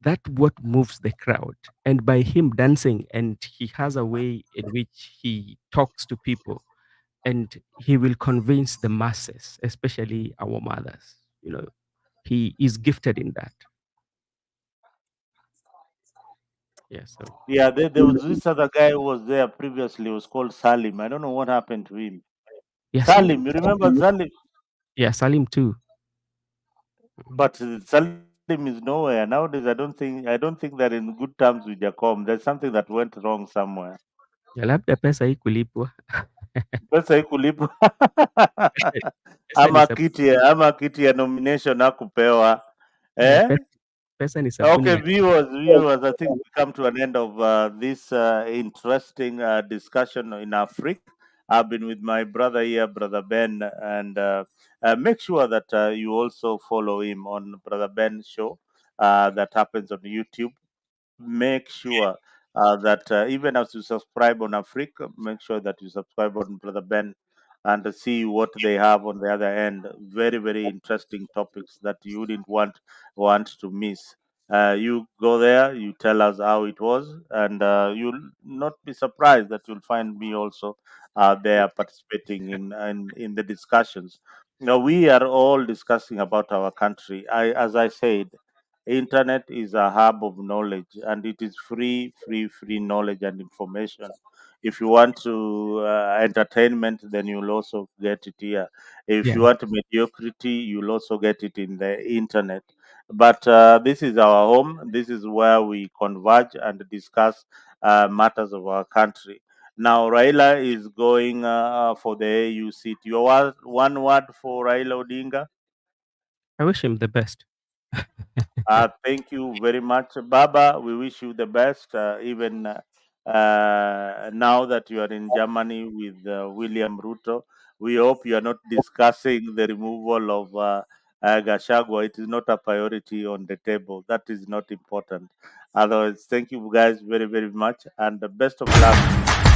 that what moves the crowd. And by him dancing, and he has a way in which he talks to people, and he will convince the masses, especially our mothers. You know, he is gifted in that. Yeah. So Yeah, there was this other guy who was there previously. Was called Salim. I don't know what happened to him. yeah, Salim, you remember Salim? yeah, Salim too. But Salim is nowhere nowadays. I don't think they're in good terms with Jacom. There's something that went wrong somewhere. Ya labda pesa haikulipwa. Pesa ikulipwa Pesa ni sab- ama kiti ya nomination hakupewa yeah, eh? pesa ni sabuni Okay, ya viewers, I think we come to an end of this interesting discussion in Africa. I've been with my brother here, Brother Ben, and make sure that you also follow him on Brother Ben's show that happens on YouTube. Make sure that even as you subscribe on Africa, make sure that you subscribe on Brother Ben and see what they have on the other end. Very, very interesting topics that you wouldn't want to miss. You go there, you tell us how it was, and you'll not be surprised that you'll find me also there participating in the discussions. Now we are all discussing about our country. As I said, internet is a hub of knowledge, and it is free knowledge and information. If you want to entertainment, then you'll also get it here. If you yeah. want mediocrity, you'll also get it in the internet. But this is our home. This is where we converge and discuss matters of our country. Now Raila is going for the AU seat. One word for Raila Odinga. I wish him the best. Thank you very much, Baba. We wish you the best, even now that you are in Germany with William Ruto. We hope you are not discussing the removal of Gashagwa. It is not a priority on the table. That is not important. Otherwise, thank you guys very, very much, and the best of luck.